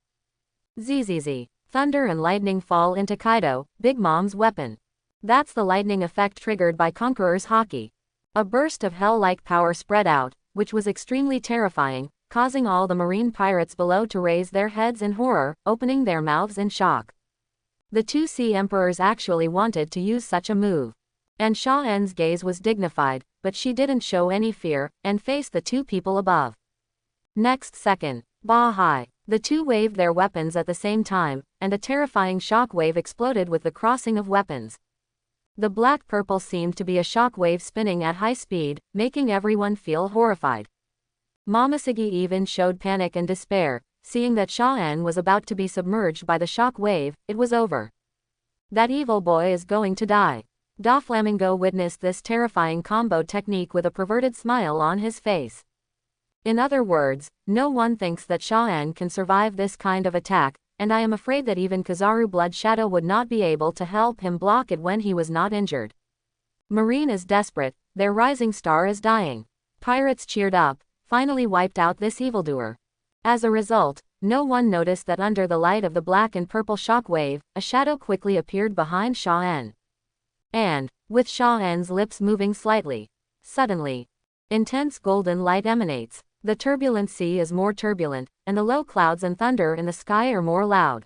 ZZZ. Thunder and lightning fall into Kaido, Big Mom's weapon. That's the lightning effect triggered by Conqueror's Haki. A burst of hell-like power spread out, which was extremely terrifying, causing all the marine pirates below to raise their heads in horror, opening their mouths in shock. The two Sea Emperors actually wanted to use such a move. And Sha-En's gaze was dignified, but she didn't show any fear, and faced the two people above. Next second, Ba-Hai. The two waved their weapons at the same time, and a terrifying shock wave exploded with the crossing of weapons. The black-purple seemed to be a shock wave spinning at high speed, making everyone feel horrified. Momoshiki even showed panic and despair, seeing that Sha-En was about to be submerged by the shock wave. It was over. That evil boy is going to die. Doflamingo witnessed this terrifying combo technique with a perverted smile on his face. In other words, no one thinks that Sha-En can survive this kind of attack, and I am afraid that even Kizaru Blood Shadow would not be able to help him block it when he was not injured. Marine is desperate, their rising star is dying. Pirates cheered up, finally wiped out this evildoer. As a result, no one noticed that under the light of the black and purple shock wave, a shadow quickly appeared behind Sha-En. And, with Sha-En's lips moving slightly, suddenly, intense golden light emanates. The turbulent sea is more turbulent, and the low clouds and thunder in the sky are more loud.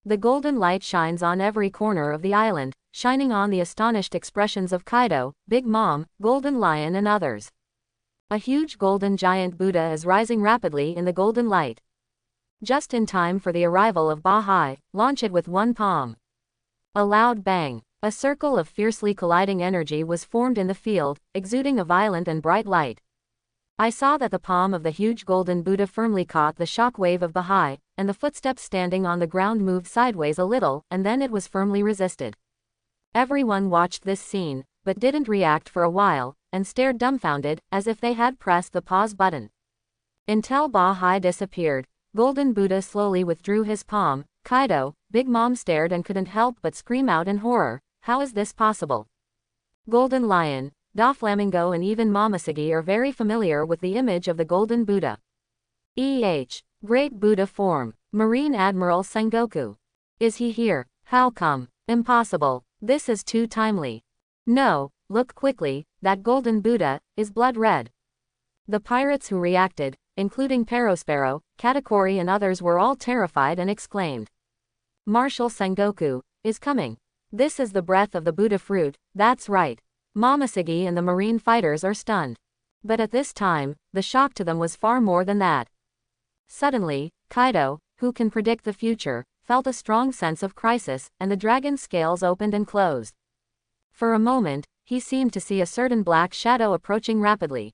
The golden light shines on every corner of the island, shining on the astonished expressions of Kaido, Big Mom, Golden Lion and others. A huge golden giant Buddha is rising rapidly in the golden light. Just in time for the arrival of Ba-Hai, launch it with one palm. A loud bang. A circle of fiercely colliding energy was formed in the field, exuding a violent and bright light. I saw that the palm of the huge golden Buddha firmly caught the shock wave of Ba-Hai, and the footsteps standing on the ground moved sideways a little, and then it was firmly resisted. Everyone watched this scene, but didn't react for a while, and stared dumbfounded, as if they had pressed the pause button. Until Ba-Hai disappeared, Golden Buddha slowly withdrew his palm. Kaido, Big Mom stared and couldn't help but scream out in horror. How is this possible? Golden Lion, Doflamingo and even Momoshiki are very familiar with the image of the Golden Buddha. Great Buddha form. Marine Admiral Sengoku. Is he here? How come? Impossible. This is too timely. No, look quickly, that Golden Buddha is blood red. The pirates who reacted, including Perospero, Katakori and others were all terrified and exclaimed. Marshal Sengoku is coming. This is the breath of the Buddha fruit, that's right. Momoshiki and the marine fighters are stunned. But at this time, the shock to them was far more than that. Suddenly, Kaido, who can predict the future, felt a strong sense of crisis, and the dragon's scales opened and closed. For a moment, he seemed to see a certain black shadow approaching rapidly.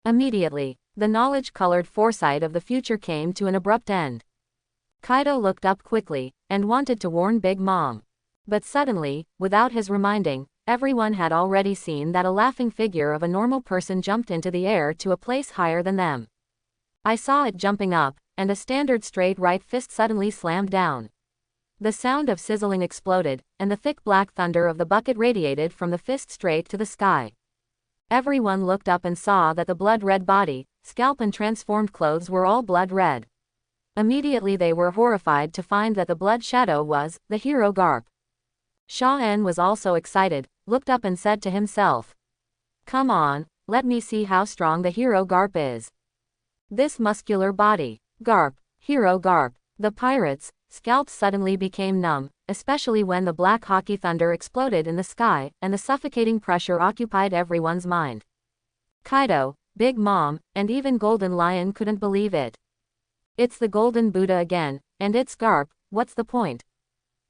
Immediately, the knowledge-colored foresight of the future came to an abrupt end. Kaido looked up quickly, and wanted to warn Big Mom. But suddenly, without his reminding, everyone had already seen that a laughing figure of a normal person jumped into the air to a place higher than them. I saw it jumping up, and a standard straight right fist suddenly slammed down. The sound of sizzling exploded, and the thick black thunder of the bucket radiated from the fist straight to the sky. Everyone looked up and saw that the blood-red body, scalp and transformed clothes were all blood-red. Immediately they were horrified to find that the blood shadow was the hero Garp. Sha-en was also excited, looked up and said to himself, "Come on, let me see how strong the hero Garp is. This muscular body. Garp, hero Garp." The pirates' scalps suddenly became numb, especially when the black hockey thunder exploded in the sky, and the suffocating pressure occupied everyone's mind. Kaido, Big Mom, and even Golden Lion couldn't believe it. "It's the Golden Buddha again, and it's Garp, what's the point?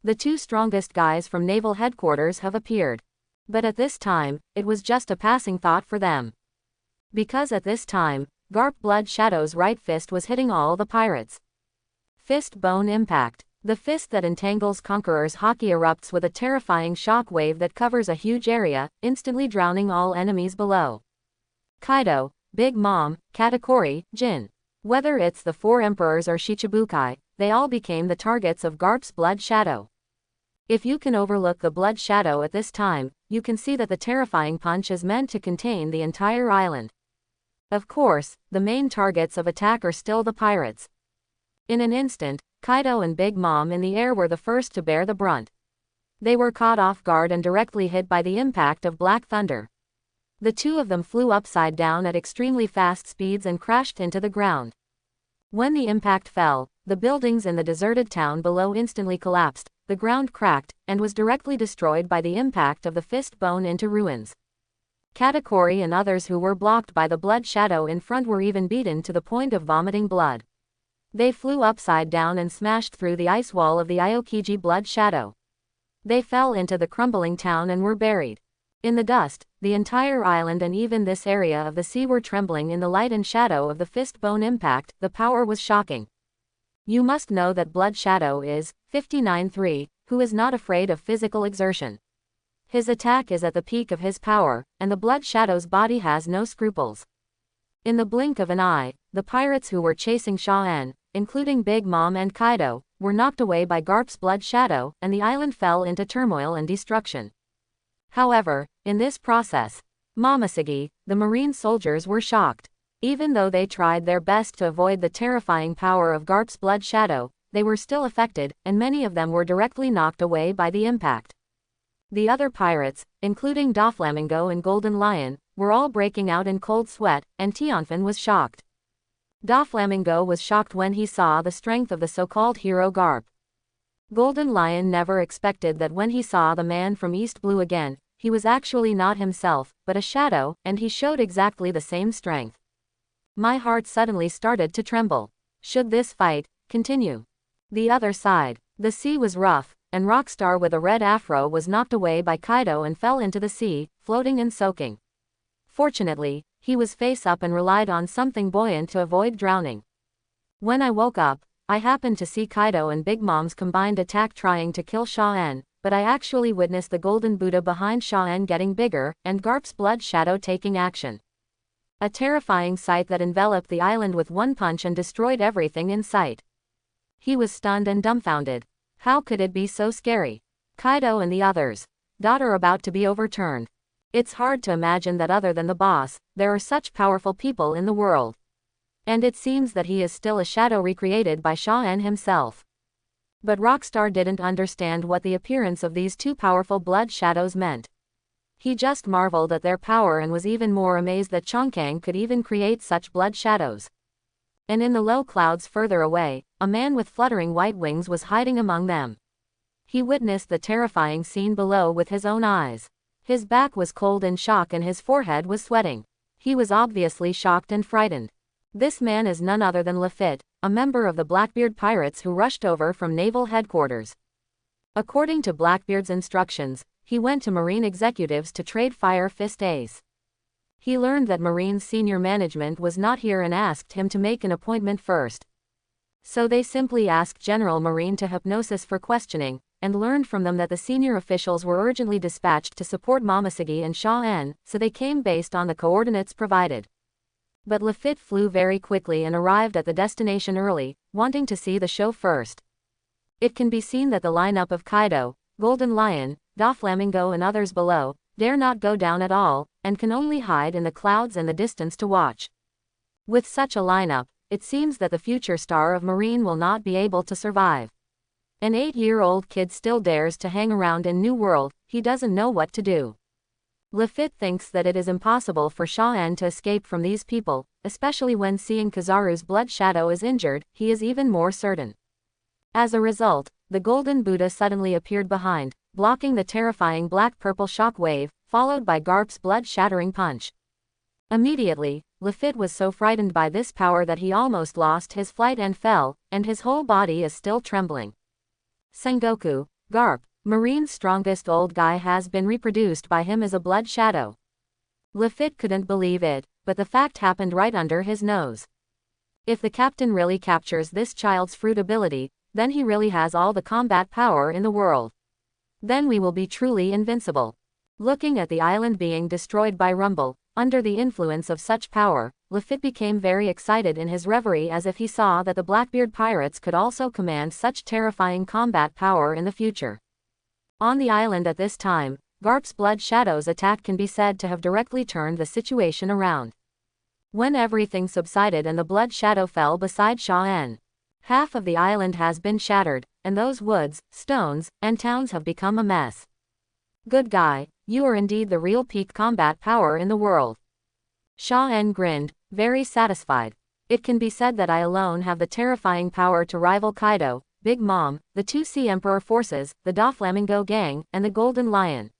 The two strongest guys from Naval Headquarters have appeared." But at this time, it was just a passing thought for them. Because at this time, Garp Blood Shadow's right fist was hitting all the pirates. Fist Bone Impact. The fist that entangles Conqueror's hockey erupts with a terrifying shock wave that covers a huge area, instantly drowning all enemies below. Kaido, Big Mom, Katakuri, Jin. Whether it's the four emperors or Shichibukai, they all became the targets of Garp's Blood Shadow. If you can overlook the Blood Shadow at this time, you can see that the terrifying punch is meant to contain the entire island. Of course, the main targets of attack are still the pirates. In an instant, Kaido and Big Mom in the air were the first to bear the brunt. They were caught off guard and directly hit by the impact of Black Thunder. The two of them flew upside down at extremely fast speeds and crashed into the ground. When the impact fell, the buildings in the deserted town below instantly collapsed, the ground cracked, and was directly destroyed by the impact of the fist bone into ruins. Katakuri and others who were blocked by the blood shadow in front were even beaten to the point of vomiting blood. They flew upside down and smashed through the ice wall of the Aokiji blood shadow. They fell into the crumbling town and were buried. In the dust, the entire island and even this area of the sea were trembling in the light and shadow of the fist bone impact. The power was shocking. You must know that Blood Shadow is 59-3, who is not afraid of physical exertion. His attack is at the peak of his power, and the Blood Shadow's body has no scruples. In the blink of an eye, the pirates who were chasing Sha-en, including Big Mom and Kaido, were knocked away by Garp's Blood Shadow, and the island fell into turmoil and destruction. However, in this process, Momoshiki, the marine soldiers were shocked. Even though they tried their best to avoid the terrifying power of Garp's Blood Shadow, they were still affected, and many of them were directly knocked away by the impact. The other pirates, including Doflamingo and Golden Lion, were all breaking out in cold sweat, and Tianfen was shocked. Doflamingo was shocked when he saw the strength of the so-called hero Garp. Golden Lion never expected that when he saw the man from East Blue again, he was actually not himself, but a shadow, and he showed exactly the same strength. My heart suddenly started to tremble. Should this fight continue? The other side. The sea was rough, and Rockstar with a red afro was knocked away by Kaido and fell into the sea, floating and soaking. Fortunately, he was face up and relied on something buoyant to avoid drowning. When I woke up, I happened to see Kaido and Big Mom's combined attack trying to kill Sha-en, but I actually witnessed the Golden Buddha behind Sha-en getting bigger, and Garp's Blood Shadow taking action. A terrifying sight that enveloped the island with one punch and destroyed everything in sight. He was stunned and dumbfounded. How could it be so scary? Kaido and the others. Are about to be overturned. It's hard to imagine that other than the boss, there are such powerful people in the world. And it seems that he is still a shadow recreated by Sha-en himself. But Rockstar didn't understand what the appearance of these two powerful blood shadows meant. He just marveled at their power and was even more amazed that Chongqing could even create such blood shadows. And in the low clouds further away, a man with fluttering white wings was hiding among them. He witnessed the terrifying scene below with his own eyes. His back was cold in shock and his forehead was sweating. He was obviously shocked and frightened. This man is none other than Lafitte, a member of the Blackbeard pirates who rushed over from Naval Headquarters. According to Blackbeard's instructions, he went to Marine executives to trade Fire Fist Ace. He learned that Marine's senior management was not here and asked him to make an appointment first. So they simply asked General Marine to hypnosis for questioning, and learned from them that the senior officials were urgently dispatched to support Momoshiki and Sha-en, so they came based on the coordinates provided. But Lafitte flew very quickly and arrived at the destination early, wanting to see the show first. It can be seen that the lineup of Kaido, Golden Lion, Doflamingo and others below, dare not go down at all, and can only hide in the clouds and the distance to watch. With such a lineup, it seems that the future star of Marine will not be able to survive. An 8-year-old kid still dares to hang around in New World, he doesn't know what to do. Lafitte thinks that it is impossible for Shaw-en to escape from these people, especially when seeing Kizaru's blood shadow is injured, he is even more certain. As a result, the Golden Buddha suddenly appeared behind, blocking the terrifying black-purple shock wave, followed by Garp's blood-shattering punch. Immediately, Lafitte was so frightened by this power that he almost lost his flight and fell, and his whole body is still trembling. Sengoku, Garp, Marine's strongest old guy, has been reproduced by him as a blood shadow. Lafitte couldn't believe it, but the fact happened right under his nose. If the captain really captures this child's fruit ability, then he really has all the combat power in the world. Then we will be truly invincible. Looking at the island being destroyed by Rumble, under the influence of such power, Lafitte became very excited in his reverie as if he saw that the Blackbeard pirates could also command such terrifying combat power in the future. On the island at this time, Garp's blood shadow's attack can be said to have directly turned the situation around. When everything subsided and the blood shadow fell beside Shaw-en, half of the island has been shattered, and those woods, stones, and towns have become a mess. Good guy, you are indeed the real peak combat power in the world. Shaw-en grinned, very satisfied. It can be said that I alone have the terrifying power to rival Kaido, Big Mom, the 2 Sea Emperor forces, the Doflamingo gang, and the Golden Lion.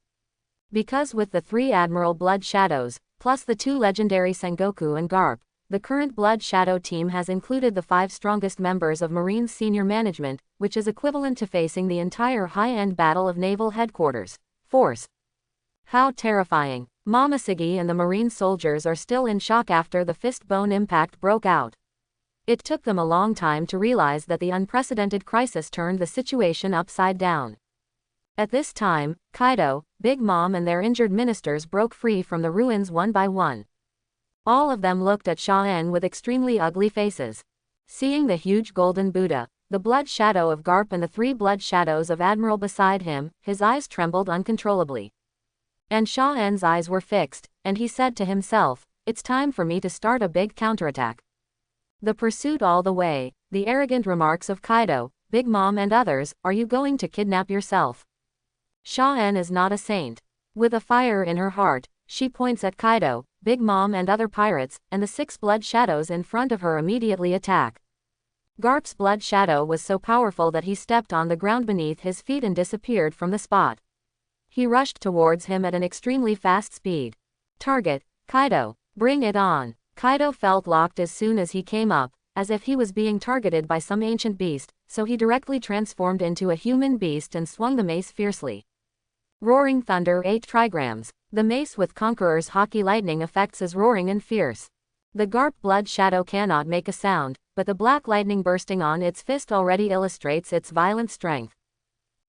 Because with the 3 Admiral blood shadows, plus the 2 legendary Sengoku and Garp, the current blood shadow team has included the 5 strongest members of Marine's senior management, which is equivalent to facing the entire high-end battle of Naval Headquarters Force. How terrifying! Momoshiki and the Marine soldiers are still in shock after the fist bone impact broke out. It took them a long time to realize that the unprecedented crisis turned the situation upside down. At this time, Kaido, Big Mom and their injured ministers broke free from the ruins one by one. All of them looked at Shaw-en with extremely ugly faces. Seeing the huge Golden Buddha, the blood shadow of Garp and the 3 blood shadows of Admiral beside him, his eyes trembled uncontrollably. And Shaw-en's eyes were fixed, and he said to himself, "It's time for me to start a big counterattack." The pursuit all the way, the arrogant remarks of Kaido, Big Mom and others, "Are you going to kidnap yourself?" Shaw-en is not a saint. With a fire in her heart, she points at Kaido, Big Mom and other pirates, and the 6 blood shadows in front of her immediately attack. Garp's blood shadow was so powerful that he stepped on the ground beneath his feet and disappeared from the spot. He rushed towards him at an extremely fast speed. Target, Kaido, bring it on. Kaido felt locked as soon as he came up, as if he was being targeted by some ancient beast, so he directly transformed into a human beast and swung the mace fiercely. Roaring Thunder 8 trigrams. The mace with Conqueror's Hockey lightning effects is roaring and fierce. The Garp blood shadow cannot make a sound, but the black lightning bursting on its fist already illustrates its violent strength.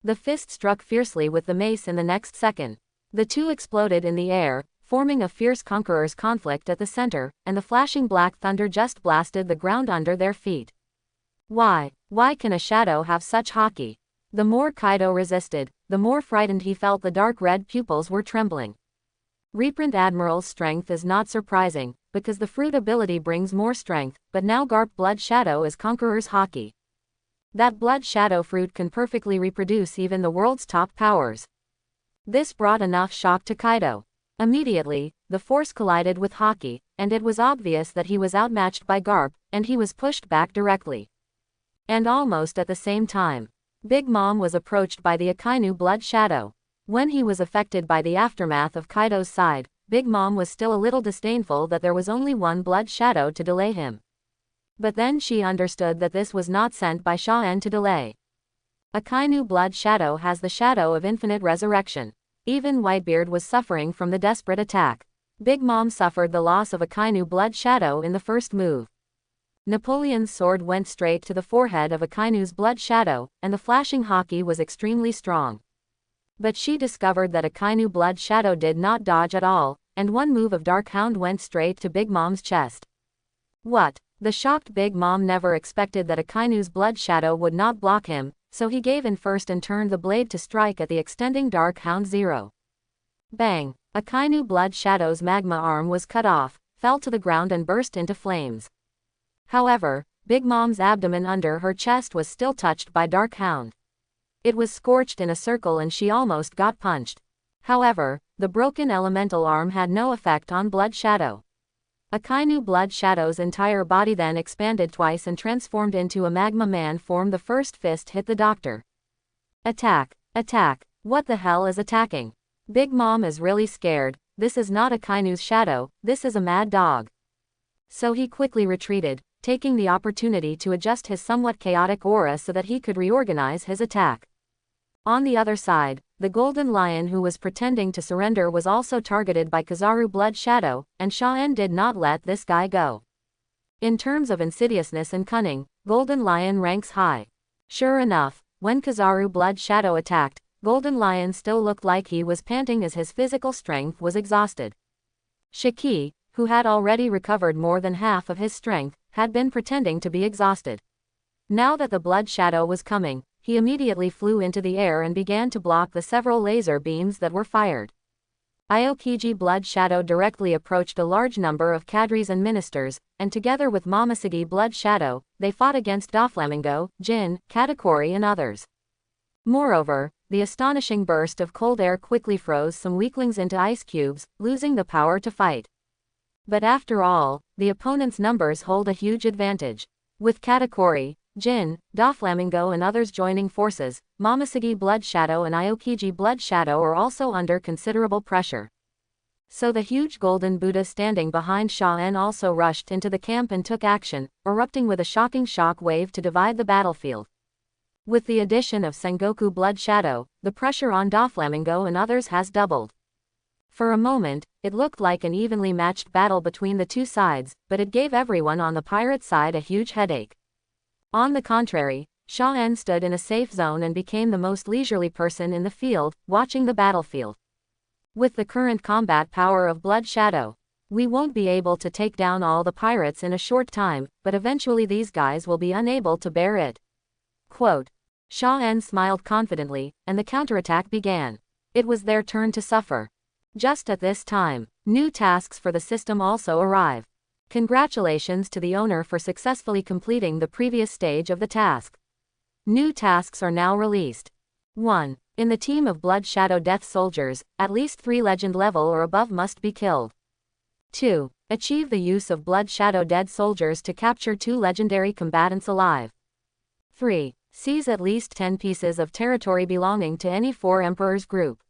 The fist struck fiercely with the mace in the next second. The two exploded in the air, forming a fierce Conqueror's conflict at the center, and the flashing black thunder just blasted the ground under their feet. Why can a shadow have such hockey? The more Kaido resisted, the more frightened he felt. The dark red pupils were trembling. Reprint Admiral's strength is not surprising, because the fruit ability brings more strength, but now Garp blood shadow is Conqueror's hockey. That blood shadow fruit can perfectly reproduce even the world's top powers. This brought enough shock to Kaido. Immediately, the force collided with hockey, and it was obvious that he was outmatched by Garp, and he was pushed back directly. And almost at the same time, Big Mom was approached by the Akainu blood shadow. When he was affected by the aftermath of Kaido's side, Big Mom was still a little disdainful that there was only one blood shadow to delay him. But then she understood that this was not sent by Shaw-en to delay. Akainu blood shadow has the shadow of infinite resurrection. Even Whitebeard was suffering from the desperate attack. Big Mom suffered the loss of Akainu blood shadow in the first move. Napoleon's sword went straight to the forehead of Akainu's blood shadow, and the flashing hockey was extremely strong. But she discovered that Akainu blood shadow did not dodge at all, and one move of Dark Hound went straight to Big Mom's chest. What? The shocked Big Mom never expected that Akainu's blood shadow would not block him, so he gave in first and turned the blade to strike at the extending Dark Hound Zero. Bang! Akainu blood shadow's magma arm was cut off, fell to the ground and burst into flames. However, Big Mom's abdomen under her chest was still touched by Dark Hound. It was scorched in a circle and she almost got punched. However, the broken elemental arm had no effect on Blood Shadow. Akainu Blood Shadow's entire body then expanded twice and transformed into a magma man form. The first fist hit the doctor. Attack! Attack! What the hell is attacking? Big Mom is really scared. This is not Akainu's shadow, this is a mad dog. So he quickly retreated, taking the opportunity to adjust his somewhat chaotic aura so that he could reorganize his attack. On the other side, the Golden Lion who was pretending to surrender was also targeted by Kizaru Blood Shadow, and Sha-En did not let this guy go. In terms of insidiousness and cunning, Golden Lion ranks high. Sure enough, when Kizaru Blood Shadow attacked, Golden Lion still looked like he was panting as his physical strength was exhausted. Shiki, who had already recovered more than half of his strength, had been pretending to be exhausted. Now that the Blood Shadow was coming, he immediately flew into the air and began to block the several laser beams that were fired. Aokiji Blood Shadow directly approached a large number of cadres and ministers, and together with Momoshiki Blood Shadow, they fought against Doflamingo, Jin, Katakuri and others. Moreover, the astonishing burst of cold air quickly froze some weaklings into ice cubes, losing the power to fight. But after all, the opponent's numbers hold a huge advantage. With Katakuri, Jin, Doflamingo and others joining forces, Momoshiki Blood Shadow and Aokiji Blood Shadow are also under considerable pressure. So the huge golden Buddha standing behind Sha-En also rushed into the camp and took action, erupting with a shocking shock wave to divide the battlefield. With the addition of Sengoku Blood Shadow, the pressure on Doflamingo and others has doubled. For a moment, it looked like an evenly matched battle between the two sides, but it gave everyone on the pirate side a huge headache. On the contrary, Sha-En stood in a safe zone and became the most leisurely person in the field, watching the battlefield. With the current combat power of Blood Shadow, we won't be able to take down all the pirates in a short time, but eventually these guys will be unable to bear it. Quote. Sha-En smiled confidently, and the counterattack began. It was their turn to suffer. Just at this time, new tasks for the system also arrive. Congratulations to the owner for successfully completing the previous stage of the task. New tasks are now released. 1. In the team of Blood Shadow Death Soldiers, at least 3 legend level or above must be killed. 2. Achieve the use of Blood Shadow Dead Soldiers to capture 2 legendary combatants alive. 3. Seize at least 10 pieces of territory belonging to any 4 Emperors group.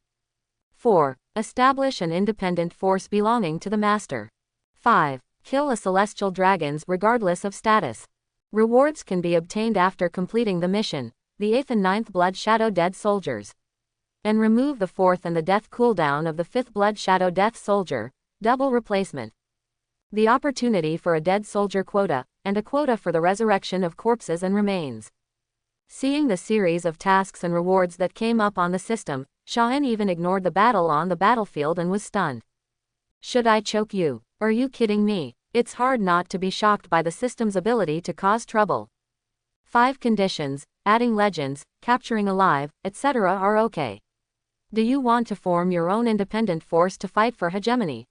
4. Establish an independent force belonging to the Master. 5. Kill a celestial dragons regardless of status. Rewards can be obtained after completing the mission, the 8th and 9th Blood Shadow Dead Soldiers. And remove the 4th and the death cooldown of the 5th Blood Shadow Death Soldier, double replacement. The opportunity for a dead soldier quota, and a quota for the resurrection of corpses and remains. Seeing the series of tasks and rewards that came up on the system, Sha-En even ignored the battle on the battlefield and was stunned. Should I choke you? Are you kidding me? It's hard not to be shocked by the system's ability to cause trouble. 5 conditions, adding legends, capturing alive, etc. are okay. Do you want to form your own independent force to fight for hegemony?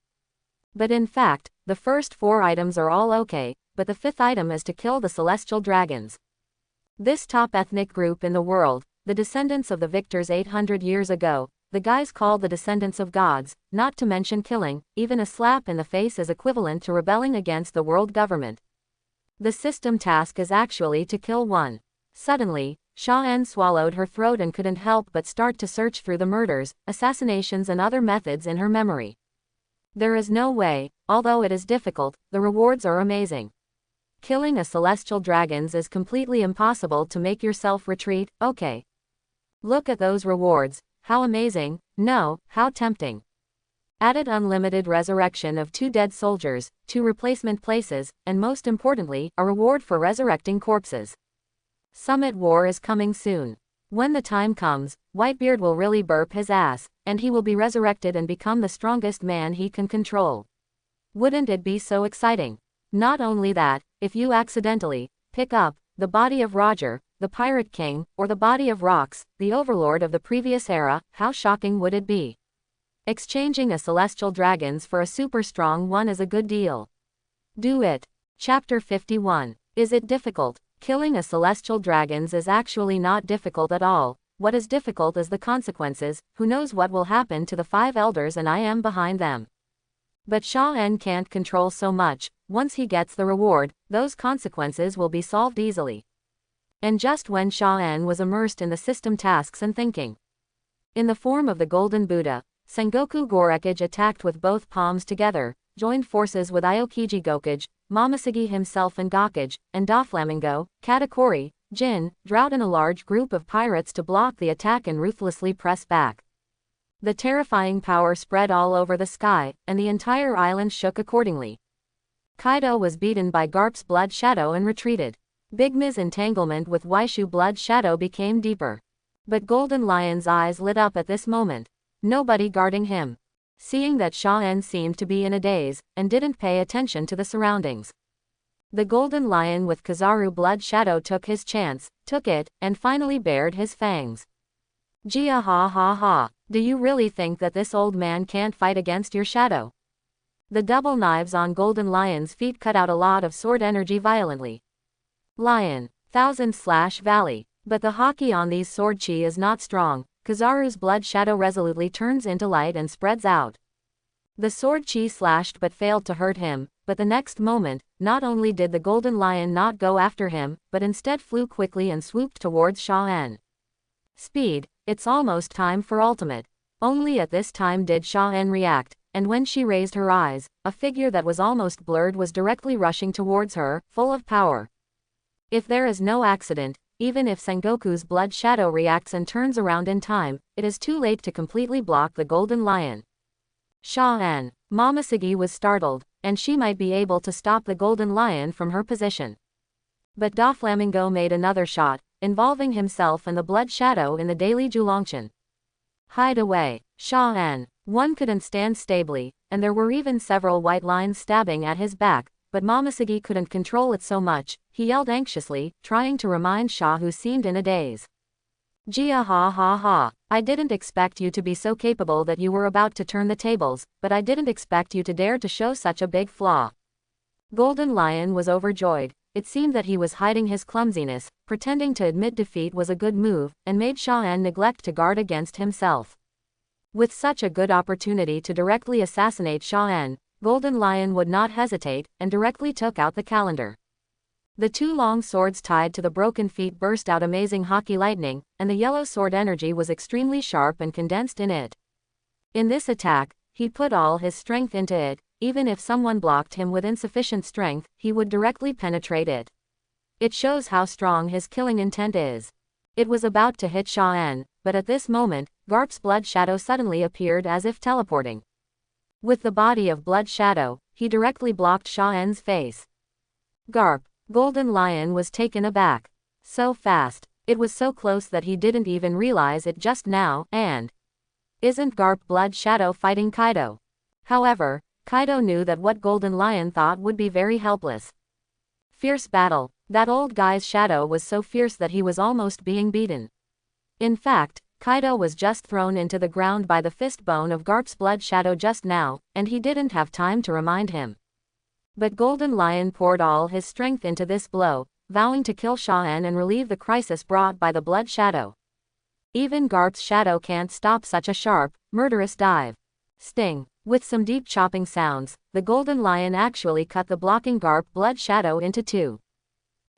But in fact, the first 4 items are all okay, but the 5th item is to kill the celestial dragons. This top ethnic group in the world, the descendants of the victors 800 years ago, the guys called the descendants of gods, not to mention killing, even a slap in the face is equivalent to rebelling against the world government. The system task is actually to kill one. Suddenly, Sha-En swallowed her throat and couldn't help but start to search through the murders, assassinations and other methods in her memory. There is no way, although it is difficult, the rewards are amazing. Killing a celestial dragons is completely impossible to make yourself retreat, okay. Look at those rewards, how amazing, no, how tempting. Added unlimited resurrection of 2 dead soldiers, 2 replacement places, and most importantly, a reward for resurrecting corpses. Summit War is coming soon. When the time comes, Whitebeard will really burp his ass, and he will be resurrected and become the strongest man he can control. Wouldn't it be so exciting? Not only that, if you accidentally pick up the body of Roger, the Pirate King, or the body of Rox, the overlord of the previous era, how shocking would it be? Exchanging a celestial dragons for a super strong one is a good deal. Do it. Chapter 51. Is it difficult? Killing a celestial dragons is actually not difficult at all. What is difficult is the consequences. Who knows what will happen to the 5 elders, and I am behind them. But Sha-En can't control so much. Once he gets the reward, those consequences will be solved easily. And just when Sha-En was immersed in the system tasks and thinking, in the form of the Golden Buddha, Sengoku Gorekage attacked with both palms together, joined forces with Aokiji Gokage, Momoshiki himself and Gokage, and Doflamingo, Katakuri, Jin, Drought and a large group of pirates to block the attack and ruthlessly press back. The terrifying power spread all over the sky, and the entire island shook accordingly. Kaido was beaten by Garp's Blood Shadow and retreated. Big Mi's entanglement with Waishu Blood Shadow became deeper. But Golden Lion's eyes lit up at this moment. Nobody guarding him. Seeing that Sha-En seemed to be in a daze, and didn't pay attention to the surroundings. The Golden Lion with Kizaru Blood Shadow took his chance, took it, and finally bared his fangs. Gia ha ha ha, do you really think that this old man can't fight against your shadow? The double knives on Golden Lion's feet cut out a lot of sword energy violently. Lion, Thousand/Valley, but the haki on these sword chi is not strong. Kizaru's blood shadow resolutely turns into light and spreads out. The sword chi slashed but failed to hurt him, but the next moment, not only did the Golden Lion not go after him, but instead flew quickly and swooped towards Sha-En. Speed, it's almost time for ultimate. Only at this time did Sha-En react, and when she raised her eyes, a figure that was almost blurred was directly rushing towards her, full of power. If there is no accident, even if Sengoku's blood shadow reacts and turns around in time, it is too late to completely block the Golden Lion. Sha-En. Momoshiki was startled, and she might be able to stop the Golden Lion from her position. But Doflamingo made another shot, involving himself and the blood shadow in the daily Julongchen. Hide away, Sha-En. One couldn't stand stably, and there were even several white lines stabbing at his back, but Momoshiki couldn't control it so much. He yelled anxiously, trying to remind Sha, who seemed in a daze. Gia ha ha ha, I didn't expect you to be so capable that you were about to turn the tables, but I didn't expect you to dare to show such a big flaw. Golden Lion was overjoyed. It seemed that he was hiding his clumsiness, pretending to admit defeat was a good move, and made Sha-En neglect to guard against himself. With such a good opportunity to directly assassinate Sha-En, Golden Lion would not hesitate, and directly took out the calendar. The 2 long swords tied to the broken feet burst out amazing haki lightning, and the yellow sword energy was extremely sharp and condensed in it. In this attack, he put all his strength into it. Even if someone blocked him with insufficient strength, he would directly penetrate it. It shows how strong his killing intent is. It was about to hit Sha-En, but at this moment, Garp's blood shadow suddenly appeared as if teleporting. With the body of blood shadow, he directly blocked Sha-En's face. Garp. Golden Lion was taken aback. So fast. It was so close that he didn't even realize it just now, and isn't Garp blood shadow fighting Kaido? However, Kaido knew that what Golden Lion thought would be very helpless. Fierce battle. That old guy's shadow was so fierce that he was almost being beaten. In fact, Kaido was just thrown into the ground by the fist bone of Garp's blood shadow just now, and he didn't have time to remind him. But Golden Lion poured all his strength into this blow, vowing to kill Sha-En and relieve the crisis brought by the blood shadow. Even Garp's shadow can't stop such a sharp, murderous dive. Sting. With some deep chopping sounds, the Golden Lion actually cut the blocking Garp blood shadow into 2.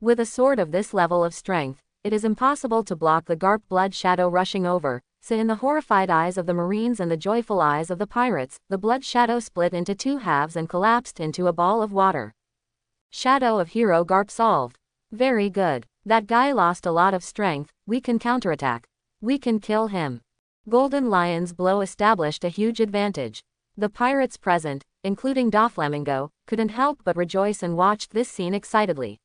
With a sword of this level of strength, it is impossible to block the Garp blood shadow rushing over, so in the horrified eyes of the Marines and the joyful eyes of the pirates, the blood shadow split into 2 halves and collapsed into a ball of water. Shadow of Hero Garp solved. Very good. That guy lost a lot of strength. We can counterattack. We can kill him. Golden Lion's blow established a huge advantage. The pirates present, including Doflamingo, couldn't help but rejoice and watched this scene excitedly.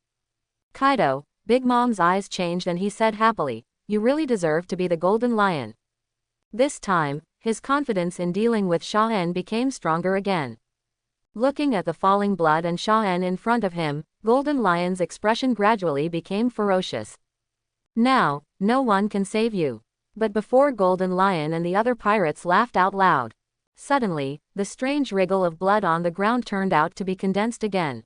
Kaido. Big Mom's eyes changed and he said happily, "You really deserve to be the Golden Lion." This time, his confidence in dealing with Sha-En became stronger again. Looking at the falling blood and Sha-en in front of him, Golden Lion's expression gradually became ferocious. Now, no one can save you. But before Golden Lion and the other pirates laughed out loud. Suddenly, the strange wriggle of blood on the ground turned out to be condensed again.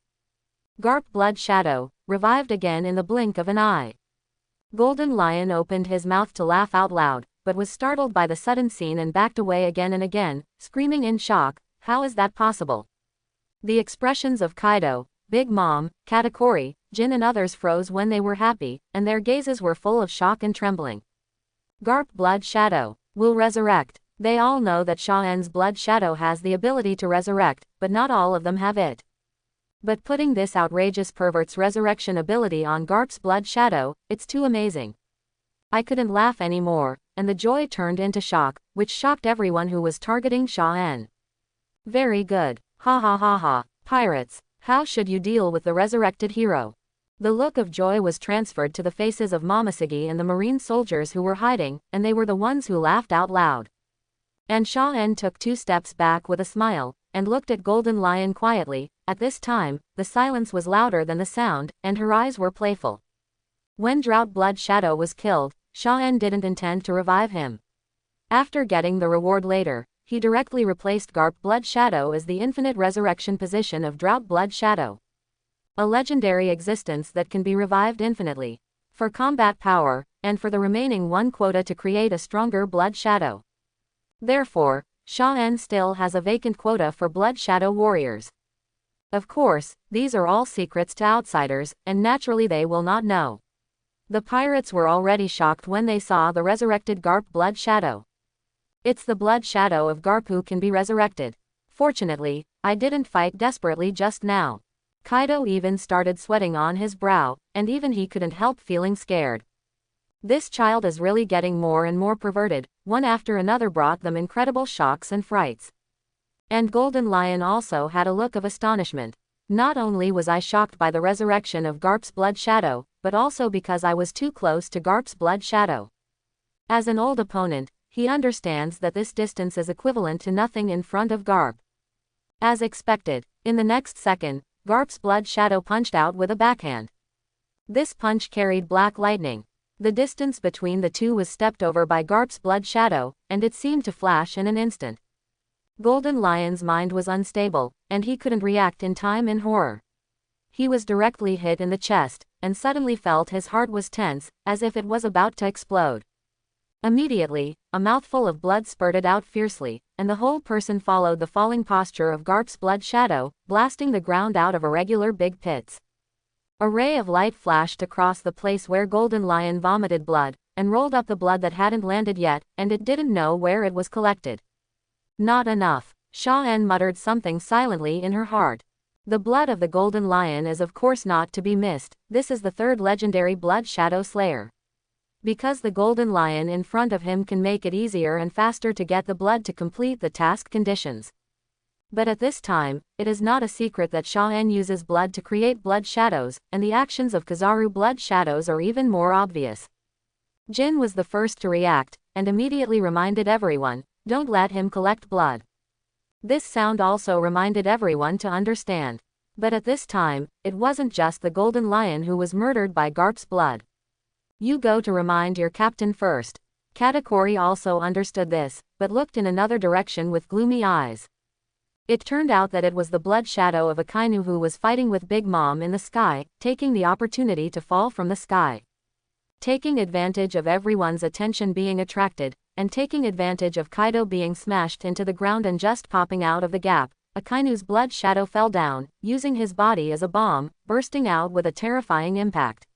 Garp Blood Shadow, revived again in the blink of an eye. Golden Lion opened his mouth to laugh out loud, but was startled by the sudden scene and backed away again and again, screaming in shock, "How is that possible?" The expressions of Kaido, Big Mom, Katakuri, Jin and others froze when they were happy, and their gazes were full of shock and trembling. Garp Blood Shadow will resurrect. They all know that Sha-en's Blood Shadow has the ability to resurrect, but not all of them have it. But putting this outrageous pervert's resurrection ability on Garp's Blood Shadow, it's too amazing. I couldn't laugh anymore, and the joy turned into shock, which shocked everyone who was targeting Sha-en. Very good. Ha ha ha ha. Pirates, how should you deal with the resurrected hero? The look of joy was transferred to the faces of Momoshiki and the marine soldiers who were hiding, and they were the ones who laughed out loud. And Sha-en took 2 steps back with a smile, and looked at Golden Lion quietly. At this time, the silence was louder than the sound, and her eyes were playful. When Drought Blood Shadow was killed, Sha-en didn't intend to revive him. After getting the reward later, he directly replaced Garp Blood Shadow as the infinite resurrection position of Drought Blood Shadow. A legendary existence that can be revived infinitely. For combat power, and for the remaining 1 quota to create a stronger Blood Shadow. Therefore, Sha-en still has a vacant quota for Blood Shadow warriors. Of course, these are all secrets to outsiders, and naturally they will not know. The pirates were already shocked when they saw the resurrected Garp Blood Shadow. It's the Blood Shadow of Garp who can be resurrected. Fortunately, I didn't fight desperately just now. Kaido even started sweating on his brow, and even he couldn't help feeling scared. This child is really getting more and more perverted. One after another brought them incredible shocks and frights. And Golden Lion also had a look of astonishment. Not only was I shocked by the resurrection of Garp's Blood Shadow, but also because I was too close to Garp's Blood Shadow. As an old opponent, he understands that this distance is equivalent to nothing in front of Garp. As expected, in the next second, Garp's Blood Shadow punched out with a backhand. This punch carried black lightning. The distance between the two was stepped over by Garp's Blood Shadow, and it seemed to flash in an instant. Golden Lion's mind was unstable, and he couldn't react in time in horror. He was directly hit in the chest, and suddenly felt his heart was tense, as if it was about to explode. Immediately, a mouthful of blood spurted out fiercely, and the whole person followed the falling posture of Garp's Blood Shadow, blasting the ground out of irregular big pits. A ray of light flashed across the place where Golden Lion vomited blood, and rolled up the blood that hadn't landed yet, and it didn't know where it was collected. Not enough. Sha-en muttered something silently in her heart. The blood of the Golden Lion is of course not to be missed. This is the 3rd legendary Blood Shadow Slayer. Because the Golden Lion in front of him can make it easier and faster to get the blood to complete the task conditions. But at this time, it is not a secret that Sha-en uses blood to create blood shadows, and the actions of Kizaru blood shadows are even more obvious. Jin was the first to react, and immediately reminded everyone, don't let him collect blood. This sound also reminded everyone to understand. But at this time, it wasn't just the Golden Lion who was murdered by Garp's blood. You go to remind your captain first. Katakuri also understood this, but looked in another direction with gloomy eyes. It turned out that it was the blood shadow of Akainu who was fighting with Big Mom in the sky, taking the opportunity to fall from the sky. Taking advantage of everyone's attention being attracted, and taking advantage of Kaido being smashed into the ground and just popping out of the gap, Akainu's blood shadow fell down, using his body as a bomb, bursting out with a terrifying impact.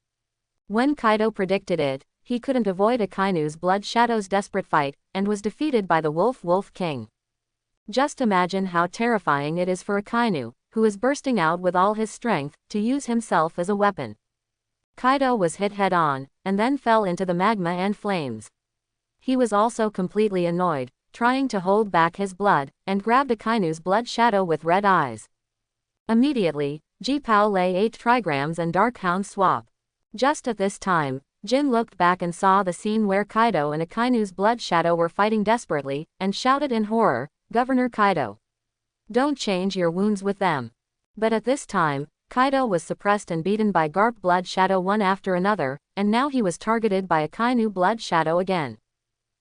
When Kaido predicted it, he couldn't avoid Akainu's blood shadow's desperate fight, and was defeated by the Wolf King. Just imagine how terrifying it is for Akainu, who is bursting out with all his strength, to use himself as a weapon. Kaido was hit head-on, and then fell into the magma and flames. He was also completely annoyed, trying to hold back his blood, and grabbed Akainu's blood shadow with red eyes. Immediately, Ji-Pao lay 8 trigrams and Dark Hound swap. Just at this time, Jin looked back and saw the scene where Kaido and Akainu's blood shadow were fighting desperately, and shouted in horror, Governor Kaido. Don't change your wounds with them. But at this time, Kaido was suppressed and beaten by Garp Blood Shadow one after another, and now he was targeted by Akainu Blood Shadow again.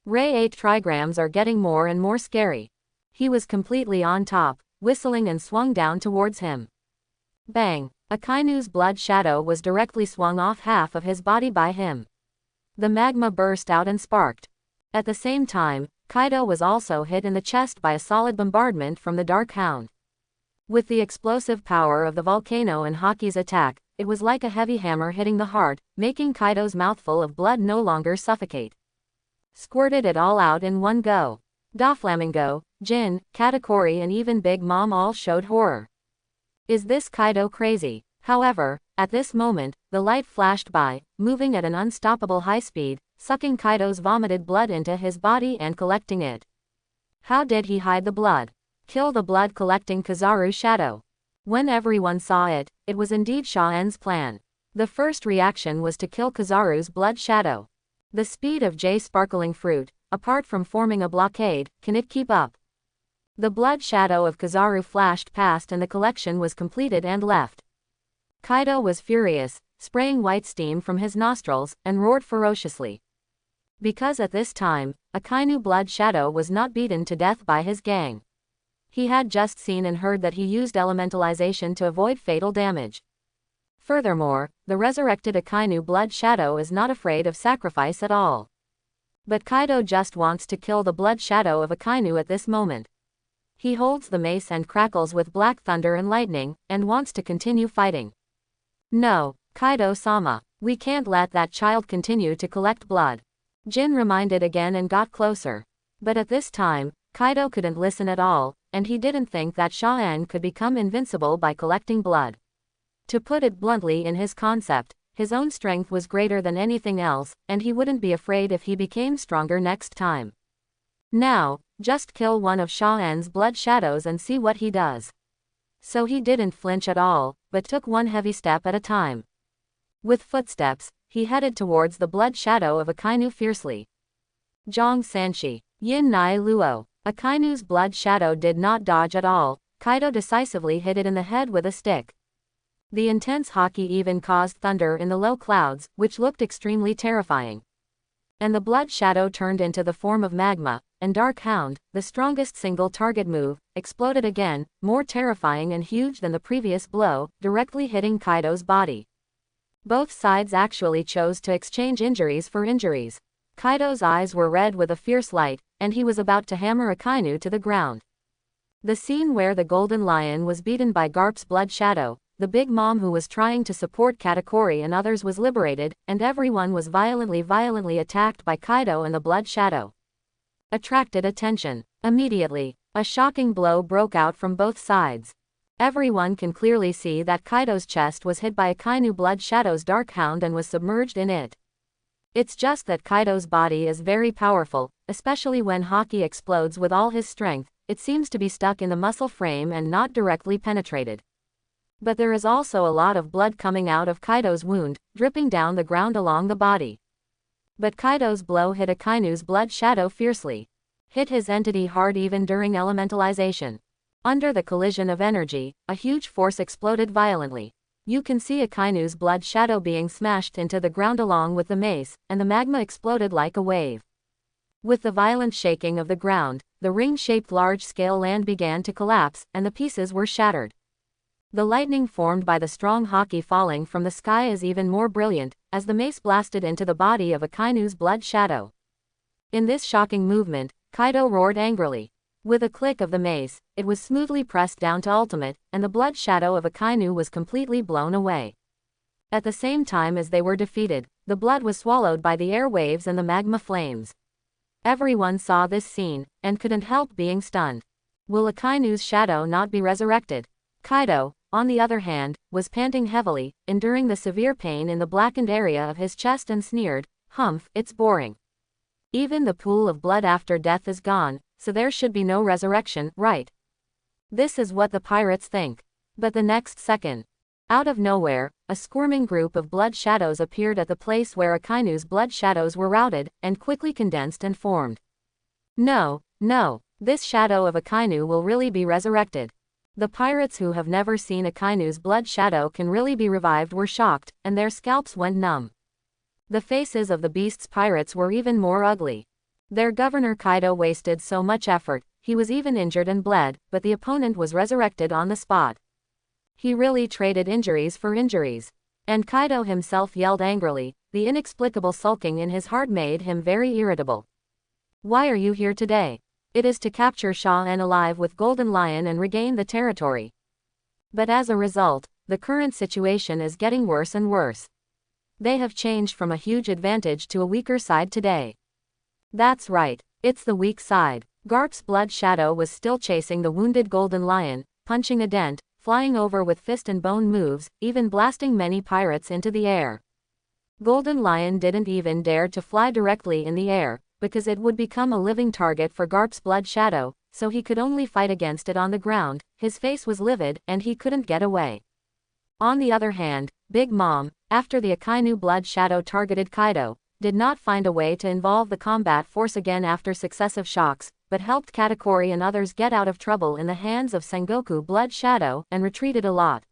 Ray 8 trigrams are getting more and more scary. He was completely on top, whistling and swung down towards him. Bang! Akainu's Blood Shadow was directly swung off half of his body by him. The magma burst out and sparked. At the same time, Kaido was also hit in the chest by a solid bombardment from the Dark Hound. With the explosive power of the volcano and Haki's attack, it was like a heavy hammer hitting the heart, making Kaido's mouthful of blood no longer suffocate. Squirted it all out in one go. Doflamingo, Jin, Katakuri and even Big Mom all showed horror. Is this Kaido crazy? However, at this moment, the light flashed by, moving at an unstoppable high speed, sucking Kaido's vomited blood into his body and collecting it. How did he hide the blood? Kill the blood-collecting Kizaru Shadow. When everyone saw it, it was indeed Sha-En's plan. The first reaction was to kill Kizaru's Blood Shadow. The speed of J's sparkling fruit, apart from forming a blockade, can it keep up? The Blood Shadow of Kizaru flashed past and the collection was completed and left. Kaido was furious, spraying white steam from his nostrils, and roared ferociously. Because at this time, Akainu Blood Shadow was not beaten to death by his gang. He had just seen and heard that he used elementalization to avoid fatal damage. Furthermore, the resurrected Akainu Blood Shadow is not afraid of sacrifice at all. But Kaido just wants to kill the Blood Shadow of Akainu at this moment. He holds the mace and crackles with black thunder and lightning, and wants to continue fighting. No, Kaido-sama, we can't let that child continue to collect blood. Jin reminded again and got closer. But at this time, Kaido couldn't listen at all, and he didn't think that Sha-En could become invincible by collecting blood. To put it bluntly, in his concept, his own strength was greater than anything else, and he wouldn't be afraid if he became stronger next time. Now, just kill one of Sha-En's Blood Shadows and see what he does. So he didn't flinch at all, but took one heavy step at a time. With footsteps, he headed towards the Blood Shadow of Akainu fiercely. Zhong Sanshi, Yin Nai Luo. Akainu's Blood Shadow did not dodge at all. Kaido decisively hit it in the head with a stick. The intense haki even caused thunder in the low clouds, which looked extremely terrifying. And the Blood Shadow turned into the form of magma, and Dark Hound, the strongest single target move, exploded again, more terrifying and huge than the previous blow, directly hitting Kaido's body. Both sides actually chose to exchange injuries for injuries. Kaido's eyes were red with a fierce light, and he was about to hammer Akainu to the ground. The scene where the Golden Lion was beaten by Garp's Blood Shadow, the Big Mom who was trying to support Katakuri and others was liberated, and everyone was violently attacked by Kaido and the Blood Shadow. Attracted attention. Immediately, a shocking blow broke out from both sides. Everyone can clearly see that Kaido's chest was hit by Akainu Blood Shadow's Dark Hound and was submerged in it. It's just that Kaido's body is very powerful, especially when haki explodes with all his strength. It seems to be stuck in the muscle frame and not directly penetrated. But there is also a lot of blood coming out of Kaido's wound, dripping down the ground along the body. But Kaido's blow hit Akainu's Blood Shadow fiercely. Hit his entity hard even during elementalization. Under the collision of energy, a huge force exploded violently. You can see Akainu's Blood Shadow being smashed into the ground along with the mace, and the magma exploded like a wave. With the violent shaking of the ground, the ring-shaped large-scale land began to collapse, and the pieces were shattered. The lightning formed by the strong haki falling from the sky is even more brilliant, as the mace blasted into the body of Akainu's Blood Shadow. In this shocking movement, Kaido roared angrily. With a click of the mace, it was smoothly pressed down to ultimate, and the Blood Shadow of Akainu was completely blown away. At the same time as they were defeated, the blood was swallowed by the air waves and the magma flames. Everyone saw this scene, and couldn't help being stunned. Will Akainu's shadow not be resurrected? Kaido, on the other hand, was panting heavily, enduring the severe pain in the blackened area of his chest and sneered, "Humph, it's boring. Even the pool of blood after death is gone, so there should be no resurrection, right?" This is what the pirates think. But the next second, out of nowhere, a squirming group of blood shadows appeared at the place where Akainu's blood shadows were routed, and quickly condensed and formed. No, this shadow of Akainu will really be resurrected. The pirates who have never seen a Kainu's blood shadow can really be revived were shocked, and their scalps went numb. The faces of the beast's pirates were even more ugly. Their governor Kaido wasted so much effort, he was even injured and bled, but the opponent was resurrected on the spot. He really traded injuries for injuries. And Kaido himself yelled angrily. The inexplicable sulking in his heart made him very irritable. Why are you here today? It is to capture Sha-en alive with Golden Lion and regain the territory. But as a result, the current situation is getting worse and worse. They have changed from a huge advantage to a weaker side today. That's right, it's the weak side. Garp's blood shadow was still chasing the wounded Golden Lion, punching a dent, flying over with fist and bone moves, even blasting many pirates into the air. Golden Lion didn't even dare to fly directly in the air, because it would become a living target for Garp's blood shadow, so he could only fight against it on the ground. His face was livid, and he couldn't get away. On the other hand, Big Mom, after the Akainu blood shadow targeted Kaido, did not find a way to involve the combat force again after successive shocks, but helped Katakuri and others get out of trouble in the hands of Sengoku blood shadow, and retreated a lot.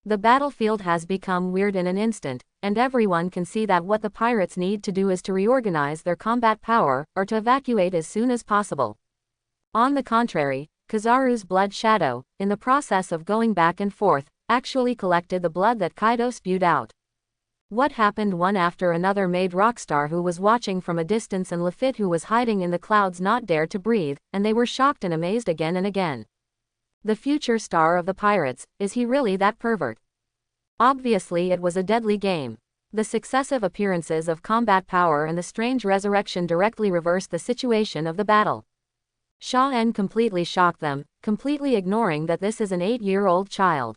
The battlefield has become weird in an instant, and everyone can see that what the pirates need to do is to reorganize their combat power, or to evacuate as soon as possible. On the contrary, Kizaru's blood shadow, in the process of going back and forth, actually collected the blood that Kaido spewed out. What happened one after another made Rockstar, who was watching from a distance, and Lafitte, who was hiding in the clouds, not dare to breathe, and they were shocked and amazed again and again. The future star of the pirates, is he really that pervert? Obviously it was a deadly game. The successive appearances of combat power and the strange resurrection directly reversed the situation of the battle. Sha-en completely shocked them, completely ignoring that this is an 8-year-old child.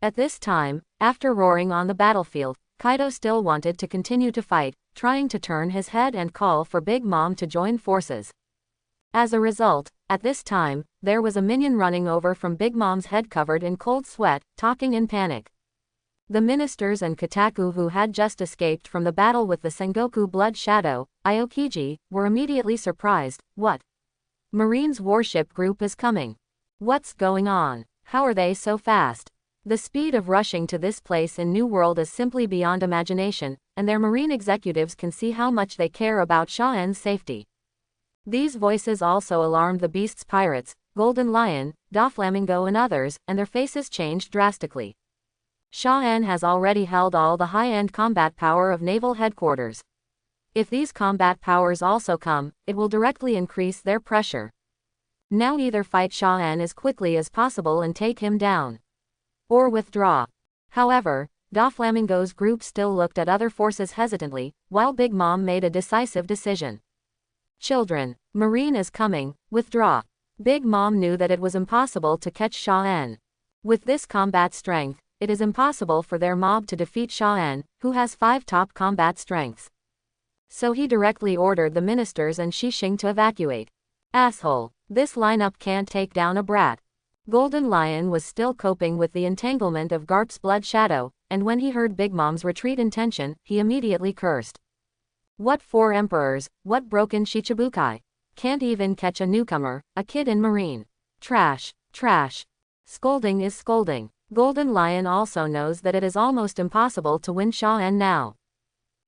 At this time, after roaring on the battlefield, Kaido still wanted to continue to fight, trying to turn his head and call for Big Mom to join forces. As a result, at this time, there was a minion running over from Big Mom's head covered in cold sweat, talking in panic. The ministers and Kotaku, who had just escaped from the battle with the Sengoku blood shadow, Aokiji, were immediately surprised. What? Marine's warship group is coming. What's going on? How are they so fast? The speed of rushing to this place in New World is simply beyond imagination, and their marine executives can see how much they care about Sha-en's safety. These voices also alarmed the beast's pirates, Golden Lion, Doflamingo and others, and their faces changed drastically. Sha-en has already held all the high-end combat power of naval headquarters. If these combat powers also come, it will directly increase their pressure. Now either fight Sha-en as quickly as possible and take him down, or withdraw. However, Doflamingo's group still looked at other forces hesitantly, while Big Mom made a decisive decision. Children, Marine is coming, withdraw. Big Mom knew that it was impossible to catch Sha-en. With this combat strength, it is impossible for their mob to defeat Sha-en, who has 5 top combat strengths. So he directly ordered the ministers and Shishing to evacuate. Asshole, this lineup can't take down a brat. Golden Lion was still coping with the entanglement of Garp's blood shadow, and when he heard Big Mom's retreat intention, he immediately cursed. What 4 emperors, what broken Shichibukai? Can't even catch a newcomer, a kid in marine. Trash, trash. Scolding is scolding. Golden Lion also knows that it is almost impossible to win Sha-en now.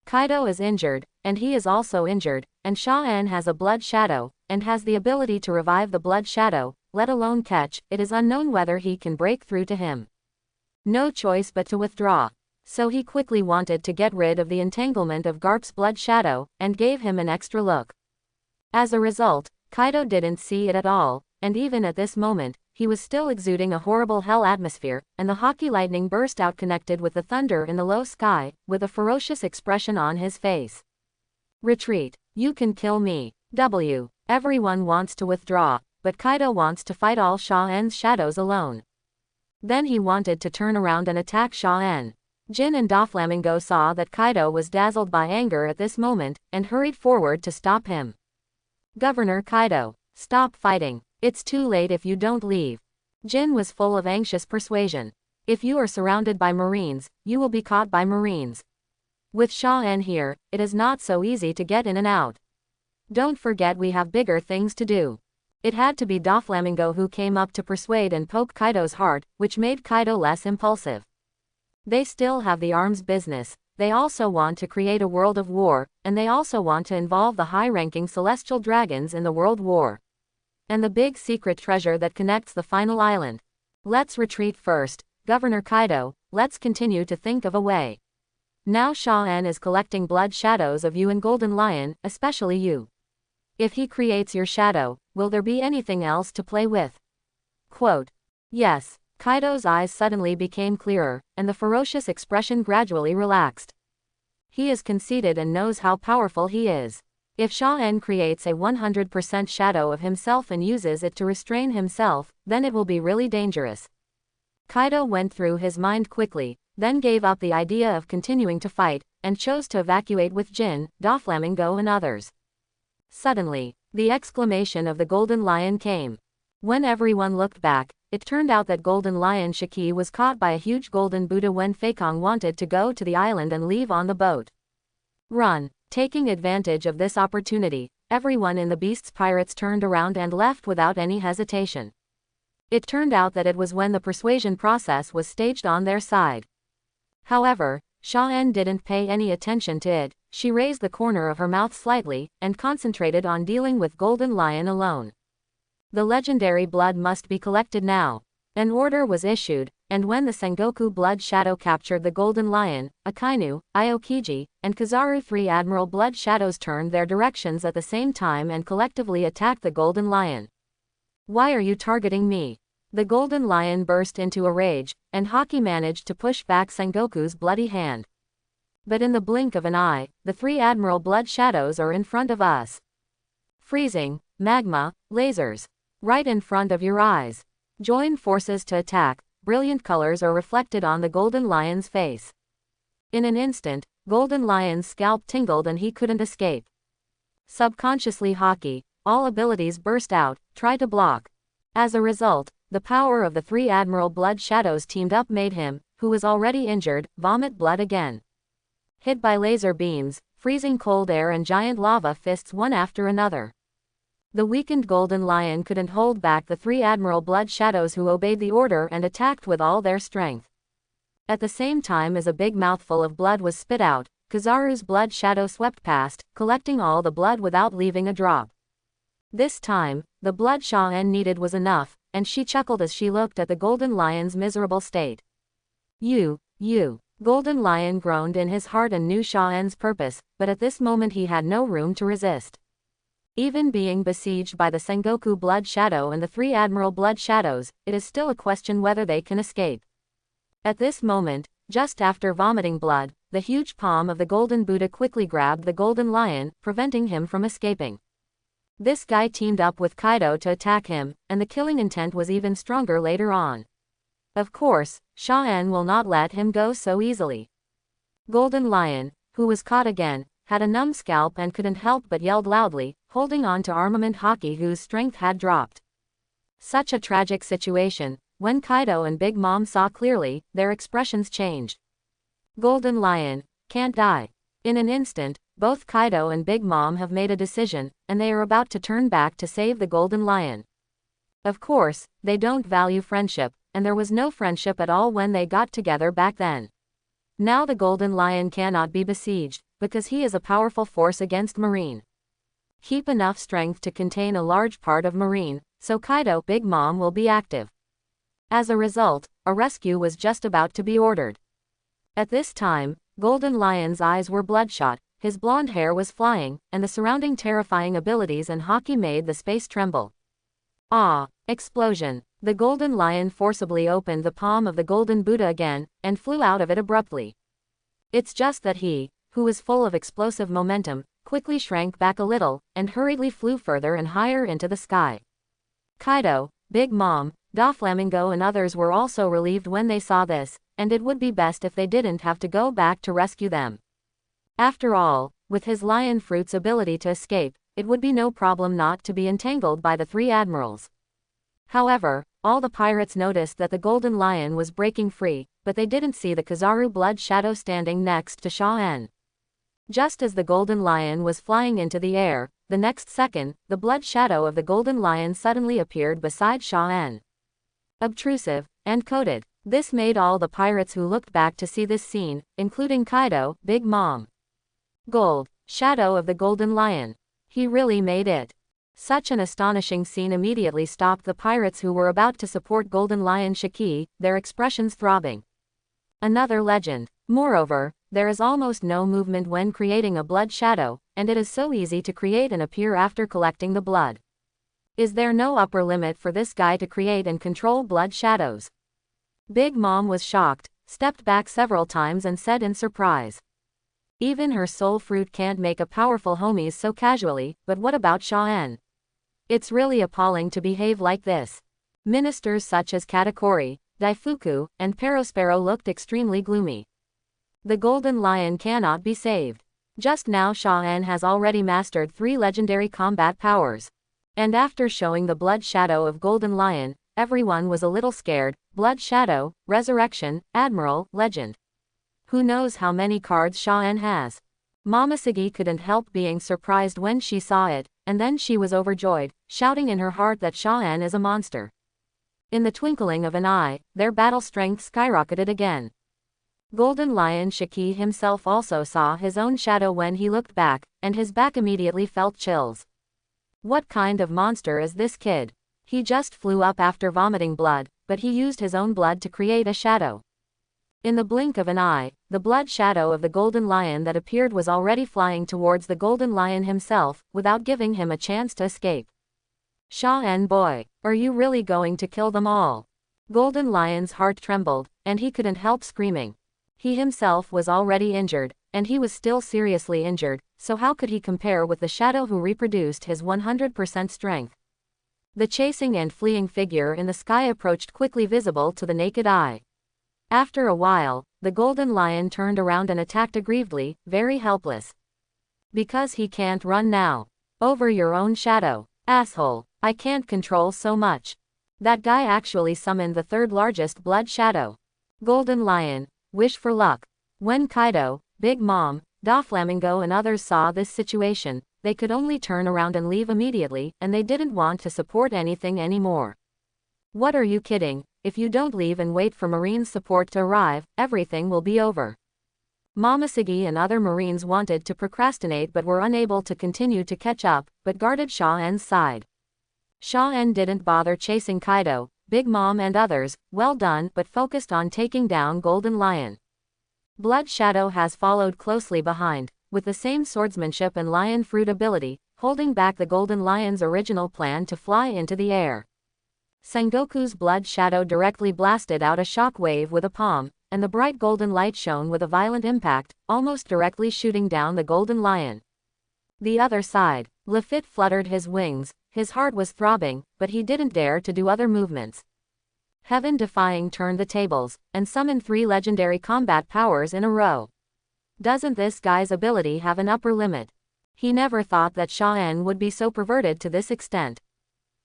Kaido is injured, and he is also injured, and Sha-en has a blood shadow, and has the ability to revive the blood shadow, let alone catch. It is unknown whether he can break through to him. No choice but to withdraw. So he quickly wanted to get rid of the entanglement of Garp's blood shadow, and gave him an extra look. As a result, Kaido didn't see it at all, and even at this moment, he was still exuding a horrible hell atmosphere, and the hockey lightning burst out connected with the thunder in the low sky, with a ferocious expression on his face. Retreat. You can kill me. Everyone wants to withdraw, but Kaido wants to fight all Sha-en's shadows alone. Then he wanted to turn around and attack Sha-en. Jin and Doflamingo saw that Kaido was dazzled by anger at this moment, and hurried forward to stop him. Governor Kaido, stop fighting. It's too late if you don't leave. Jin was full of anxious persuasion. If you are surrounded by Marines, you will be caught by Marines. With Sha-en here, it is not so easy to get in and out. Don't forget we have bigger things to do. It had to be Doflamingo who came up to persuade and poke Kaido's heart, which made Kaido less impulsive. They still have the arms business, they also want to create a world of war, and they also want to involve the high-ranking celestial dragons in the world war. And the big secret treasure that connects the final island. Let's retreat first, Governor Kaido, let's continue to think of a way. Now Sha-En is collecting blood shadows of you and Golden Lion, especially you. If he creates your shadow, will there be anything else to play with? Quote. Yes. Kaido's eyes suddenly became clearer, and the ferocious expression gradually relaxed. He is conceited and knows how powerful he is. If Sha-En creates a 100% shadow of himself and uses it to restrain himself, then it will be really dangerous. Kaido went through his mind quickly, then gave up the idea of continuing to fight, and chose to evacuate with Jin, Doflamingo and others. Suddenly, the exclamation of the Golden Lion came. When everyone looked back, it turned out that Golden Lion Shiki was caught by a huge golden Buddha when Feikong wanted to go to the island and leave on the boat. Run! Taking advantage of this opportunity, everyone in the Beast's pirates turned around and left without any hesitation. It turned out that it was when the persuasion process was staged on their side. However, Sha-En didn't pay any attention to it, she raised the corner of her mouth slightly, and concentrated on dealing with Golden Lion alone. The legendary blood must be collected now. An order was issued, and when the Sengoku blood shadow captured the Golden Lion, Akainu, Aokiji, and Kizaru, 3 Admiral blood shadows turned their directions at the same time and collectively attacked the Golden Lion. Why are you targeting me? The Golden Lion burst into a rage, and Haki managed to push back Sengoku's bloody hand. But in the blink of an eye, the 3 Admiral blood shadows are in front of us. Freezing, magma, lasers. Right in front of your eyes. Join forces to attack. Brilliant colors are reflected on the Golden Lion's face. In an instant, Golden Lion's scalp tingled and he couldn't escape. Subconsciously Haki, all abilities burst out, try to block. As a result, the power of the 3 Admiral blood shadows teamed up made him, who was already injured, vomit blood again. Hit by laser beams, freezing cold air and giant lava fists one after another. The weakened Golden Lion couldn't hold back the 3 Admiral blood shadows who obeyed the order and attacked with all their strength. At the same time as a big mouthful of blood was spit out, Kizaru's blood shadow swept past, collecting all the blood without leaving a drop. This time, the blood Sha-En needed was enough, and she chuckled as she looked at the Golden Lion's miserable state. You. Golden Lion groaned in his heart and knew Sha-En's purpose, but at this moment he had no room to resist. Even being besieged by the Sengoku blood shadow and the 3 Admiral blood shadows, it is still a question whether they can escape. At this moment, just after vomiting blood, the huge palm of the Golden Buddha quickly grabbed the Golden Lion, preventing him from escaping. This guy teamed up with Kaido to attack him, and the killing intent was even stronger later on. Of course, Sha-En will not let him go so easily. Golden Lion, who was caught again, had a numb scalp and couldn't help but yelled loudly, holding on to armament Haki whose strength had dropped. Such a tragic situation. When Kaido and Big Mom saw clearly, their expressions changed. Golden Lion, can't die. In an instant, both Kaido and Big Mom have made a decision, and they are about to turn back to save the Golden Lion. Of course, they don't value friendship, and there was no friendship at all when they got together back then. Now the Golden Lion cannot be besieged, because he is a powerful force against Marine. Keep enough strength to contain a large part of Marine, so Kaido, Big Mom will be active. As a result, a rescue was just about to be ordered. At this time, Golden Lion's eyes were bloodshot, his blonde hair was flying, and the surrounding terrifying abilities and Haki made the space tremble. Ah! Explosion! The Golden Lion forcibly opened the palm of the Golden Buddha again, and flew out of it abruptly. It's just that he, who was full of explosive momentum, quickly shrank back a little, and hurriedly flew further and higher into the sky. Kaido, Big Mom, Doflamingo and others were also relieved when they saw this, and it would be best if they didn't have to go back to rescue them. After all, with his Lion Fruit's ability to escape, it would be no problem not to be entangled by the 3 Admirals. However, all the pirates noticed that the Golden Lion was breaking free, but they didn't see the Kizaru blood shadow standing next to Sha-En. Just as the Golden Lion was flying into the air, the next second, the blood shadow of the Golden Lion suddenly appeared beside Sha-en. Obtrusive, and coated. This made all the pirates who looked back to see this scene, including Kaido, Big Mom. Gold, shadow of the Golden Lion. He really made it. Such an astonishing scene immediately stopped the pirates who were about to support Golden Lion Shiki, their expressions throbbing. Another legend. Moreover, there is almost no movement when creating a blood shadow, and it is so easy to create and appear after collecting the blood. Is there no upper limit for this guy to create and control blood shadows? Big Mom was shocked, stepped back several times and said in surprise. Even her soul fruit can't make a powerful homies so casually, but what about Sha-en? It's really appalling to behave like this. Ministers such as Katakuri, Daifuku, and Perospero looked extremely gloomy. The Golden Lion cannot be saved. Just now Sha-en has already mastered 3 legendary combat powers. And after showing the blood shadow of Golden Lion, everyone was a little scared. Blood shadow, resurrection, Admiral, legend. Who knows how many cards Sha-en has? Momoshiki couldn't help being surprised when she saw it, and then she was overjoyed, shouting in her heart that Sha-en is a monster. In the twinkling of an eye, their battle strength skyrocketed again. Golden Lion Shiki himself also saw his own shadow when he looked back, and his back immediately felt chills. What kind of monster is this kid? He just flew up after vomiting blood, but he used his own blood to create a shadow. In the blink of an eye, the blood shadow of the Golden Lion that appeared was already flying towards the Golden Lion himself, without giving him a chance to escape. Sha-en boy, are you really going to kill them all? Golden Lion's heart trembled, and he couldn't help screaming. He himself was already injured, and he was still seriously injured, so how could he compare with the shadow who reproduced his 100% strength? The chasing and fleeing figure in the sky approached quickly, visible to the naked eye. After a while, the Golden Lion turned around and attacked aggrievedly, very helpless. Because he can't run now. Over your own shadow, asshole, I can't control so much. That guy actually summoned the 3rd largest blood shadow. Golden Lion, wish for luck. When Kaido, Big Mom, Doflamingo and others saw this situation, they could only turn around and leave immediately, and they didn't want to support anything anymore. What are you kidding? If you don't leave and wait for Marines' support to arrive, everything will be over. Momoshiki and other Marines wanted to procrastinate but were unable to continue to catch up, but guarded Sha-en's side. Sha-en didn't bother chasing Kaido, Big Mom and others, well done, but focused on taking down Golden Lion. Blood Shadow has followed closely behind, with the same swordsmanship and lion fruit ability, holding back the Golden Lion's original plan to fly into the air. Sengoku's blood shadow directly blasted out a shock wave with a palm, and the bright golden light shone with a violent impact, almost directly shooting down the Golden Lion. The other side, Lafitte fluttered his wings, his heart was throbbing, but he didn't dare to do other movements. Heaven Defying turned the tables, and summoned 3 legendary combat powers in a row. Doesn't this guy's ability have an upper limit? He never thought that Sha-en would be so perverted to this extent.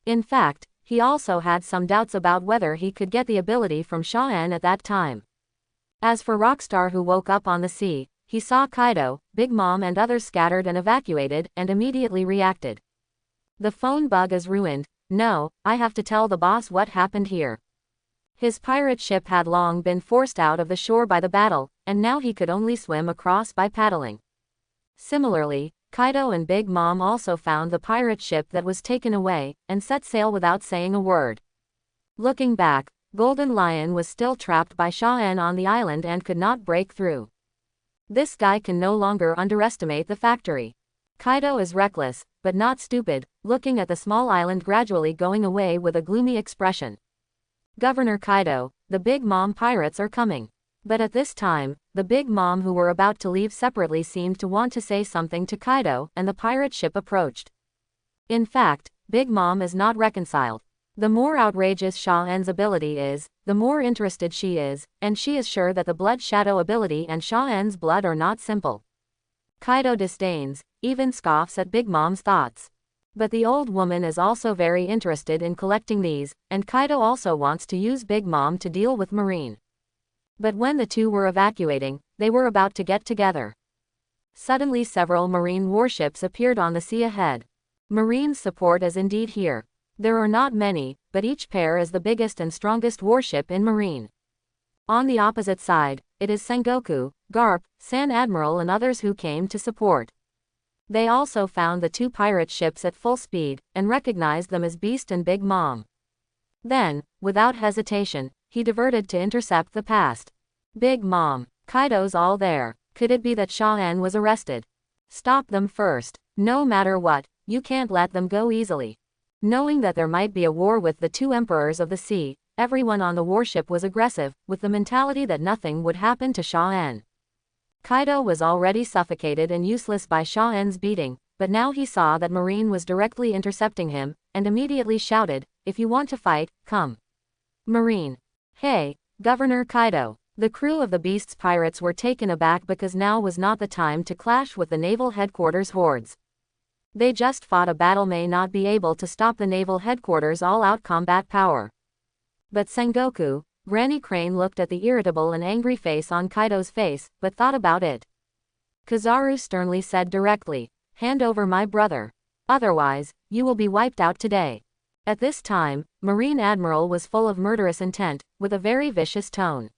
In fact, he also had some doubts about whether he could get the ability from Sha-en at that time. As for Rockstar, who woke up on the sea, he saw Kaido, Big Mom and others scattered and evacuated, and immediately reacted. The phone bug is ruined. No, I have to tell the boss what happened here. His pirate ship had long been forced out of the shore by the battle, and now he could only swim across by paddling. Similarly, Kaido and Big Mom also found the pirate ship that was taken away, and set sail without saying a word. Looking back, Golden Lion was still trapped by Sha-en on the island and could not break through. This guy can no longer underestimate the factory. Kaido is reckless, but not stupid, looking at the small island gradually going away with a gloomy expression. Governor Kaido, the Big Mom pirates are coming. But at this time, the Big Mom who were about to leave separately seemed to want to say something to Kaido, and the pirate ship approached. In fact, Big Mom is not reconciled. The more outrageous Sha-en's ability is, the more interested she is, and she is sure that the blood shadow ability and Sha-en's blood are not simple. Kaido disdains, even scoffs at Big Mom's thoughts. But the old woman is also very interested in collecting these, and Kaido also wants to use Big Mom to deal with Marine. But when the two were evacuating, they were about to get together. Suddenly several Marine warships appeared on the sea ahead. Marine support is indeed here. There are not many, but each pair is the biggest and strongest warship in Marine. On the opposite side, it is Sengoku, Garp, San Admiral and others who came to support. They also found the two pirate ships at full speed, and recognized them as Beast and Big Mom. Then, without hesitation, he diverted to intercept the past. Big Mom, Kaido's all there. Could it be that Sha-en was arrested? Stop them first. No matter what, you can't let them go easily. Knowing that there might be a war with the two emperors of the sea, everyone on the warship was aggressive, with the mentality that nothing would happen to Sha-en. Kaido was already suffocated and useless by Sha-en's beating, but now he saw that Marine was directly intercepting him, and immediately shouted, "If you want to fight, come." Marine. Hey, Governor Kaido. The crew of the Beast's pirates were taken aback because now was not the time to clash with the naval headquarters hordes. They just fought a battle, may not be able to stop the naval headquarters all-out combat power. But Sengoku, Granny Crane looked at the irritable and angry face on Kaido's face, but thought about it. Kizaru sternly said directly, "Hand over my brother. Otherwise, you will be wiped out today." At this time, Marine Admiral was full of murderous intent, with a very vicious tone.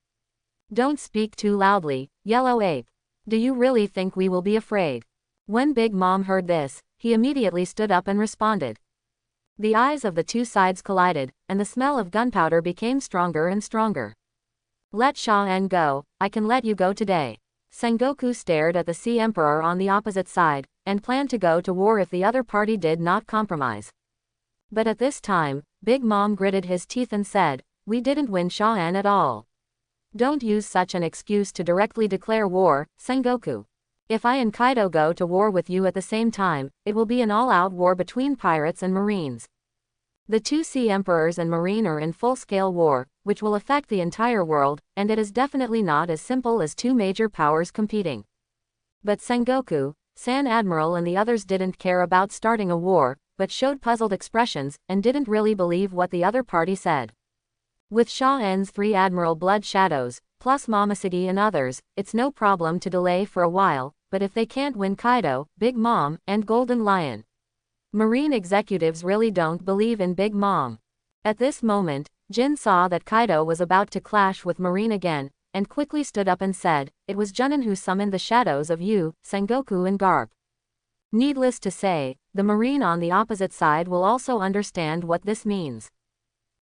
"Don't speak too loudly, Yellow Ape. Do you really think we will be afraid?" When Big Mom heard this, he immediately stood up and responded. The eyes of the two sides collided, and the smell of gunpowder became stronger and stronger. "Let Sha-en go, I can let you go today." Sengoku stared at the Sea Emperor on the opposite side, and planned to go to war if the other party did not compromise. But at this time, Big Mom gritted his teeth and said, "We didn't win Sha-en at all. Don't use such an excuse to directly declare war, Sengoku. If I and Kaido go to war with you at the same time, it will be an all-out war between pirates and Marines. The two Sea Emperors and Marine are in full-scale war, which will affect the entire world, and it is definitely not as simple as two major powers competing." But Sengoku, San Admiral and the others didn't care about starting a war, but showed puzzled expressions, and didn't really believe what the other party said. With Sha-en's 3 Admiral Blood Shadows, plus Momoshiki and others, it's no problem to delay for a while, but if they can't win Kaido, Big Mom, and Golden Lion. Marine executives really don't believe in Big Mom. At this moment, Jin saw that Kaido was about to clash with Marine again, and quickly stood up and said, "It was Junin who summoned the shadows of you, Sengoku and Garp." Needless to say, the Marine on the opposite side will also understand what this means.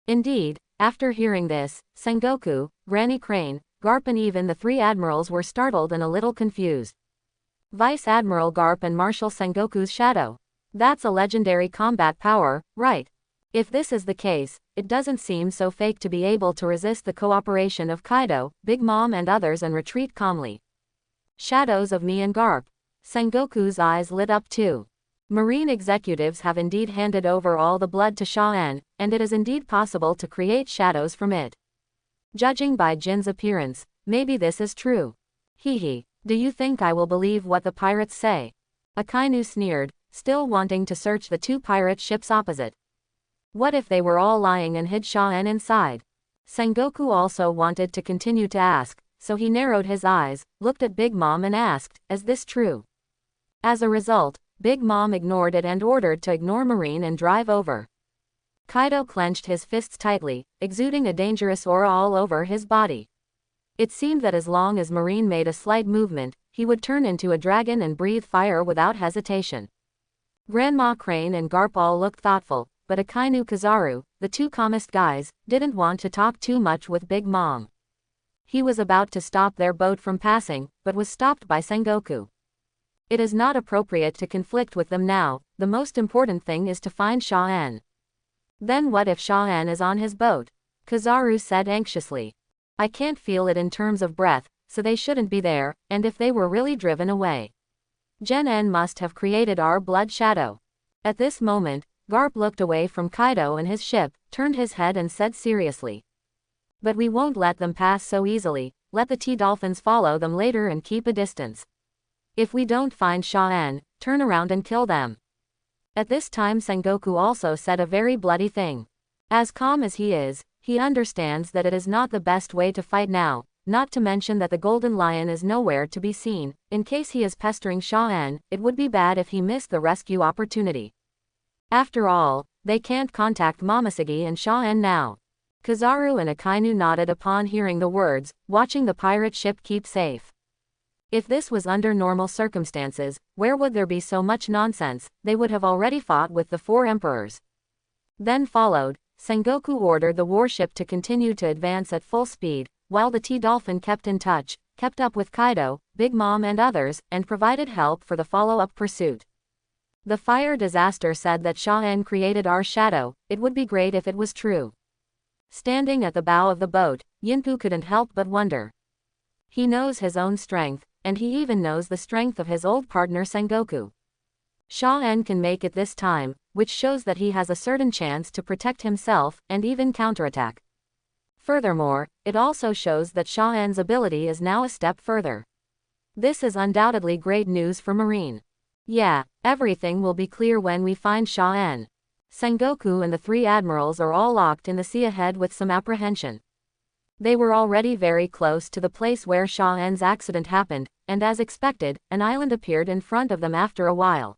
Indeed, after hearing this, Sengoku, Granny Crane, Garp and even the 3 admirals were startled and a little confused. Vice Admiral Garp and Marshal Sengoku's shadow. That's a legendary combat power, right? If this is the case, it doesn't seem so fake to be able to resist the cooperation of Kaido, Big Mom and others and retreat calmly. Shadows of me and Garp. Sengoku's eyes lit up too. Marine executives have indeed handed over all the blood to Sha-en, and it is indeed possible to create shadows from it. Judging by Jin's appearance, maybe this is true. Hehe, do you think I will believe what the pirates say? Akainu sneered, still wanting to search the 2 pirate ships opposite. What if they were all lying and hid Sha-en inside? Sengoku also wanted to continue to ask, so he narrowed his eyes, looked at Big Mom and asked, "Is this true?" As a result, Big Mom ignored it and ordered to ignore Marine and drive over. Kaido clenched his fists tightly, exuding a dangerous aura all over his body. It seemed that as long as Marine made a slight movement, he would turn into a dragon and breathe fire without hesitation. Grandma Crane and Garp all looked thoughtful, but Akainu Kizaru, the 2 calmest guys, didn't want to talk too much with Big Mom. He was about to stop their boat from passing, but was stopped by Sengoku. It is not appropriate to conflict with them now, the most important thing is to find Sha-en. Then what if Sha-en is on his boat? Kizaru said anxiously. I can't feel it in terms of breath, so they shouldn't be there, and if they were really driven away, Jen-en must have created our blood shadow. At this moment, Garp looked away from Kaido and his ship, turned his head and said seriously. But we won't let them pass so easily, let the T-Dolphins follow them later and keep a distance. If we don't find Sha-en, turn around and kill them. At this time Sengoku also said a very bloody thing. As calm as he is, he understands that it is not the best way to fight now, not to mention that the Golden Lion is nowhere to be seen. In case he is pestering Sha-en, it would be bad if he missed the rescue opportunity. After all, they can't contact Momoshiki and Shaen now. Kizaru and Akainu nodded upon hearing the words, watching the pirate ship keep safe. If this was under normal circumstances, where would there be so much nonsense? They would have already fought with the 4 emperors. Then followed, Sengoku ordered the warship to continue to advance at full speed, while the T-Dolphin kept in touch, kept up with Kaido, Big Mom and others, and provided help for the follow-up pursuit. The fire disaster said that Shaen created our shadow. It would be great if it was true. Standing at the bow of the boat, Yinpu couldn't help but wonder. He knows his own strength, and he even knows the strength of his old partner Sengoku. Shaen can make it this time, which shows that he has a certain chance to protect himself, and even counterattack. Furthermore, it also shows that Shaen's ability is now a step further. This is undoubtedly great news for Marine. Yeah, everything will be clear when we find Shaen. Sengoku and the 3 admirals are all locked in the sea ahead with some apprehension. They were already very close to the place where Shaen's accident happened, and as expected, an island appeared in front of them after a while.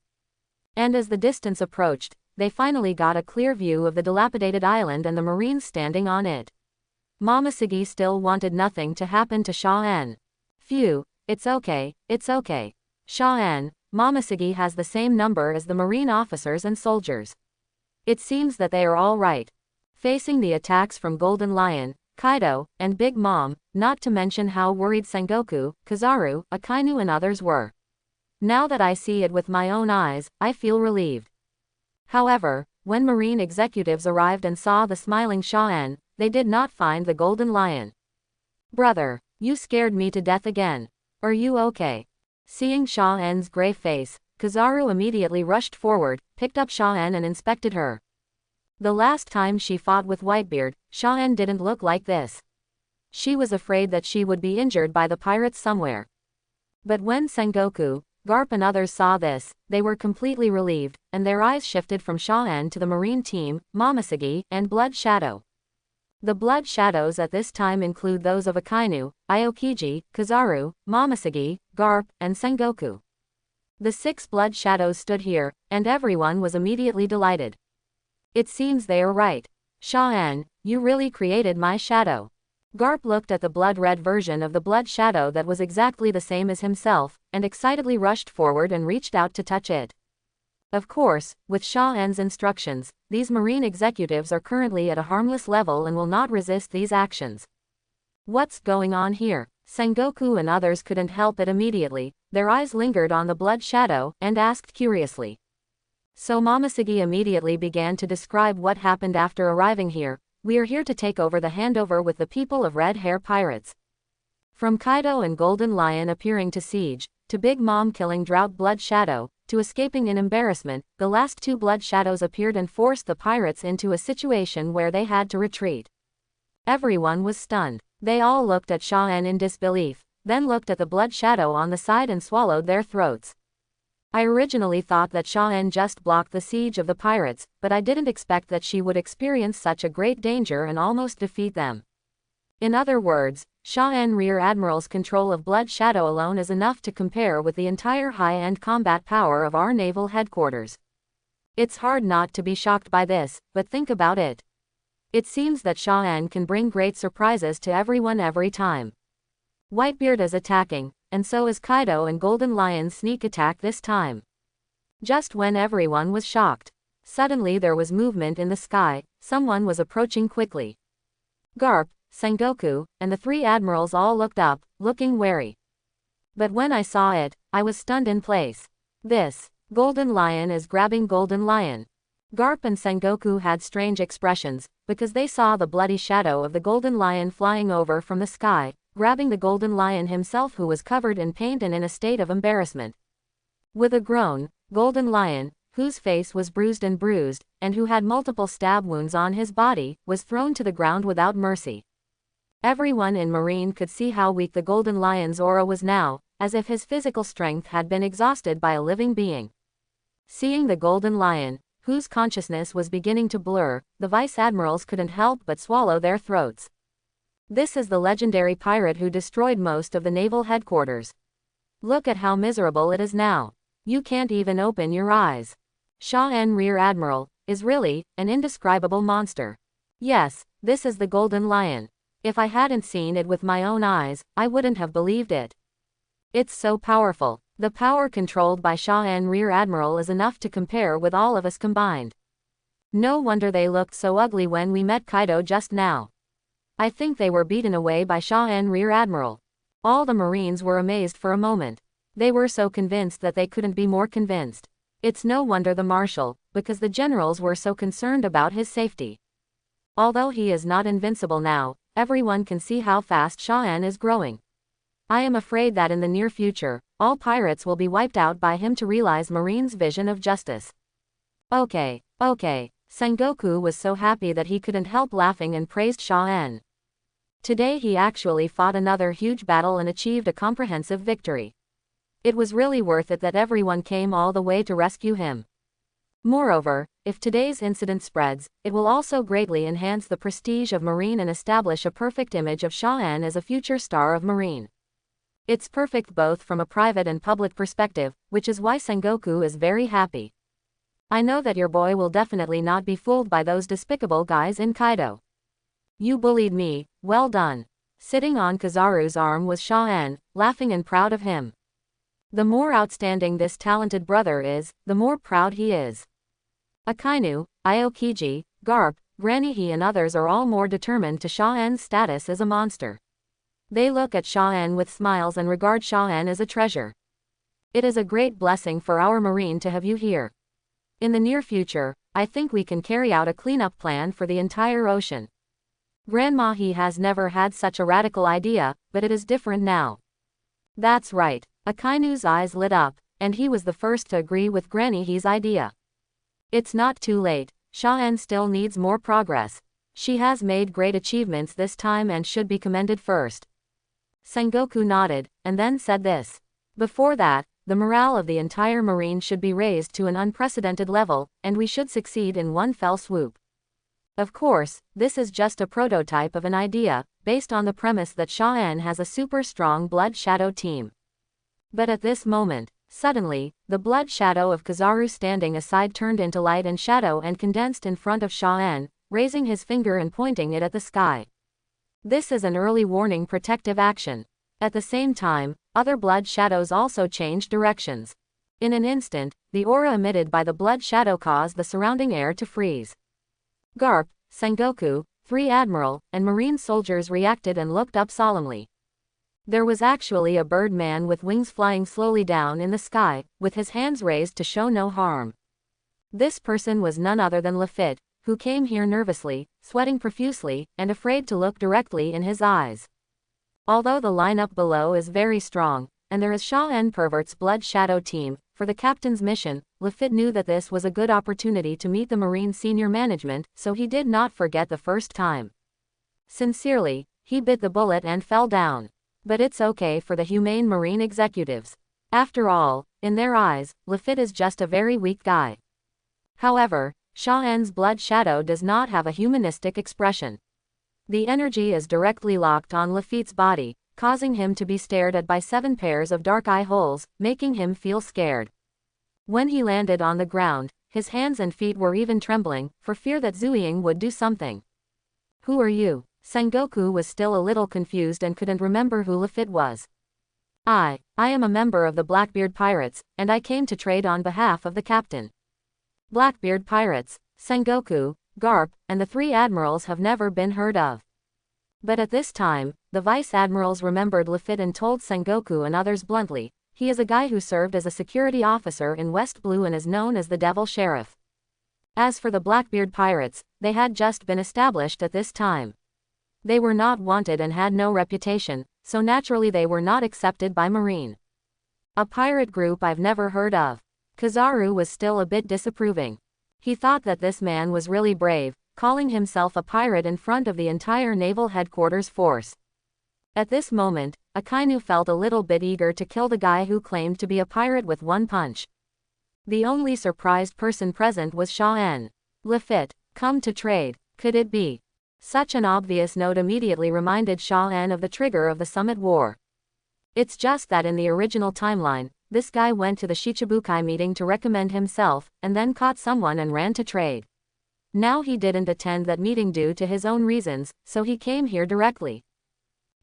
And as the distance approached, they finally got a clear view of the dilapidated island and the Marines standing on it. Momoshiki still wanted nothing to happen to Shaen. Phew, it's okay, it's okay. Shaen, Momoshiki has the same number as the Marine officers and soldiers. It seems that they are all right. Facing the attacks from Golden Lion, Kaido, and Big Mom, not to mention how worried Sengoku, Kizaru, Akainu and others were. Now that I see it with my own eyes, I feel relieved. However, when Marine executives arrived and saw the smiling Shaen, they did not find the Golden Lion. Brother, you scared me to death again. Are you okay? Seeing Shaen's gray face, Kizaru immediately rushed forward, picked up Shaen and inspected her. The last time she fought with Whitebeard, Shaen didn't look like this. She was afraid that she would be injured by the pirates somewhere. But when Sengoku, Garp and others saw this, they were completely relieved, and their eyes shifted from Shaen to the Marine team, Momoshiki, and Blood Shadow. The Blood Shadows at this time include those of Akainu, Aokiji, Kizaru, Momoshiki, Garp, and Sengoku. The 6 Blood Shadows stood here, and everyone was immediately delighted. It seems they are right. Shaen, you really created my shadow. Garp looked at the blood-red version of the Blood Shadow that was exactly the same as himself, and excitedly rushed forward and reached out to touch it. Of course, with Shaen's instructions, these Marine executives are currently at a harmless level and will not resist these actions. What's going on here? Sengoku and others couldn't help it immediately. Their eyes lingered on the Blood Shadow, and asked curiously. So Momoshiki immediately began to describe what happened after arriving here. We are here to take over the handover with the people of Red Hair Pirates. From Kaido and Golden Lion appearing to siege, to Big Mom killing Drought Blood Shadow, to escaping in embarrassment, the last 2 Blood Shadows appeared and forced the pirates into a situation where they had to retreat. Everyone was stunned. They all looked at Shaen in disbelief, then looked at the Blood Shadow on the side and swallowed their throats. I originally thought that Shaen just blocked the siege of the pirates, but I didn't expect that she would experience such a great danger and almost defeat them. In other words, Shaen Rear Admiral's control of Blood Shadow alone is enough to compare with the entire high-end combat power of our naval headquarters. It's hard not to be shocked by this, but think about it. It seems that Shaen can bring great surprises to everyone every time. Whitebeard is attacking, and so is Kaido and Golden Lion's sneak attack this time. Just when everyone was shocked, suddenly there was movement in the sky. Someone was approaching quickly. Garp, Sengoku, and the 3 admirals all looked up, looking wary. But when I saw it, I was stunned in place. This Golden Lion is grabbing Golden Lion. Garp and Sengoku had strange expressions, because they saw the bloody shadow of the Golden Lion flying over from the sky, grabbing the Golden Lion himself, who was covered in paint and in a state of embarrassment. With a groan, Golden Lion, whose face was bruised, and who had multiple stab wounds on his body, was thrown to the ground without mercy. Everyone in Marine could see how weak the Golden Lion's aura was now, as if his physical strength had been exhausted by a living being. Seeing the Golden Lion, whose consciousness was beginning to blur, the Vice Admirals couldn't help but swallow their throats. This is the legendary pirate who destroyed most of the naval headquarters. Look at how miserable it is now. You can't even open your eyes. Sha-en Rear Admiral is really an indescribable monster. Yes, this is the Golden Lion. If I hadn't seen it with my own eyes, I wouldn't have believed it. It's so powerful. The power controlled by Sha-en Rear Admiral is enough to compare with all of us combined. No wonder they looked so ugly when we met Kaido just now. I think they were beaten away by Sha-en Rear Admiral. All the Marines were amazed for a moment. They were so convinced that they couldn't be more convinced. It's no wonder the Marshal, because the generals were so concerned about his safety. Although he is not invincible now, everyone can see how fast Sha-en is growing. I am afraid that in the near future, all pirates will be wiped out by him to realize Marine's vision of justice. Okay. Sengoku was so happy that he couldn't help laughing and praised Sha-en. Today he actually fought another huge battle and achieved a comprehensive victory. It was really worth it that everyone came all the way to rescue him. Moreover, if today's incident spreads, it will also greatly enhance the prestige of Marine and establish a perfect image of Sha-en as a future star of Marine. It's perfect both from a private and public perspective, which is why Sengoku is very happy. I know that your boy will definitely not be fooled by those despicable guys in Kaido. You bullied me, well done. Sitting on Kizaru's arm was Sha-en, laughing and proud of him. The more outstanding this talented brother is, the more proud he is. Akainu, Aokiji, Garp, Granny He and others are all more determined to Sha-en's status as a monster. They look at Sha-en with smiles and regard Sha-en as a treasure. It is a great blessing for our Marine to have you here. In the near future, I think we can carry out a cleanup plan for the entire ocean. Grandma He has never had such a radical idea, but it is different now. That's right. Akainu's eyes lit up, and he was the first to agree with Granny He's idea. It's not too late, Sha-en still needs more progress. She has made great achievements this time and should be commended first. Sengoku nodded, and then said this. Before that, the morale of the entire Marine should be raised to an unprecedented level, and we should succeed in one fell swoop. Of course, this is just a prototype of an idea, based on the premise that Sha-en has a super strong Blood Shadow team. But at this moment, suddenly, the blood shadow of Kizaru standing aside turned into light and shadow and condensed in front of Sha-en, raising his finger and pointing it at the sky. This is an early warning protective action. At the same time, other blood shadows also changed directions. In an instant, the aura emitted by the blood shadow caused the surrounding air to freeze. Garp, Sengoku, 3 Admiral, and Marine soldiers reacted and looked up solemnly. There was actually a bird man with wings flying slowly down in the sky, with his hands raised to show no harm. This person was none other than Lafitte, who came here nervously, sweating profusely, and afraid to look directly in his eyes. Although the lineup below is very strong, and there is Sha-en Pervert's Blood Shadow team, for the captain's mission, Lafitte knew that this was a good opportunity to meet the Marine senior management, so he did not forget the first time. Sincerely, he bit the bullet and fell down. But it's okay for the humane Marine executives. After all, in their eyes, Lafitte is just a very weak guy. However, Sha-en's blood shadow does not have a humanistic expression. The energy is directly locked on Lafitte's body, causing him to be stared at by 7 pairs of dark eye holes, making him feel scared. When he landed on the ground, his hands and feet were even trembling, for fear that Zuying would do something. Who are you? Sengoku was still a little confused and couldn't remember who Lafitte was. I am a member of the Blackbeard Pirates, and I came to trade on behalf of the captain. Blackbeard Pirates, Sengoku, Garp, and the 3 admirals have never been heard of. But at this time, the vice admirals remembered Lafitte and told Sengoku and others bluntly, he is a guy who served as a security officer in West Blue and is known as the Devil Sheriff. As for the Blackbeard Pirates, they had just been established at this time. They were not wanted and had no reputation, so naturally they were not accepted by Marine. A pirate group I've never heard of. Kizaru was still a bit disapproving. He thought that this man was really brave, calling himself a pirate in front of the entire naval headquarters force. At this moment, Akainu felt a little bit eager to kill the guy who claimed to be a pirate with one punch. The only surprised person present was Sha-en. Lafitte, come to trade, could it be? Such an obvious note immediately reminded Sha-en of the trigger of the Summit War. It's just that in the original timeline, this guy went to the Shichibukai meeting to recommend himself, and then caught someone and ran to trade. Now he didn't attend that meeting due to his own reasons, so he came here directly.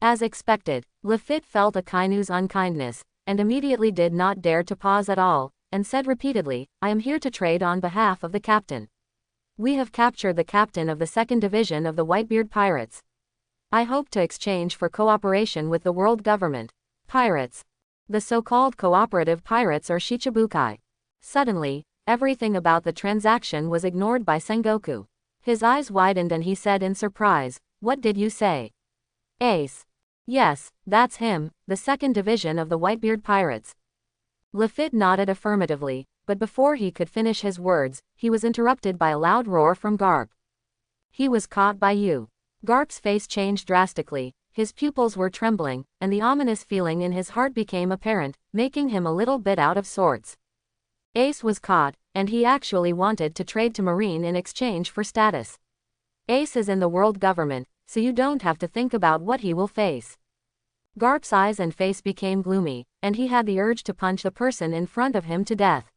As expected, Lafitte felt Akainu's unkindness, and immediately did not dare to pause at all, and said repeatedly, I am here to trade on behalf of the captain. We have captured the captain of the 2nd Division of the Whitebeard Pirates. I hope to exchange for cooperation with the world government. Pirates. The so-called cooperative pirates or Shichibukai. Suddenly, everything about the transaction was ignored by Sengoku. His eyes widened and he said in surprise, what did you say? Ace. Yes, that's him, the 2nd Division of the Whitebeard Pirates. Lafitte nodded affirmatively, but before he could finish his words, he was interrupted by a loud roar from Garp. He was caught by you. Garp's face changed drastically, his pupils were trembling, and the ominous feeling in his heart became apparent, making him a little bit out of sorts. Ace was caught, and he actually wanted to trade to Marine in exchange for status. Ace is in the world government, so you don't have to think about what he will face. Garp's eyes and face became gloomy, and he had the urge to punch the person in front of him to death.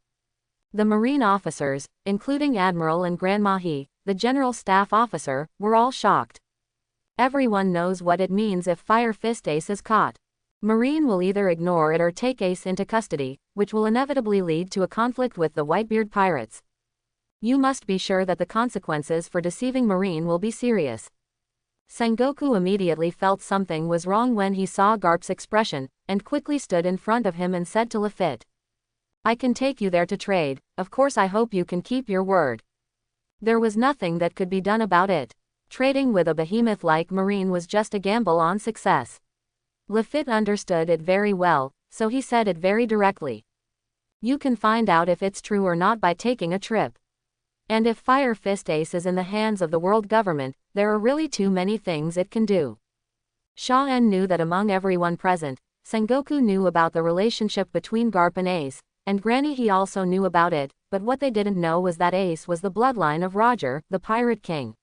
The Marine officers, including Admiral and Grand Mahi, the General Staff Officer, were all shocked. Everyone knows what it means if Fire Fist Ace is caught. Marine will either ignore it or take Ace into custody, which will inevitably lead to a conflict with the Whitebeard Pirates. You must be sure that the consequences for deceiving Marine will be serious. Sengoku immediately felt something was wrong when he saw Garp's expression, and quickly stood in front of him and said to Lafitte, I can take you there to trade, of course I hope you can keep your word. There was nothing that could be done about it. Trading with a behemoth like Marine was just a gamble on success. Lafitte understood it very well, so he said it very directly. You can find out if it's true or not by taking a trip. And if Fire Fist Ace is in the hands of the world government, there are really too many things it can do. Shaw-en knew that among everyone present, Sengoku knew about the relationship between Garp and Ace, and Granny he also knew about it, but what they didn't know was that Ace was the bloodline of Roger, the Pirate King.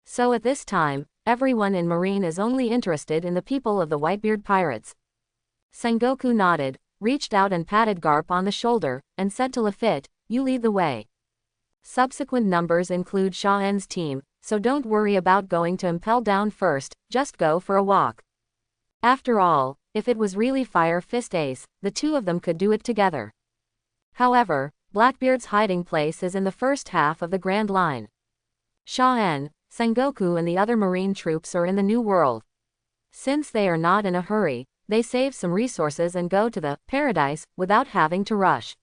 So at this time, everyone in Marine is only interested in the people of the Whitebeard Pirates. Sengoku nodded, reached out and patted Garp on the shoulder, and said to Lafitte, you lead the way. Subsequent numbers include Shaw-en's team, so don't worry about going to Impel Down first, just go for a walk. After all, if it was really Fire Fist Ace, the two of them could do it together. However, Blackbeard's hiding place is in the first half of the Grand Line. Shaw-en, Sengoku and the other Marine troops are in the New World. Since they are not in a hurry, they save some resources and go to the Paradise without having to rush.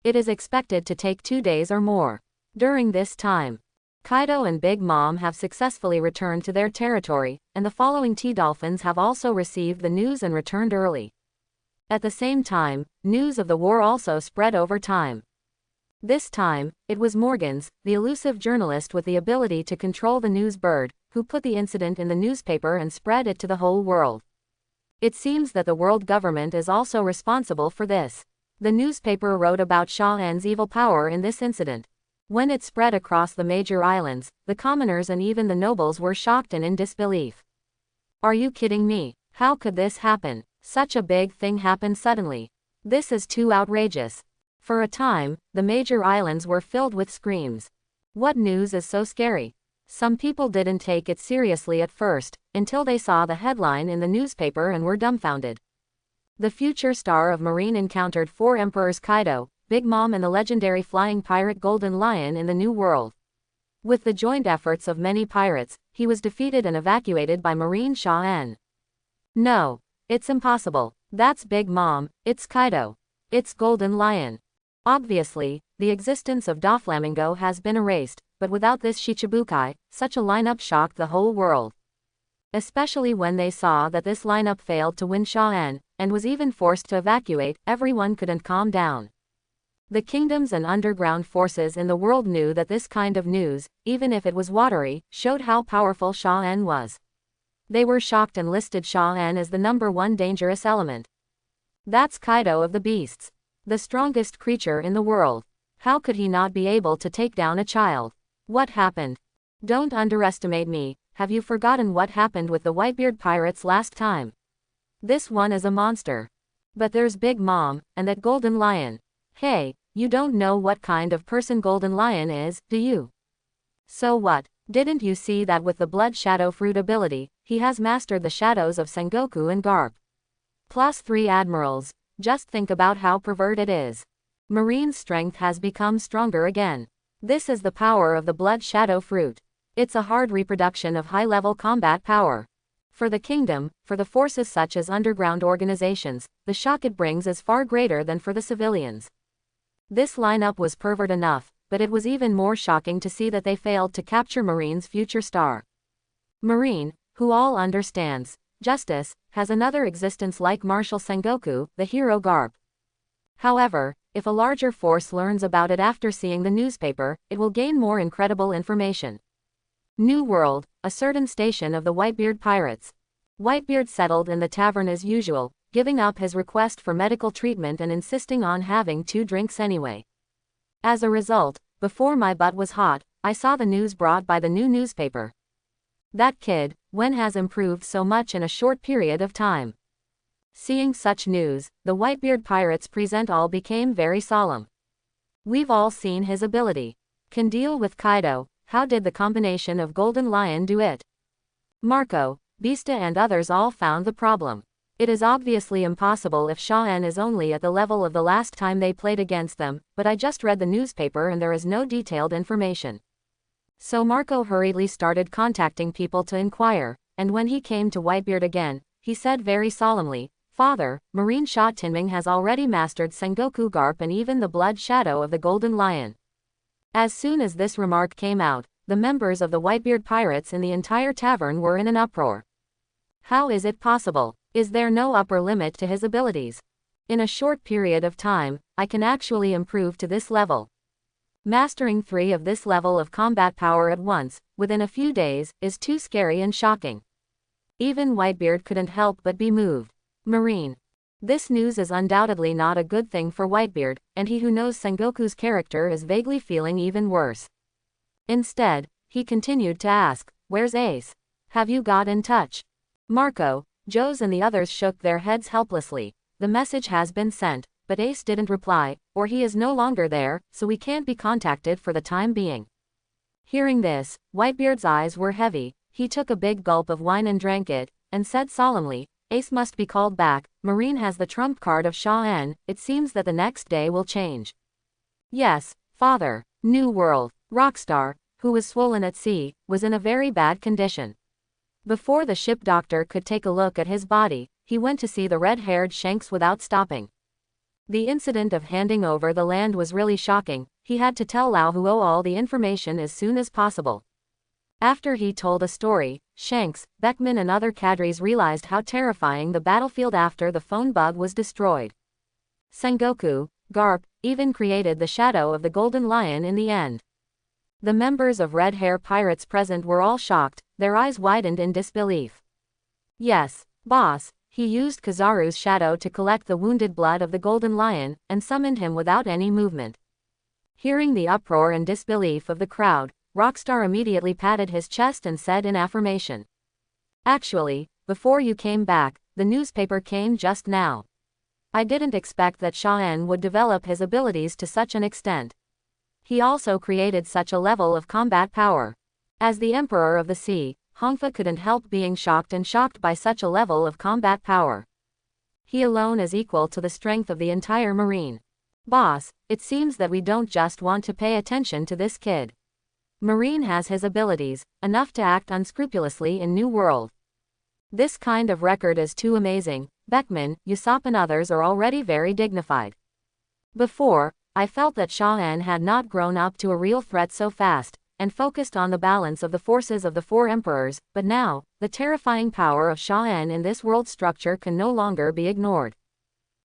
It is expected to take 2 days or more. During this time, Kaido and Big Mom have successfully returned to their territory, and the following T-Dolphins have also received the news and returned early. At the same time, news of the war also spread over time. This time, it was Morgans, the elusive journalist with the ability to control the news bird, who put the incident in the newspaper and spread it to the whole world. It seems that the world government is also responsible for this. The newspaper wrote about Shaw-en's evil power in this incident. When it spread across the major islands, the commoners and even the nobles were shocked and in disbelief. Are you kidding me? How could this happen? Such a big thing happened suddenly. This is too outrageous. For a time, the major islands were filled with screams. What news is so scary? Some people didn't take it seriously at first, until they saw the headline in the newspaper and were dumbfounded. The future star of Marine encountered 4 Emperors Kaido, Big Mom and the legendary flying pirate Golden Lion in the New World. With the joint efforts of many pirates, he was defeated and evacuated by Marine Shaw-en. No, it's impossible. That's Big Mom, it's Kaido. It's Golden Lion. Obviously, the existence of Doflamingo has been erased, but without this Shichibukai, such a lineup shocked the whole world. Especially when they saw that this lineup failed to win Shaw-en, and was even forced to evacuate, everyone couldn't calm down. The kingdoms and underground forces in the world knew that this kind of news, even if it was watery, showed how powerful Shaw-en was. They were shocked and listed Shaw-en as the #1 dangerous element. That's Kaido of the beasts. The strongest creature in the world. How could he not be able to take down a child? What happened? Don't underestimate me. Have you forgotten what happened with the Whitebeard pirates last time? This one is a monster. But there's Big Mom, and that Golden Lion. Hey, you don't know what kind of person Golden Lion is, do you? So what? Didn't you see that with the Blood Shadow Fruit ability, he has mastered the shadows of Sengoku and Garp? Plus 3 admirals. Just think about how pervert it is. Marine's strength has become stronger again. This is the power of the Blood Shadow Fruit. It's a hard reproduction of high-level combat power. For the kingdom, for the forces such as underground organizations, the shock it brings is far greater than for the civilians. This lineup was pervert enough, but it was even more shocking to see that they failed to capture Marine's future star. Marine, who all understands justice, has another existence like Marshal Sengoku, the hero Garp. However, if a larger force learns about it after seeing the newspaper, it will gain more incredible information. New World, a certain station of the Whitebeard pirates. Whitebeard settled in the tavern as usual, giving up his request for medical treatment and insisting on having 2 drinks anyway. As a result, before my butt was hot, I saw the news brought by the new newspaper. That kid, Wen, has improved so much in a short period of time. Seeing such news, the Whitebeard pirates present all became very solemn. We've all seen his ability. Can deal with Kaido. How did the combination of Golden Lion do it? Marco, Beasta and others all found the problem. It is obviously impossible if Shaen is only at the level of the last time they played against them, but I just read the newspaper and there is no detailed information. So Marco hurriedly started contacting people to inquire, and when he came to Whitebeard again, he said very solemnly, "Father, Marine Sha Tinming has already mastered Sengoku Garp and even the blood shadow of the Golden Lion." As soon as this remark came out, the members of the Whitebeard pirates in the entire tavern were in an uproar. How is it possible? Is there no upper limit to his abilities? In a short period of time, I can actually improve to this level. Mastering 3 of this level of combat power at once, within a few days, is too scary and shocking. Even Whitebeard couldn't help but be moved. Marine. This news is undoubtedly not a good thing for Whitebeard, and he who knows Sengoku's character is vaguely feeling even worse. Instead, he continued to ask, "Where's Ace? Have you got in touch?" Marco, Joes and the others shook their heads helplessly. The message has been sent, but Ace didn't reply, or he is no longer there, so we can't be contacted for the time being. Hearing this, Whitebeard's eyes were heavy. He took a big gulp of wine and drank it, and said solemnly, "Ace must be called back. Marine has the trump card of Shaen. It seems that the next day will change." "Yes, father." New World. Rockstar, who was swollen at sea, was in a very bad condition. Before the ship doctor could take a look at his body, he went to see the red-haired Shanks without stopping. The incident of handing over the land was really shocking. He had to tell Lao Huo all the information as soon as possible. After he told a story, Shanks, Beckman and other cadres realized how terrifying the battlefield after the phone bug was destroyed. Sengoku, Garp, even created the shadow of the Golden Lion in the end. The members of Red Hair Pirates present were all shocked, their eyes widened in disbelief. "Yes, boss, he used Kizaru's shadow to collect the wounded blood of the Golden Lion, and summoned him without any movement." Hearing the uproar and disbelief of the crowd, Rockstar immediately patted his chest and said in affirmation, "Actually, before you came back, the newspaper came just now. I didn't expect that Shaen would develop his abilities to such an extent. He also created such a level of combat power. As the Emperor of the Sea, Hongfa couldn't help being shocked by such a level of combat power. He alone is equal to the strength of the entire Marine. Boss, it seems that we don't just want to pay attention to this kid. Marine has his abilities, enough to act unscrupulously in New World. This kind of record is too amazing. Beckman, Usopp and others are already very dignified. Before, I felt that Shaen had not grown up to a real threat so fast, and focused on the balance of the forces of the 4 emperors, but now, the terrifying power of Shaen in this world structure can no longer be ignored.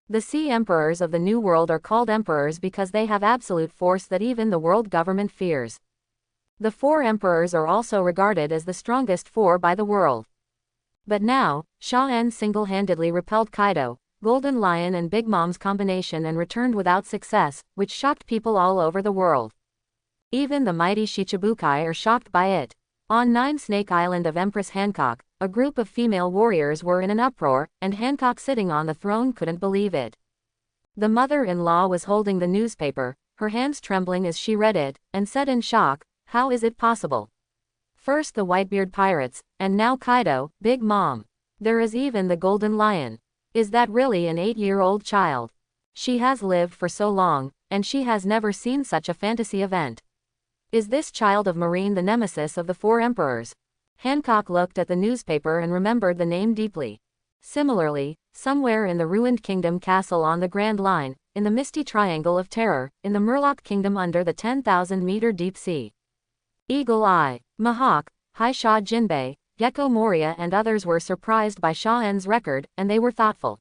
The Sea Emperors of the New World are called emperors because they have absolute force that even the world government fears. The 4 emperors are also regarded as the strongest 4 by the world. But now, Shaen single-handedly repelled Kaido, Golden Lion and Big Mom's combination and returned without success, which shocked people all over the world. Even the mighty Shichibukai are shocked by it. On 9 Snake Island of Empress Hancock, a group of female warriors were in an uproar, and Hancock sitting on the throne couldn't believe it. The mother-in-law was holding the newspaper, her hands trembling as she read it, and said in shock, "How is it possible? First the Whitebeard pirates, and now Kaido, Big Mom. There is even the Golden Lion. Is that really an 8-year-old child? She has lived for so long, and she has never seen such a fantasy event. Is this child of Marine the nemesis of the 4 emperors?" Hancock looked at the newspaper and remembered the name deeply. Similarly, somewhere in the ruined kingdom castle on the Grand Line, in the misty triangle of terror, in the Murloc kingdom under the 10,000-meter deep sea, Eagle Eye, Mihawk, Haisha Jinbei, Gecko Moria and others were surprised by Sha-En's record, and they were thoughtful.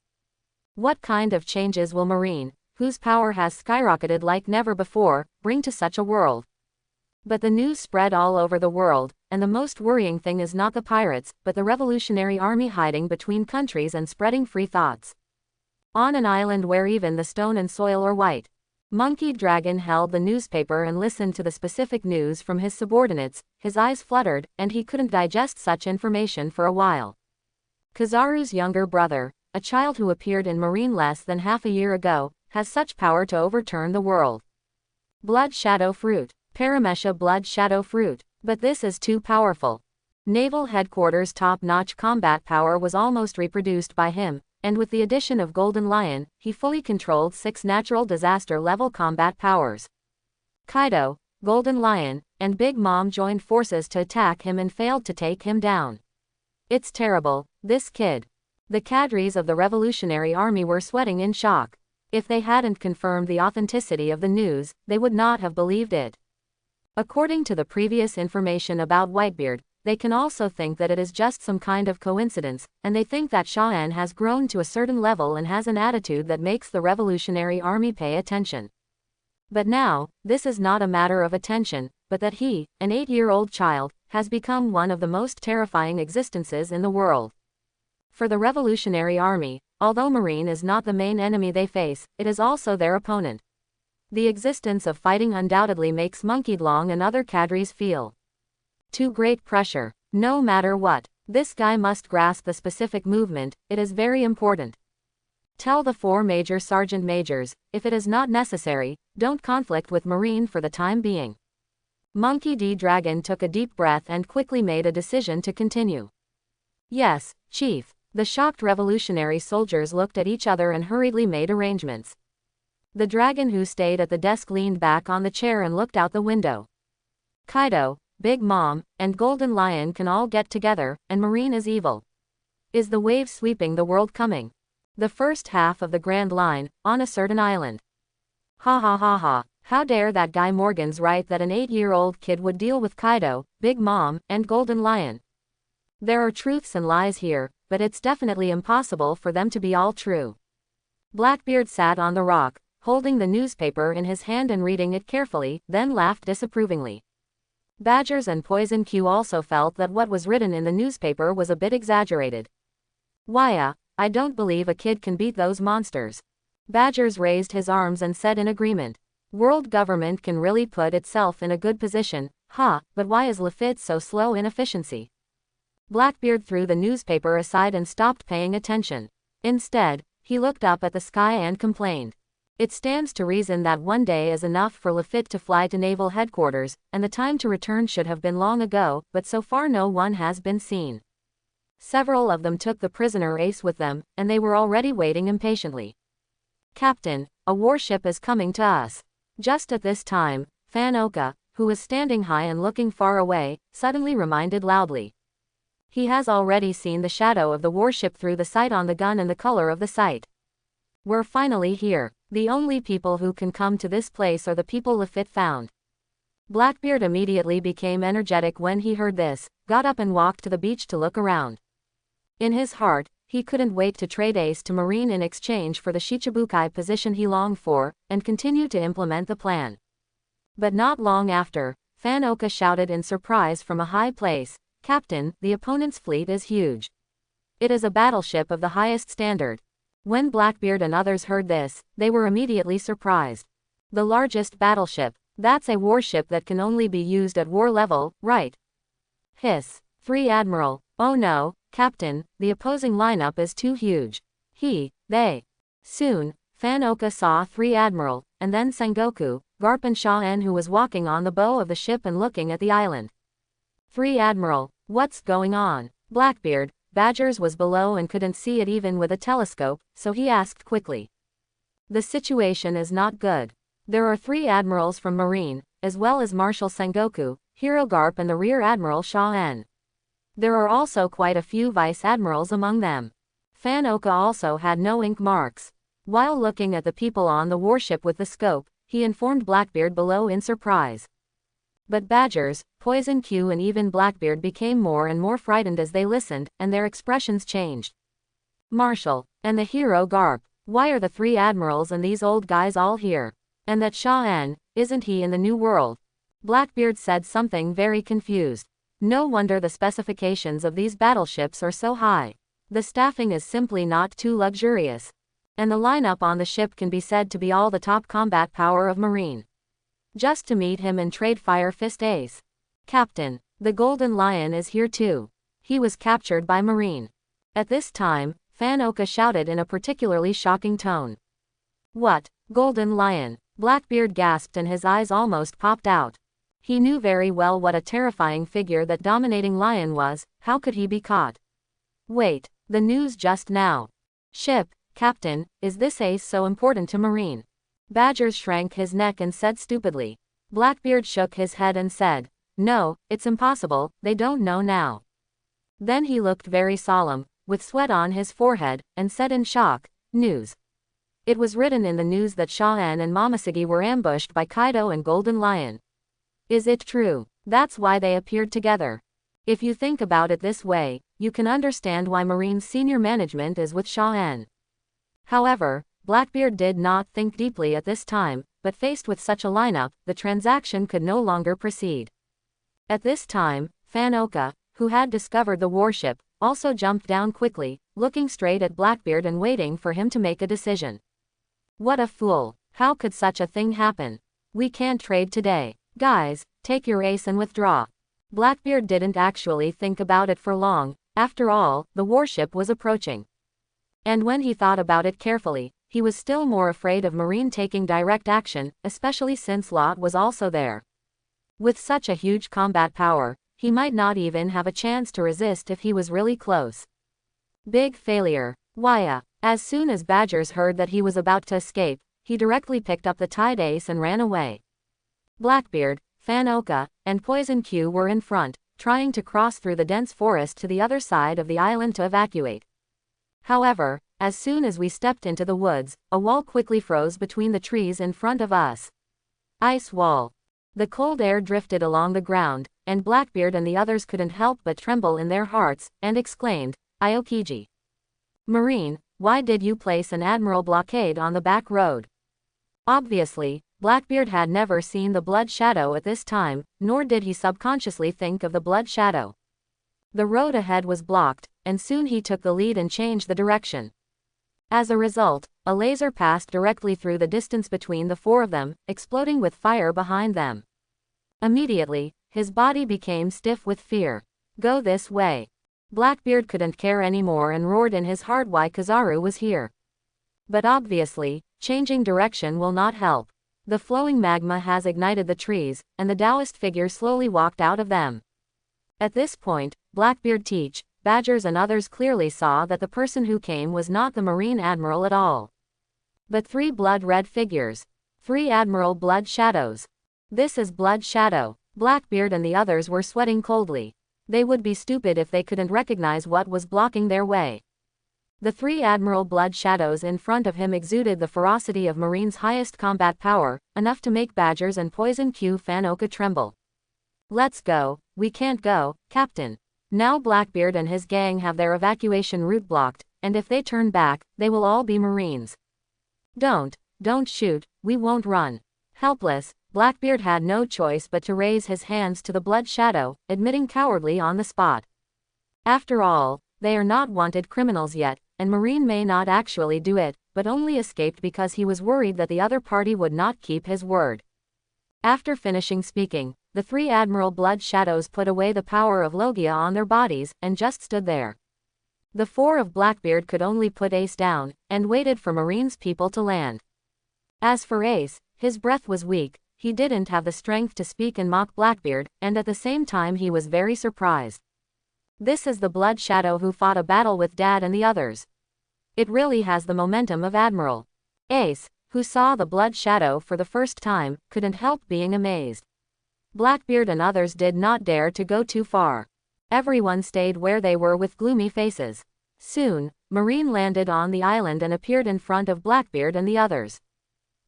What kind of changes will Marine, whose power has skyrocketed like never before, bring to such a world? But the news spread all over the world, and the most worrying thing is not the pirates, but the Revolutionary Army hiding between countries and spreading free thoughts. On an island where even the stone and soil are white. Monkey Dragon held the newspaper and listened to the specific news from his subordinates, his eyes fluttered, and he couldn't digest such information for a while. Kizaru's younger brother, a child who appeared in Marine less than half a year ago, has such power to overturn the world. Blood Shadow Fruit. Paramesha Blood Shadow Fruit. But this is too powerful. Naval Headquarters' top-notch combat power was almost reproduced by him, and with the addition of Golden Lion, he fully controlled 6 natural disaster-level combat powers. Kaido, Golden Lion, and Big Mom joined forces to attack him and failed to take him down. It's terrible, this kid. The cadres of the Revolutionary Army were sweating in shock. If they hadn't confirmed the authenticity of the news, they would not have believed it. According to the previous information about Whitebeard, they can also think that it is just some kind of coincidence, and they think that Sha-En has grown to a certain level and has an attitude that makes the Revolutionary Army pay attention. But now, this is not a matter of attention, but that he, an 8-year-old child, has become one of the most terrifying existences in the world. For the Revolutionary Army, although Marine is not the main enemy they face, it is also their opponent. The existence of fighting undoubtedly makes Monkeydlong and other cadres feel too great pressure. No matter what, this guy must grasp the specific movement, it is very important. Tell the 4 major sergeant majors, if it is not necessary, don't conflict with Marine for the time being. Monkey D. Dragon took a deep breath and quickly made a decision to continue. Yes, Chief. The shocked revolutionary soldiers looked at each other and hurriedly made arrangements. The dragon who stayed at the desk leaned back on the chair and looked out the window. Kaido, Big Mom, and Golden Lion can all get together, and Marine is evil. Is the wave sweeping the world coming? The first half of the Grand Line, on a certain island. Ha ha ha ha, how dare that guy Morgan's right that an 8-year-old kid would deal with Kaido, Big Mom, and Golden Lion. There are truths and lies here, but it's definitely impossible for them to be all true. Blackbeard sat on the rock, holding the newspaper in his hand and reading it carefully, then laughed disapprovingly. Badgers and Poison Q also felt that what was written in the newspaper was a bit exaggerated. Why, I don't believe a kid can beat those monsters. Badgers raised his arms and said in agreement. World government can really put itself in a good position, but why is Lafitte so slow in efficiency? Blackbeard threw the newspaper aside and stopped paying attention. Instead, he looked up at the sky and complained. It stands to reason that one day is enough for Lafitte to fly to naval headquarters, and the time to return should have been long ago, but so far no one has been seen. Several of them took the prisoner Ace with them, and they were already waiting impatiently. Captain, a warship is coming to us. Just at this time, Fan-Oka, who was standing high and looking far away, suddenly reminded loudly. He has already seen the shadow of the warship through the sight on the gun and the color of the sight. We're finally here. The only people who can come to this place are the people Lafitte found. Blackbeard immediately became energetic when he heard this, got up and walked to the beach to look around. In his heart, he couldn't wait to trade Ace to Marine in exchange for the Shichibukai position he longed for, and continue to implement the plan. But not long after, Fan-Oka shouted in surprise from a high place, Captain, the opponent's fleet is huge. It is a battleship of the highest standard. When Blackbeard and others heard this, they were immediately surprised. The largest battleship, that's a warship that can only be used at war level, right? Hiss. 3 Admiral, oh no, Captain, the opposing lineup is too huge. They. Soon, Fan Oka saw 3 Admiral, and then Sengoku, Garp and Sha-en, who was walking on the bow of the ship and looking at the island. 3 Admiral, what's going on? Blackbeard, Badgers was below and couldn't see it even with a telescope, so he asked quickly. The situation is not good. There are 3 admirals from Marine, as well as Marshal Sengoku, Hero Garp and the Rear Admiral Sha-en. There are also quite a few vice admirals among them. Fan Oka also had no ink marks. While looking at the people on the warship with the scope, he informed Blackbeard below in surprise. But Badgers, Poison Q and even Blackbeard became more and more frightened as they listened, and their expressions changed. Marshal, and the Hero Garp, why are the 3 admirals and these old guys all here? And that Sha-en, isn't he in the New World? Blackbeard said something very confused. No wonder the specifications of these battleships are so high. The staffing is simply not too luxurious. And the lineup on the ship can be said to be all the top combat power of Marine. Just to meet him and trade Fire Fist Ace. Captain, the Golden Lion is here too. He was captured by Marine. At this time, Fan Oka shouted in a particularly shocking tone. What? Golden Lion? Blackbeard gasped and his eyes almost popped out. He knew very well what a terrifying figure that dominating lion was. How could he be caught? Wait, the news just now. Ship, Captain, is this ace so important to Marine? Badgers shrank his neck and said stupidly. Blackbeard shook his head and said, no, it's impossible, they don't know now. Then he looked very solemn, with sweat on his forehead, and said in shock, news. It was written in the news that Sha-en and Momoshiki were ambushed by Kaido and Golden Lion. Is it true? That's why they appeared together. If you think about it this way, you can understand why Marine's senior management is with Sha-en. However, Blackbeard did not think deeply at this time, but faced with such a lineup, the transaction could no longer proceed. At this time, Fan Oka, who had discovered the warship, also jumped down quickly, looking straight at Blackbeard and waiting for him to make a decision. What a fool. How could such a thing happen? We can't trade today. Guys, take your ace and withdraw. Blackbeard didn't actually think about it for long. After all, the warship was approaching. And when he thought about it carefully, he was still more afraid of Marine taking direct action, especially since Lot was also there. With such a huge combat power, he might not even have a chance to resist if he was really close. Big failure. Waya. As soon as Badgers heard that he was about to escape, he directly picked up the tied ace and ran away. Blackbeard, Fan Oka, and Poison Q were in front, trying to cross through the dense forest to the other side of the island to evacuate. However, as soon as we stepped into the woods, a wall quickly froze between the trees in front of us. Ice wall. The cold air drifted along the ground, and Blackbeard and the others couldn't help but tremble in their hearts, and exclaimed, Aokiji. Marine, why did you place an Admiral blockade on the back road? Obviously, Blackbeard had never seen the Blood Shadow at this time, nor did he subconsciously think of the Blood Shadow. The road ahead was blocked, and soon he took the lead and changed the direction. As a result, a laser passed directly through the distance between the 4 of them, exploding with fire behind them. Immediately, his body became stiff with fear. Go this way. Blackbeard couldn't care anymore and roared in his heart why Kizaru was here. But obviously, changing direction will not help. The flowing magma has ignited the trees, and the Taoist figure slowly walked out of them. At this point, Blackbeard, Teach, Badgers and others clearly saw that the person who came was not the Marine Admiral at all, but 3 blood-red figures. 3 Admiral Blood Shadows. This is Blood Shadow. Blackbeard and the others were sweating coldly. They would be stupid if they couldn't recognize what was blocking their way. The 3 Admiral Blood Shadows in front of him exuded the ferocity of Marine's highest combat power, enough to make Badgers and Poison Q Fan Oka tremble. Let's go. We can't go, Captain. Now Blackbeard and his gang have their evacuation route blocked, and if they turn back, they will all be Marines. Don't shoot, we won't run. Helpless, Blackbeard had no choice but to raise his hands to the Blood Shadow, admitting cowardly on the spot. After all, they are not wanted criminals yet, and Marine may not actually do it, but only escaped because he was worried that the other party would not keep his word. After finishing speaking, the 3 Admiral Blood Shadows put away the power of Logia on their bodies, and just stood there. The four of Blackbeard could only put Ace down, and waited for Marine's people to land. As for Ace, his breath was weak, he didn't have the strength to speak and mock Blackbeard, and at the same time he was very surprised. This is the Blood Shadow who fought a battle with Dad and the others. It really has the momentum of Admiral. Ace, who saw the Blood Shadow for the first time, couldn't help being amazed. Blackbeard and others did not dare to go too far. Everyone stayed where they were with gloomy faces. Soon, Marine landed on the island and appeared in front of Blackbeard and the others.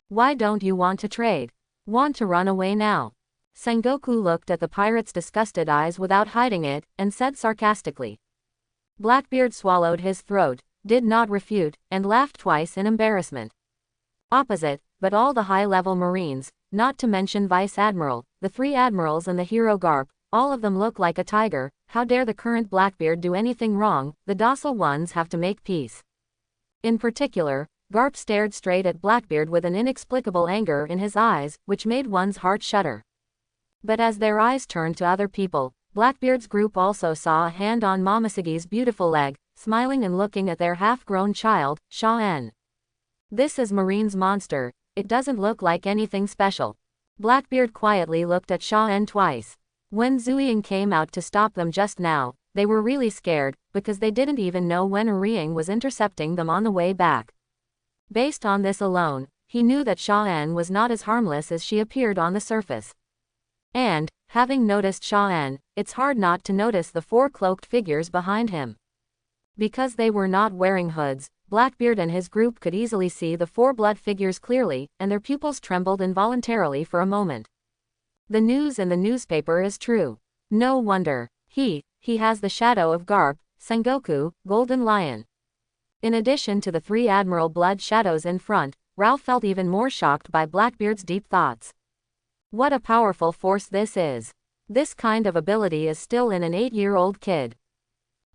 Why don't you want to trade? Want to run away now? Sengoku looked at the pirate's disgusted eyes without hiding it, and said sarcastically. Blackbeard swallowed his throat, did not refute, and laughed twice in embarrassment. Opposite, but all the high-level Marines, not to mention Vice Admiral, the three admirals and the hero Garp, all of them look like a tiger. How dare the current Blackbeard do anything wrong? The docile ones have to make peace. In particular, Garp stared straight at Blackbeard with an inexplicable anger in his eyes, which made one's heart shudder. But as their eyes turned to other people, Blackbeard's group also saw a hand on Momosegi's beautiful leg, smiling and looking at their half-grown child, Shaw-en. This is Marine's monster, it doesn't look like anything special. Blackbeard quietly looked at Shaw-en twice. When Zuying came out to stop them just now, they were really scared, because they didn't even know when Riang was intercepting them on the way back. Based on this alone, he knew that Shaw-en was not as harmless as she appeared on the surface. And, having noticed Shaw-en, it's hard not to notice the four cloaked figures behind him. Because they were not wearing hoods, Blackbeard and his group could easily see the four blood figures clearly, and their pupils trembled involuntarily for a moment. The news in the newspaper is true. No wonder. He has the shadow of Garp, Sengoku, Golden Lion. In addition to the three Admiral blood shadows in front, Ralph felt even more shocked by Blackbeard's deep thoughts. What a powerful force this is. This kind of ability is still in an 8-year-old kid.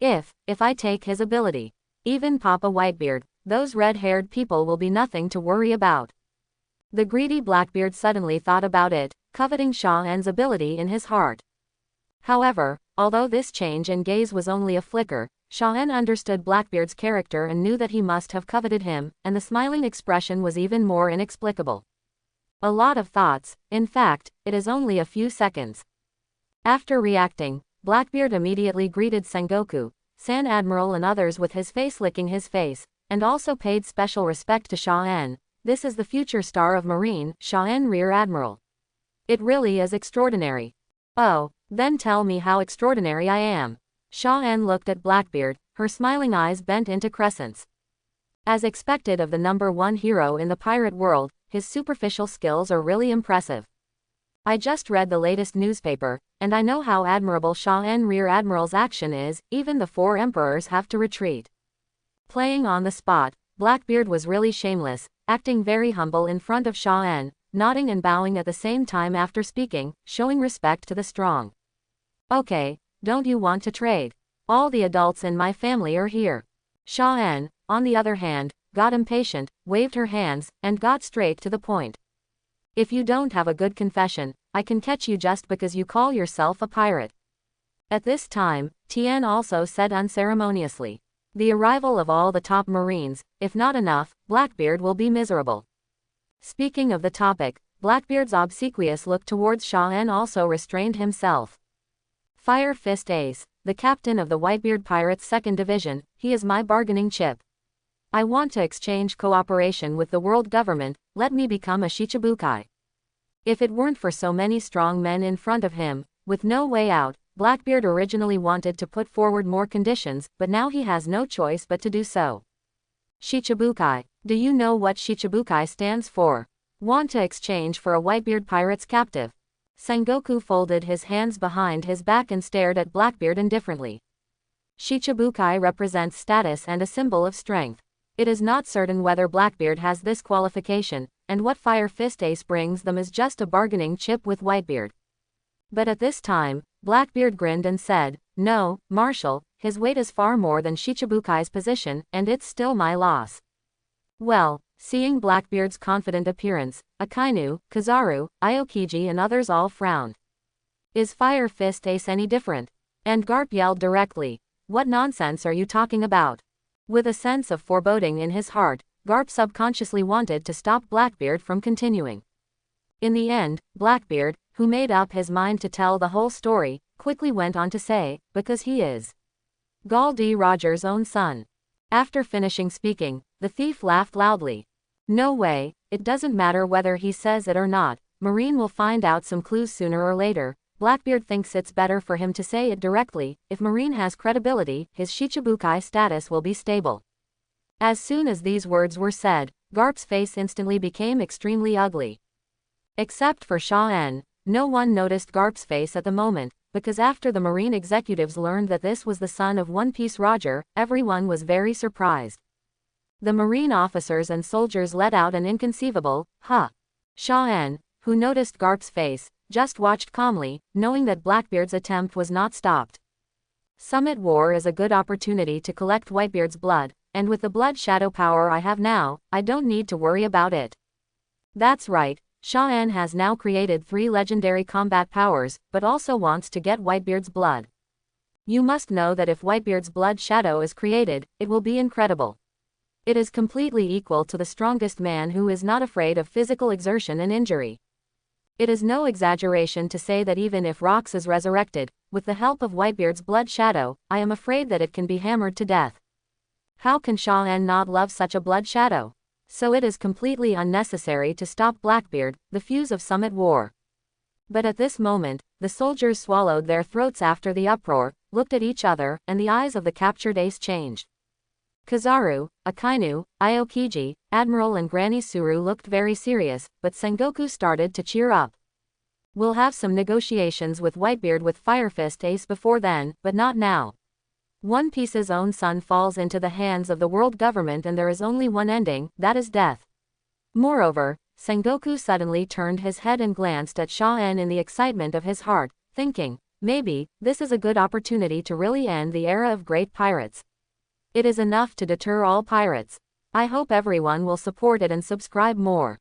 If I take his ability, even Papa Whitebeard, those red-haired people will be nothing to worry about. The greedy Blackbeard suddenly thought about it, coveting Shaw-en's ability in his heart. However, although this change in gaze was only a flicker, Shaw-en understood Blackbeard's character and knew that he must have coveted him, and the smiling expression was even more inexplicable. A lot of thoughts, in fact, it is only a few seconds. After reacting, Blackbeard immediately greeted Sengoku, San Admiral and others with his face licking his face, and also paid special respect to Shaw-en. This is the future star of Marine, Shaw-en Rear Admiral. It really is extraordinary. Oh, then tell me how extraordinary I am. Shaw-en looked at Blackbeard, her smiling eyes bent into crescents. As expected of the #1 hero in the pirate world, his superficial skills are really impressive. I just read the latest newspaper, and I know how admirable Shaw-en Rear Admiral's action is. Even the four emperors have to retreat. Playing on the spot, Blackbeard was really shameless, acting very humble in front of Shaw-en, nodding and bowing at the same time after speaking, showing respect to the strong. Okay, don't you want to trade? All the adults in my family are here. Shaw-en, on the other hand, got impatient, waved her hands, and got straight to the point. If you don't have a good confession, I can catch you just because you call yourself a pirate. At this time, Tien also said unceremoniously. The arrival of all the top Marines, if not enough, Blackbeard will be miserable. Speaking of the topic, Blackbeard's obsequious look towards Shaw-en also restrained himself. Fire Fist Ace, the captain of the Whitebeard Pirates 2nd Division, he is my bargaining chip. I want to exchange cooperation with the world government, let me become a Shichibukai. If it weren't for so many strong men in front of him, with no way out, Blackbeard originally wanted to put forward more conditions, but now he has no choice but to do so. Shichibukai. Do you know what Shichibukai stands for? Want to exchange for a Whitebeard pirate's captive. Sengoku folded his hands behind his back and stared at Blackbeard indifferently. Shichibukai represents status and a symbol of strength. It is not certain whether Blackbeard has this qualification, and what Fire Fist Ace brings them is just a bargaining chip with Whitebeard. But at this time, Blackbeard grinned and said, "No, Marshal, his weight is far more than Shichibukai's position, and it's still my loss." Well, seeing Blackbeard's confident appearance, Akainu, Kizaru, Aokiji and others all frowned. Is Fire Fist Ace any different? And Garp yelled directly. What nonsense are you talking about? With a sense of foreboding in his heart, Garp subconsciously wanted to stop Blackbeard from continuing. In the end, Blackbeard, who made up his mind to tell the whole story, quickly went on to say, because he is Gall D. Rogers' own son. After finishing speaking, the thief laughed loudly. No way, it doesn't matter whether he says it or not, Marine will find out some clues sooner or later. Blackbeard thinks it's better for him to say it directly. If Marine has credibility, his Shichibukai status will be stable. As soon as these words were said, Garp's face instantly became extremely ugly. Except for Shaw-en, no one noticed Garp's face at the moment, because after the Marine executives learned that this was the son of One Piece Roger, everyone was very surprised. The Marine officers and soldiers let out an inconceivable, huh. Shaw-en, who noticed Garp's face, just watched calmly, knowing that Blackbeard's attempt was not stopped. Summit War is a good opportunity to collect Whitebeard's blood, and with the blood shadow power I have now, I don't need to worry about it. That's right, Shaw-en has now created 3 legendary combat powers, but also wants to get Whitebeard's blood. You must know that if Whitebeard's blood shadow is created, it will be incredible. It is completely equal to the strongest man who is not afraid of physical exertion and injury. It is no exaggeration to say that even if Rox is resurrected, with the help of Whitebeard's blood shadow, I am afraid that it can be hammered to death. How can Shaw-en not love such a blood shadow? So it is completely unnecessary to stop Blackbeard, the fuse of Summit War. But at this moment, the soldiers swallowed their throats after the uproar, looked at each other, and the eyes of the captured ace changed. Kizaru, Akainu, Aokiji, Admiral and Granny Suru looked very serious, but Sengoku started to cheer up. We'll have some negotiations with Whitebeard with Fire Fist Ace before then, but not now. One Piece's own son falls into the hands of the world government and there is only one ending, that is death. Moreover, Sengoku suddenly turned his head and glanced at Shaw-en in the excitement of his heart, thinking, maybe, this is a good opportunity to really end the era of great pirates. It is enough to deter all pirates. I hope everyone will support it and subscribe more.